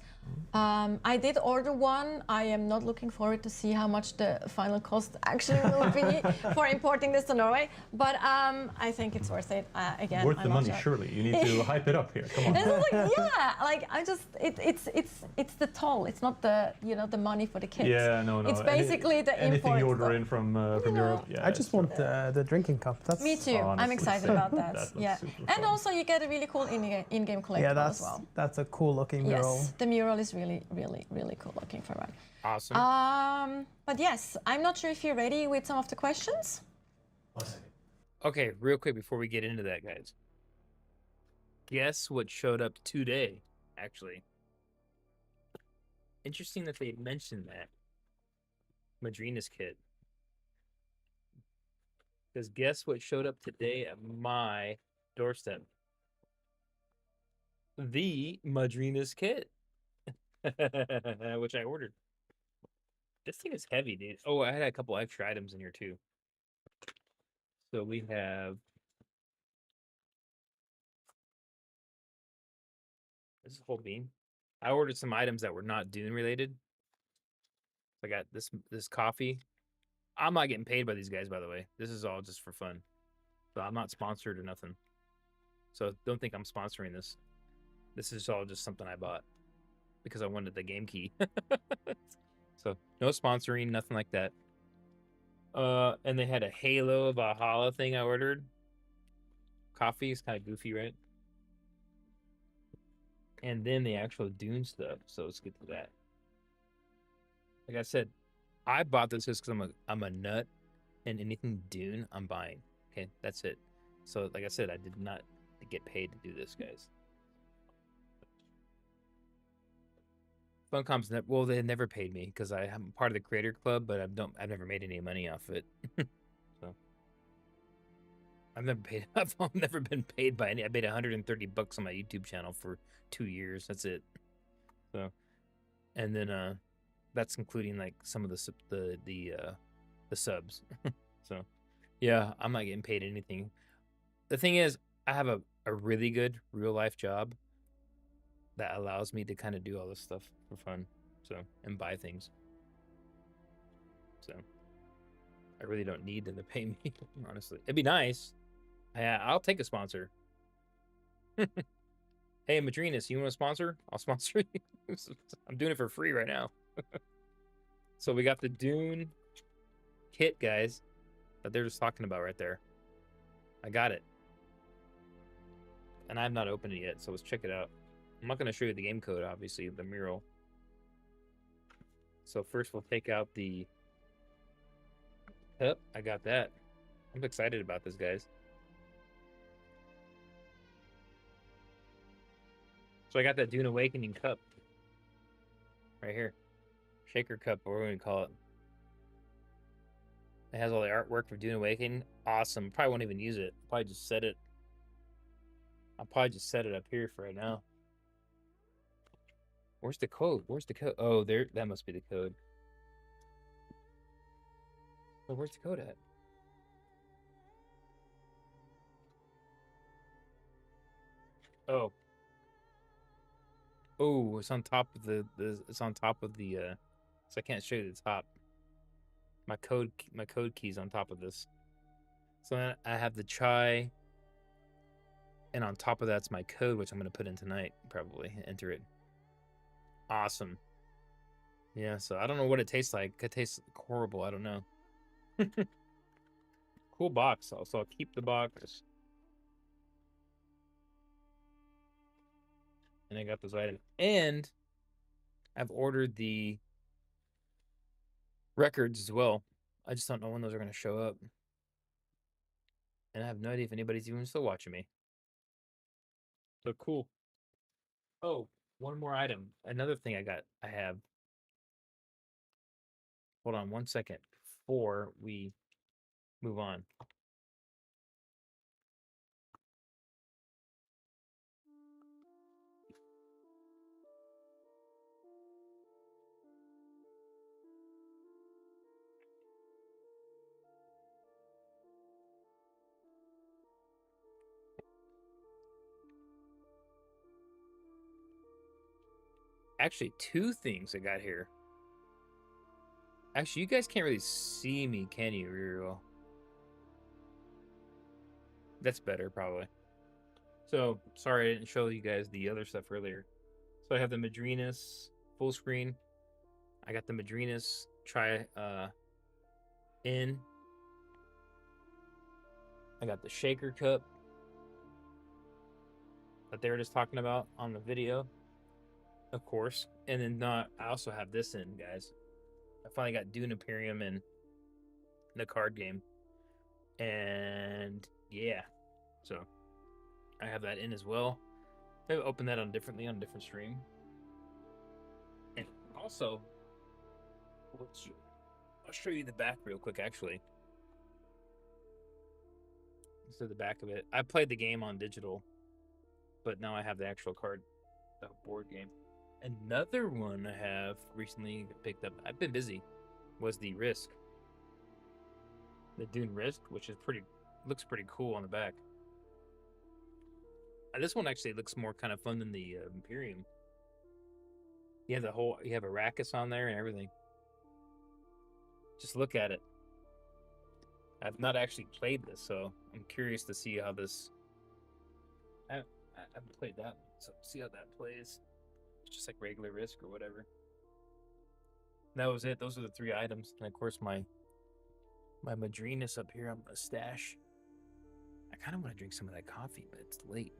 I did order one. I am not looking forward to see how much the final cost actually will be for importing this to Norway, but I think it's worth it. Again, Worth I'm the not money, sure. surely. You need to hype it up here. Come on. This is like, yeah, like I just it's the toll. It's not the the money for the kit. Yeah, no. It's basically the anything you import order stuff. in from Europe. Yeah, I just want the drinking cup. That's Me too. I'm honestly, excited about that. that looks Yeah, super and fun. also you get a really cool in-game collectible yeah, as well. that's a cool looking mural. Yes, the mural is really cool looking for one. Awesome. But yes, I'm not sure if you're ready with some of the questions. Okay, real quick before we get into that, guys. Guess what showed up today, actually. Interesting that they mentioned that. Madrina's kit. Because guess what showed up today at my doorstep? The Madrina's kit. Which I ordered. This thing is heavy, dude. Oh, I had a couple extra items in here too. So we have this is a whole bean. I ordered some items that were not Dune related. I got this coffee. I'm not getting paid by these guys, by the way. This is all just for fun. So I'm not sponsored or nothing. So don't think I'm sponsoring this. This is all just something I bought because I wanted the game key. So no sponsoring, nothing like that. And they had a Halo Valhalla thing I ordered. Coffee is kind of goofy, right? And then the actual Dune stuff. So let's get to that. Like I said, I bought this just because I'm a nut, and anything Dune I'm buying. Okay, that's it. So like I said, I did not get paid to do this, guys. FUNCOM's they never paid me because I'm part of the creator club, but I've never made any money off it. So I've never been paid by any. I made $130 on my YouTube channel for 2 years. That's it. So, and then that's including like some of the subs. So, yeah, I'm not getting paid anything. The thing is, I have a really good real life job that allows me to kind of do all this stuff for fun, so, and buy things. So I really don't need them to pay me, honestly. It'd be nice. I'll take a sponsor. Hey, Madrinas, you want to sponsor? I'll sponsor you. I'm doing it for free right now. So we got the Dune kit, guys, that they're just talking about right there. I got it. And I've not opened it yet, so let's check it out. I'm not going to show you the game code, obviously, the mural. So first we'll take out the... Yep, I got that. I'm excited about this, guys. So I got that Dune Awakening cup. Right here. Shaker cup, or what do we call it? It has all the artwork for Dune Awakening. Awesome. Probably won't even use it. Probably just set it. I'll probably just set it up here for right now. Where's the code? Where's the code? Oh, there. That must be the code. Well, where's the code at? Oh. Oh, it's on top of the it's on top of the so I can't show you the top. My code key's on top of this. So then I have the chai, and on top of that's my code, which I'm gonna put in tonight, probably enter it. Awesome. Yeah, so I don't know what it tastes like. It tastes horrible. I don't know. Cool box. So I'll keep the box. And I got those items. And I've ordered the records as well. I just don't know when those are going to show up. And I have no idea if anybody's even still watching me. So cool. Oh, one more item. Another thing I have. Hold on one second before we move on. Actually, two things I got here. Actually, you guys can't really see me, can you, very well? That's better, probably. So, sorry I didn't show you guys the other stuff earlier. So I have the Madrinas full screen. I got the Madrinas in. I got the shaker cup that they were just talking about on the video, of course. And then I also have this in, guys. I finally got Dune Imperium in the card game. And yeah, so I have that in as well. I've opened that on a different stream. And also, I'll show you the back real quick, actually. This is the back of it. I played the game on digital, but now I have the actual card, the board game. Another one I have recently picked up, I've been busy, was the Risk. The Dune Risk, which is looks pretty cool on the back. This one actually looks more kind of fun than the Imperium. You have Arrakis on there and everything. Just look at it. I've not actually played this, so I'm curious to see how this... I haven't played that one, so see how that plays. It's just like regular Risk or whatever. That was it. Those are the three items. And of course, my Madrinas up here, I'm going to stash. I kind of want to drink some of that coffee, but it's late.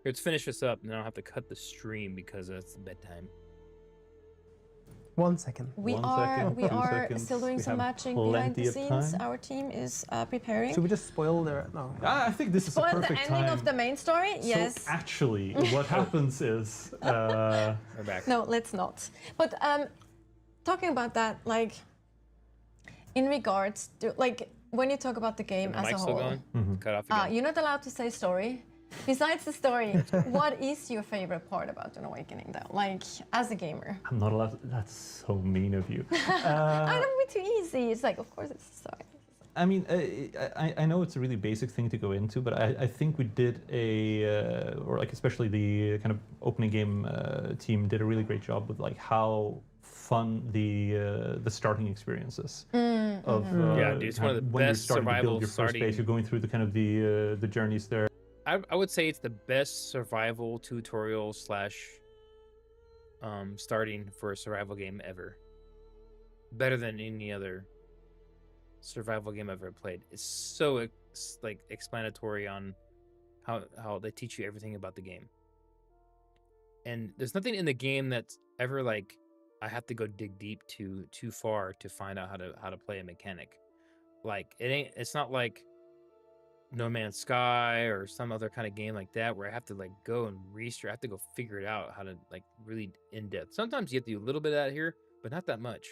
Here, let's finish this up, and then I'll have to cut the stream because it's bedtime. 1 second. We One are seconds. still doing We some have matching behind the plenty of scenes. time. Our team is preparing. Should we just spoil the... No. I think this is a Spoil the perfect ending time. of the main story? Yes. So actually, what happens is... We're back. No, let's not. But talking about that, like, in regards to, like, when you talk about the game The as a mic's still whole, going? Cut off again. you're not allowed to say story. Besides the story, what is your favorite part about Dune Awakening, though? Like, as a gamer? I'm not allowed to, that's so mean of you. I don't be too easy. It's like, of course, it's a story. I mean, I know it's a really basic thing to go into, but I think we did or like especially the kind of opening game team did a really great job with like how fun the starting experience is. Yeah, dude, it's one of the when you're best starting to build survival your first starting- base, you're going through the kind of the journeys there. I would say it's the best survival tutorial / starting for a survival game ever. Better than any other survival game I've ever played. It's so like explanatory on how they teach you everything about the game. And there's nothing in the game that's ever like I have to go dig deep too far to find out how to play a mechanic. Like it's not like No Man's Sky or some other kind of game like that where I have to like go and research. I have to go figure it out how to like really in depth. Sometimes you have to do a little bit of that here, but not that much.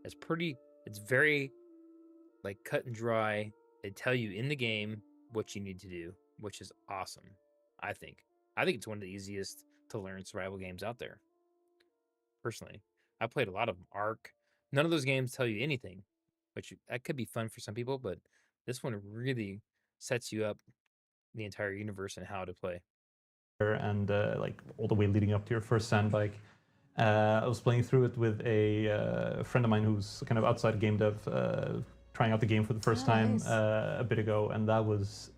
It's very like cut and dry. They tell you in the game what you need to do, which is awesome. I think it's one of the easiest to learn survival games out there. Personally, I played a lot of them. Ark. None of those games tell you anything, which that could be fun for some people, but this one really sets you up the entire universe and how to play. And like all the way leading up to your first sand bike. I was playing through it with a friend of mine who's kind of outside game dev, trying out the game for the first time nice. A bit ago, and that was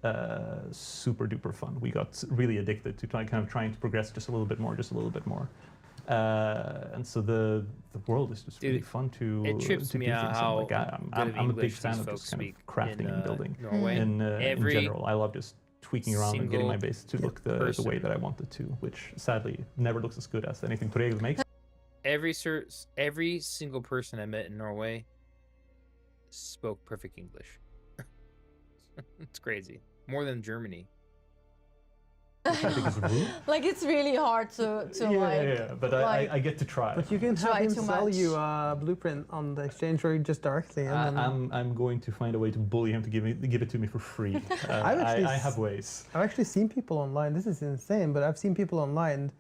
super duper fun. We got really addicted to kind of trying to progress just a little bit more. And so the world is just really fun to It trips to me do out things in. how Like good of I'm a big English fan these of folks just kind of speak crafting in, and building Norway. in Every general. I love just tweaking around and getting my single base to look the way that I want it to, which sadly never looks as good as anything Torego makes. Every single person I met in Norway spoke perfect English. It's crazy. More than Germany. Which I think is rude. Like it's really hard to Yeah, but I get to try. But you can have Try him too sell much. you a blueprint on the exchange or just directly. And then I'm going to find a way to bully him to give it to me for free. I have ways. I've actually seen people online. This is insane, but I've seen people online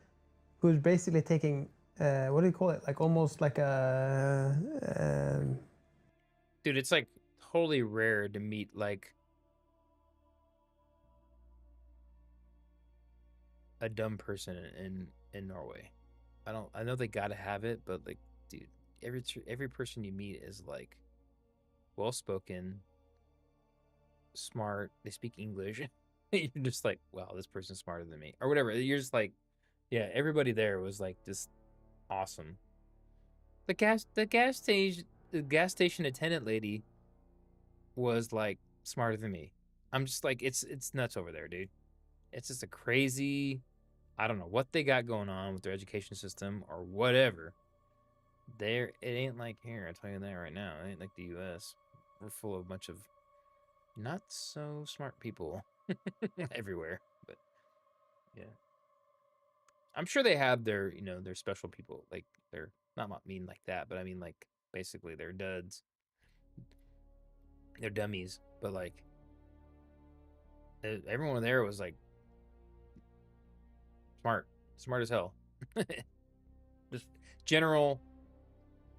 who's basically taking what do you call it? Like almost like a. Dude, it's like totally rare to meet like a dumb person in Norway. I know they gotta have it, but like, dude, every person you meet is like well spoken, smart. They speak English. You're just like, wow, this person's smarter than me, or whatever. You're just like, yeah. Everybody there was like just awesome. The gas station attendant lady was like smarter than me. I'm just like, it's nuts over there, dude. It's just a crazy, I don't know what they got going on with their education system or whatever. It ain't like here, I'll tell you that right now. It ain't like the US. We're full of a bunch of not so smart people everywhere. But yeah. I'm sure they have their, their special people. Like they're not mean like that, but I mean like basically they're duds. They're dummies. But like everyone there was like smart as hell. Just general.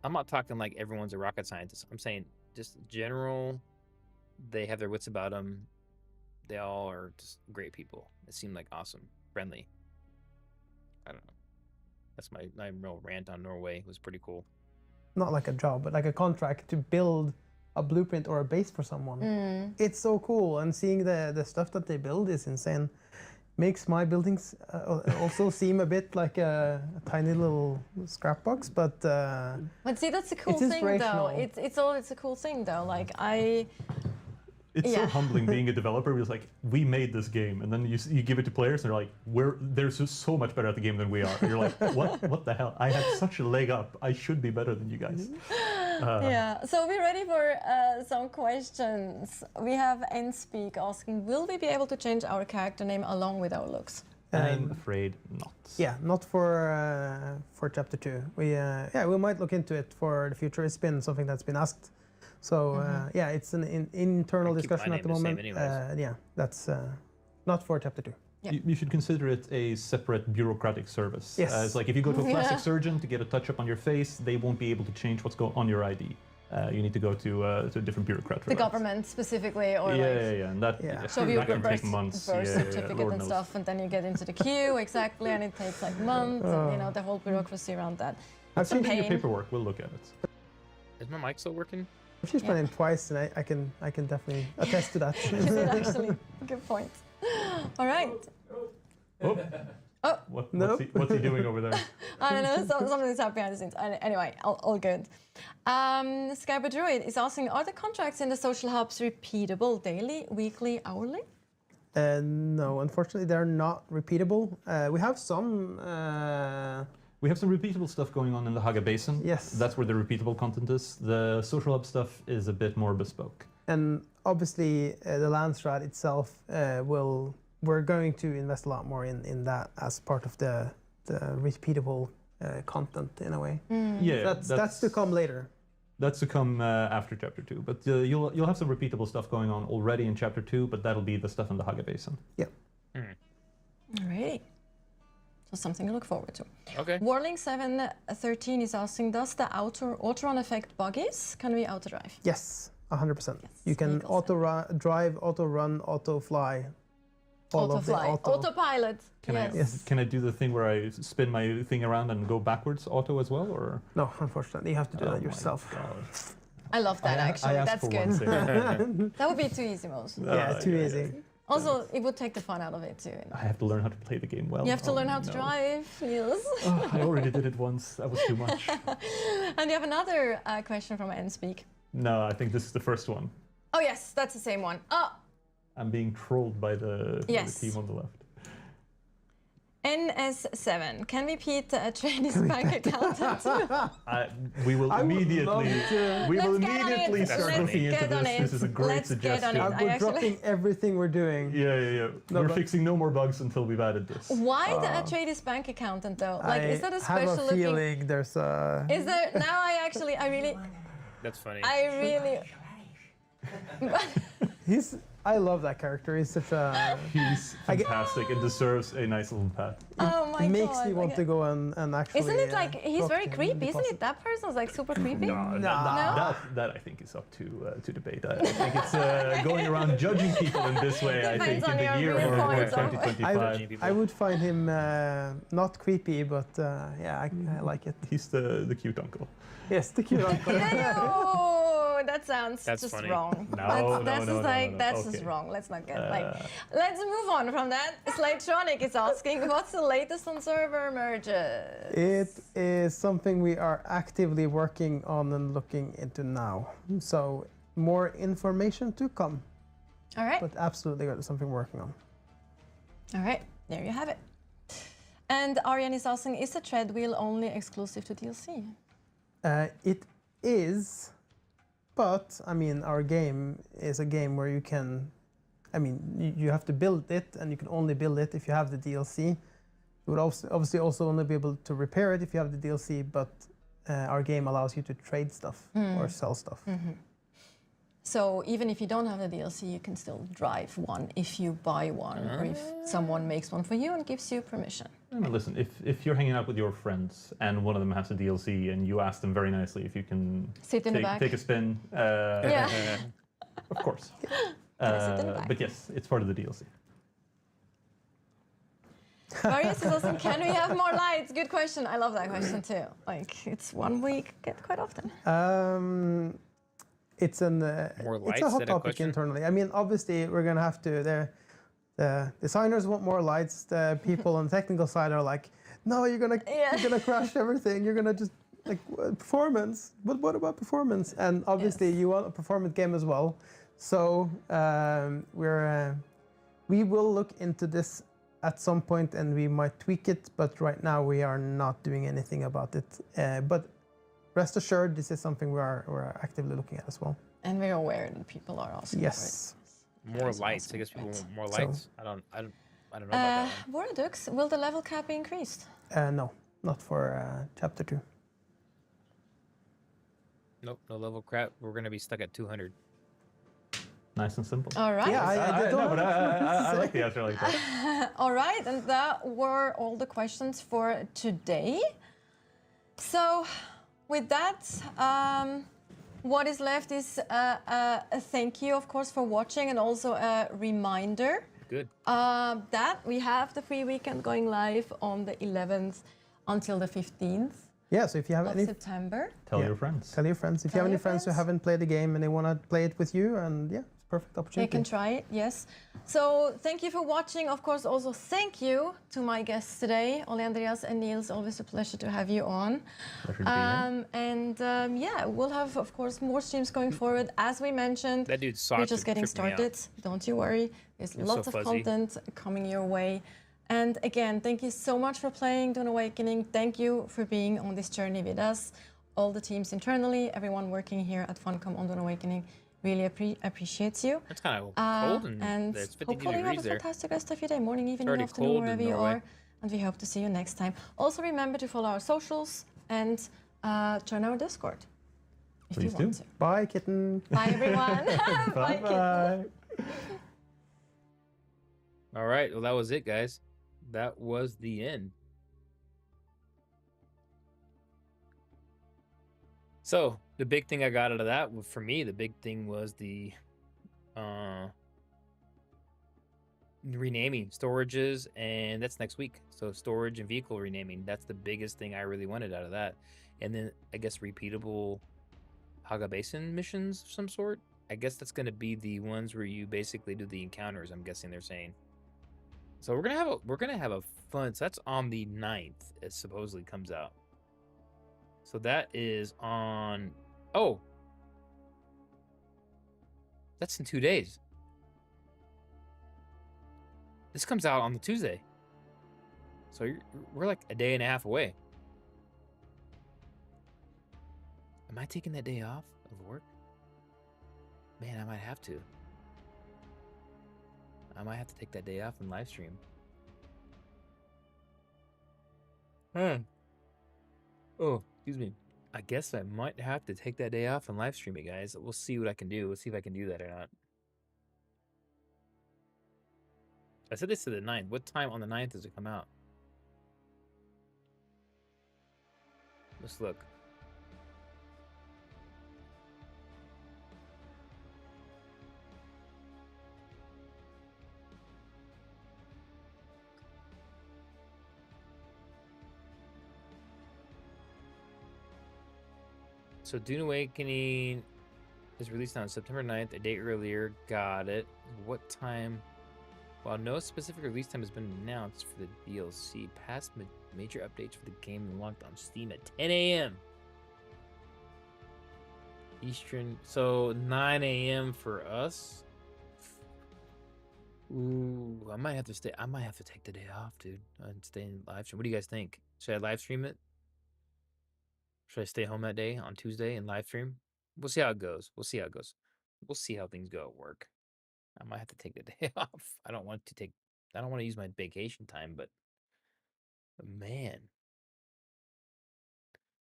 I'm not talking like everyone's a rocket scientist. I'm saying just general. They have their wits about them. They all are just great people. It seemed like awesome, friendly. I don't know. That's my real rant on Norway. It was pretty cool. Not like a job, but like a contract to build a blueprint or a base for someone. It's so cool, and seeing the stuff that they build is insane. Makes my buildings also seem a bit like a tiny little scrap box, but see, that's a cool it's thing, though. inspirational. It's a cool thing, though. Like It's so humbling being a developer. It's like, we made this game, and then you give it to players, and they're like, they're so much better at the game than we are. And you're like, what the hell? I had such a leg up. I should be better than you guys. Yeah, so we're ready for some questions. We have Nspeak asking, will we be able to change our character name along with our looks? I'm afraid not. Yeah, not for chapter 2. We might look into it for the future. It's been something that's been asked. So yeah, it's an internal discussion at the moment. Yeah, that's not for chapter 2. Yep. You should consider it a separate bureaucratic service. Yes. It's like if you go to a plastic surgeon to get a touch-up on your face, they won't be able to change what's on your ID. You need to go to a different bureaucrat for The that. government specifically, or and that show you that your can take months. birth certificate Lord and knows. stuff, and then you get into the queue, exactly, and it takes like months, and the whole bureaucracy around that. I've seen pain. your paperwork. We'll look at it. Is my mic still working? She's playing twice, and I can definitely attest to that. Is it actually? Good point. All right. Oh. Oh. What's he doing over there? I don't know, something's happening behind the scenes. Anyway, all good. Skyber Druid is asking, are the contracts in the social hubs repeatable daily, weekly, hourly? No, unfortunately, they're not repeatable. We have some. We have some repeatable stuff going on in the Haga Basin. Yes. That's where the repeatable content is. The social hub stuff is a bit more bespoke. And obviously, the Landstrat itself we're going to invest a lot more in that as part of the repeatable content in a way. Yeah, that's to come later. That's to come after Chapter 2. But you'll have some repeatable stuff going on already in Chapter 2, but that'll be the stuff in the Haga Basin. Yeah. Alrighty. So something to look forward to. Okay. Warling713 is asking, does the auto-run affect buggies? Can we auto-drive? Yes, 100%. Yes, You can vehicles. auto-drive, auto-run, auto-fly. All of the Auto-fly. Autopilot. Yes. Can I do the thing where I spin my thing around and go backwards auto as well, or? No, unfortunately, you have to do that my yourself. God. I love that, actually. I asked That's for good. one thing. That would be too easy, most. Yeah, too easy. Also, it would take the fun out of it, too. I have to learn how to play the game well. You have to learn how to no. drive, Niels. Oh, I already did it once. That was too much. And you have another question from Nspeak. No, I think this is the first one. Oh, yes, that's the same one. Oh, I'm being trolled by the team on the left. NS7, can we Pete trade his bank account? We will I would immediately, love to. we will Let's get on immediately it. start Let's looking into get on this. it. This is a great Let's get on suggestion. it. We're actually- dropping everything we're doing. Yeah. No, We're but- fixing no more bugs until we've added this. Why the trade his bank accountant, though? Like, is that a I special have a feeling there's a. Is there, now I really, That's funny. I love that character. He's such a. He's fantastic and deserves a nice little pat. oh my god. It makes me want to go and actually. Isn't it like, he's talk very to him creepy, isn't possible. it? That person's like super creepy. That I think is up to debate. I think it's going around judging people in this way. I think Depends in on the your year of viewpoints. 2025, I would find him not creepy, but yeah, I like it. he's the cute uncle. Yes, the cute uncle. No, that sounds That's just funny. wrong. No, that's no, just like no. that's Okay. just wrong. Let's not get let's move on from that. Slatronic is asking, what's the latest on server merges? It is something we are actively working on and looking into now. So more information to come, All right. but absolutely something we're working on. All right. There you have it. And Aryan is asking, is the tread wheel only exclusive to DLC? It is, but I mean, our game is a game where you can, I mean, you have to build it, and you can only build it if you have the DLC. You would obviously also only be able to repair it if you have the DLC, but our game allows you to trade stuff or sell stuff. So even if you don't have the DLC, you can still drive one if you buy one, or if someone makes one for you and gives you permission. No, listen, if you're hanging out with your friends and one of them has a DLC and you ask them very nicely if you can Sit in the back. take a spin, Yeah. of course. sit in the back. But yes, it's part of the DLC. Marius is asking, can we have more lights? Good question. I love that question too. Like, it's one we get quite often. It's an More it's lights, a is hot that a topic question? internally. I mean, obviously, we're gonna have to. The designers want more lights. The people on the technical side are like, no, you're gonna crash everything. You're gonna just like performance. But what about performance? And obviously, you want a performance game as well. So we will look into this at some point, and we might tweak it. But right now, we are not doing anything about it. But rest assured, this is something we're actively looking at as well. And we're aware that people are asking Yes. More lights. I guess people want more lights. I don't know about for it. that Voradux, will the level cap be increased? No, not for chapter 2. one. Nope, no level crap. We're gonna be stuck at 200. Nice and simple. All right. Yeah, I like the answer like that. All right, and that were all the questions for today. So, with that, what is left is a thank you, of course, for watching, and also a reminder Good. that we have the free weekend going live on the 11th until the 15th Yeah, so if you have of any, September. Tell your friends. tell your friends. If you Tell have any your friends who friends. haven't played the game and they want to play it with you, and yeah, perfect They opportunity. can try it, yes. So thank you for watching. Of course, also thank you to my guests today, Ole Andreas and Niels. Always a pleasure to have you on. Pleasure to be here. Yeah, we'll have, of course, more streams going forward. As we mentioned, That dude's we're socks just are getting tripping me out. started. Don't you worry. There's They're lots so of fuzzy. content coming your way. And again, thank you so much for playing Dune Awakening. Thank you for being on this journey with us. All the teams internally, everyone working here at FUNCOM on Dune Awakening, really appreciates you. It's kind of cold And it's 52 hopefully you have degrees a there. fantastic rest of your day, morning, evening, already afternoon, cold in wherever you Norway. are. And we hope to see you next time. Also remember to follow our socials and join our Discord if Please you do. want to. Bye, kitten. Bye, everyone. Bye, kitten. Bye. All right. Well, that was it, guys. That was the end. So the big thing I got out of that, for me, the big thing was the renaming storages, and that's next week. So storage and vehicle renaming, that's the biggest thing I really wanted out of that. And then I guess repeatable Haga Basin missions of some sort. I guess that's going to be the ones where you basically do the encounters, I'm guessing they're saying. So we're gonna have a fun. So that's on the 9th. It supposedly comes out. So that is on. Oh, that's in 2 days. This comes out on the Tuesday. So we're like a day and a half away. Am I taking that day off of work? Man, I might have to. I might have to take that day off and live stream. Oh, excuse me. I guess I might have to take that day off and live stream it, guys. We'll see what I can do. We'll see if I can do that or not. I said this to the 9th. What time on the 9th does it come out? Let's look. So Dune Awakening is released on September 9th, a day earlier. Got it. What time? While no specific release time has been announced for the DLC, past major updates for the game unlocked on Steam at 10 a.m. Eastern. So 9 a.m. for us. Ooh, I might have to stay. I might have to take the day off, dude, and stay in live stream. What do you guys think? Should I live stream it? Should I stay home that day on Tuesday and live stream? We'll see how it goes. We'll see how it goes. We'll see how things go at work. I might have to take the day off. I don't want to use my vacation time, but man.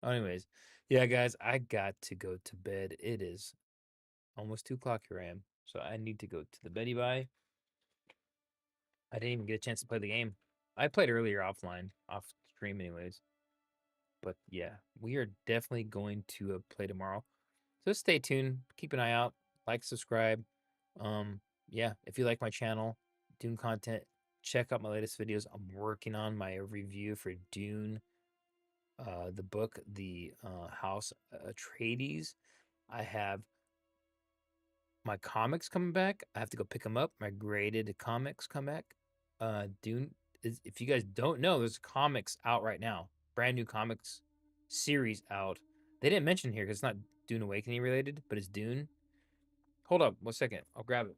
Anyways, yeah, guys, I got to go to bed. It is almost 2 o'clock here I am. So I need to go to the beddy bye. I didn't even get a chance to play the game. I played earlier offline, off stream anyways. But yeah, we are definitely going to play tomorrow. So stay tuned. Keep an eye out. Like, subscribe. Yeah, if you like my channel, Dune content, check out my latest videos. I'm working on my review for Dune, the book, the House Atreides. I have my comics coming back. I have to go pick them up. My graded comics come back. Dune is, if you guys don't know, there's comics out right now. Brand new comics series out. They didn't mention here because it's not Dune Awakening related, but it's Dune. Hold up 1 second. I'll grab it.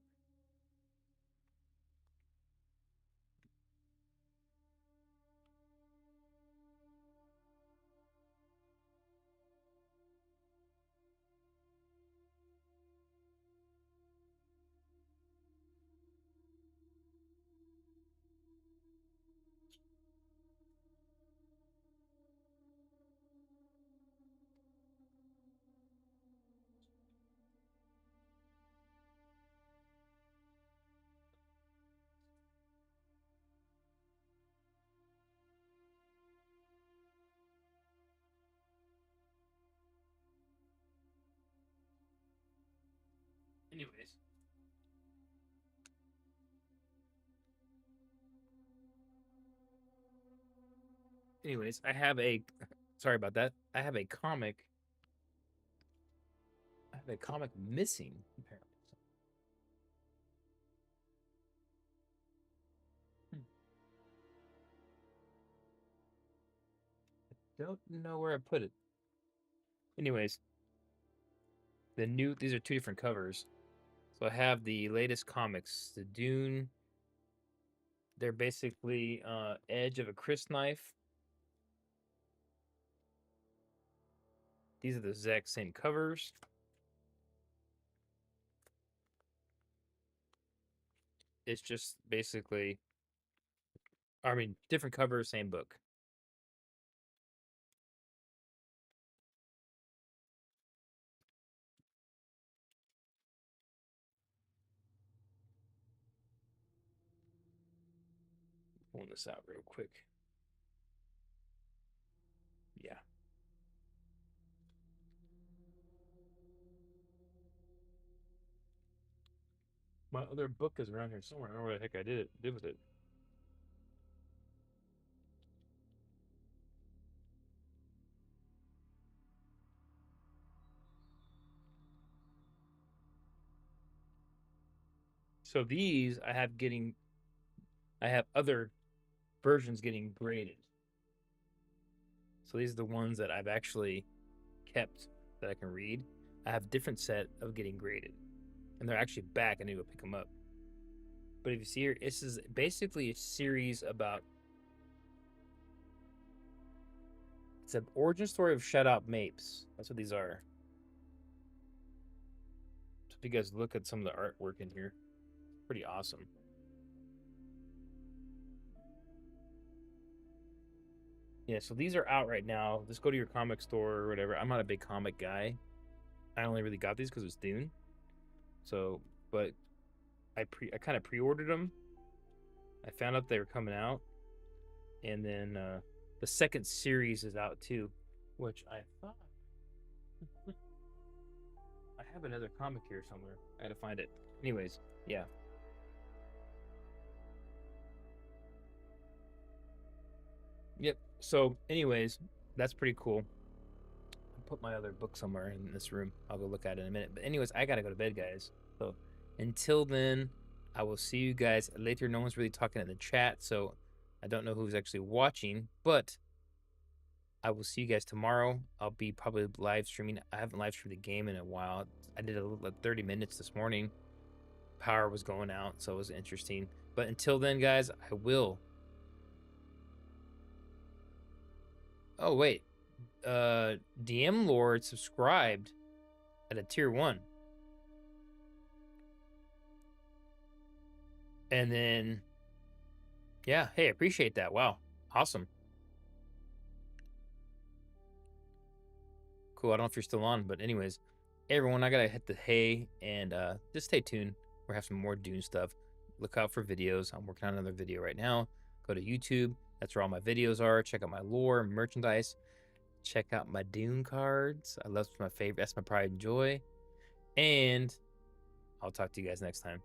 Anyways, I have a sorry about that. I have a comic missing apparently. don't know where I put it. Anyways, these are two different covers. So I have the latest comics, the Dune. They're basically edge of a crysknife. These are the exact same covers. It's just basically, I mean, different covers, same book. Pulling this out real quick. Yeah. My other book is around here somewhere. I don't know what the heck I did with it. So these I have other versions getting graded. So these are the ones that I've actually kept that I can read. I have a different set of getting graded, and they're actually back. I need to go pick them up. But if you see here, this is basically a series about. It's an origin story of Shut Up Mapes. That's what these are. So if you guys look at some of the artwork in here, it's pretty awesome. Yeah, so these are out right now. Just go to your comic store or whatever. I'm not a big comic guy. I only really got these because it's Dune. So, but I kind of pre-ordered them. I found out they were coming out, and then the second series is out too, which I thought I have another comic here somewhere. I had to find it. Anyways, yeah. Yep. So, anyways, that's pretty cool. I put my other book somewhere in this room. I'll go look at it in a minute. But anyways, I gotta go to bed, guys. So until then, I will see you guys later. No one's really talking in the chat, so I don't know who's actually watching, but I will see you guys tomorrow. I'll be probably live streaming. I haven't live streamed the game in a while. I did a little like 30 minutes this morning. Power was going out, so it was interesting. But until then, guys, I will. Oh, wait. DM Lord subscribed at a tier 1. And then, yeah, hey, I appreciate that. Wow. Awesome. Cool. I don't know if you're still on, but anyways, hey, everyone, I gotta hit the hay and just stay tuned. We'll have some more Dune stuff. Look out for videos. I'm working on another video right now. Go to YouTube. That's where all my videos are. Check out my lore, merchandise. Check out my Dune cards. I love my favorite. That's my pride and joy. And I'll talk to you guys next time.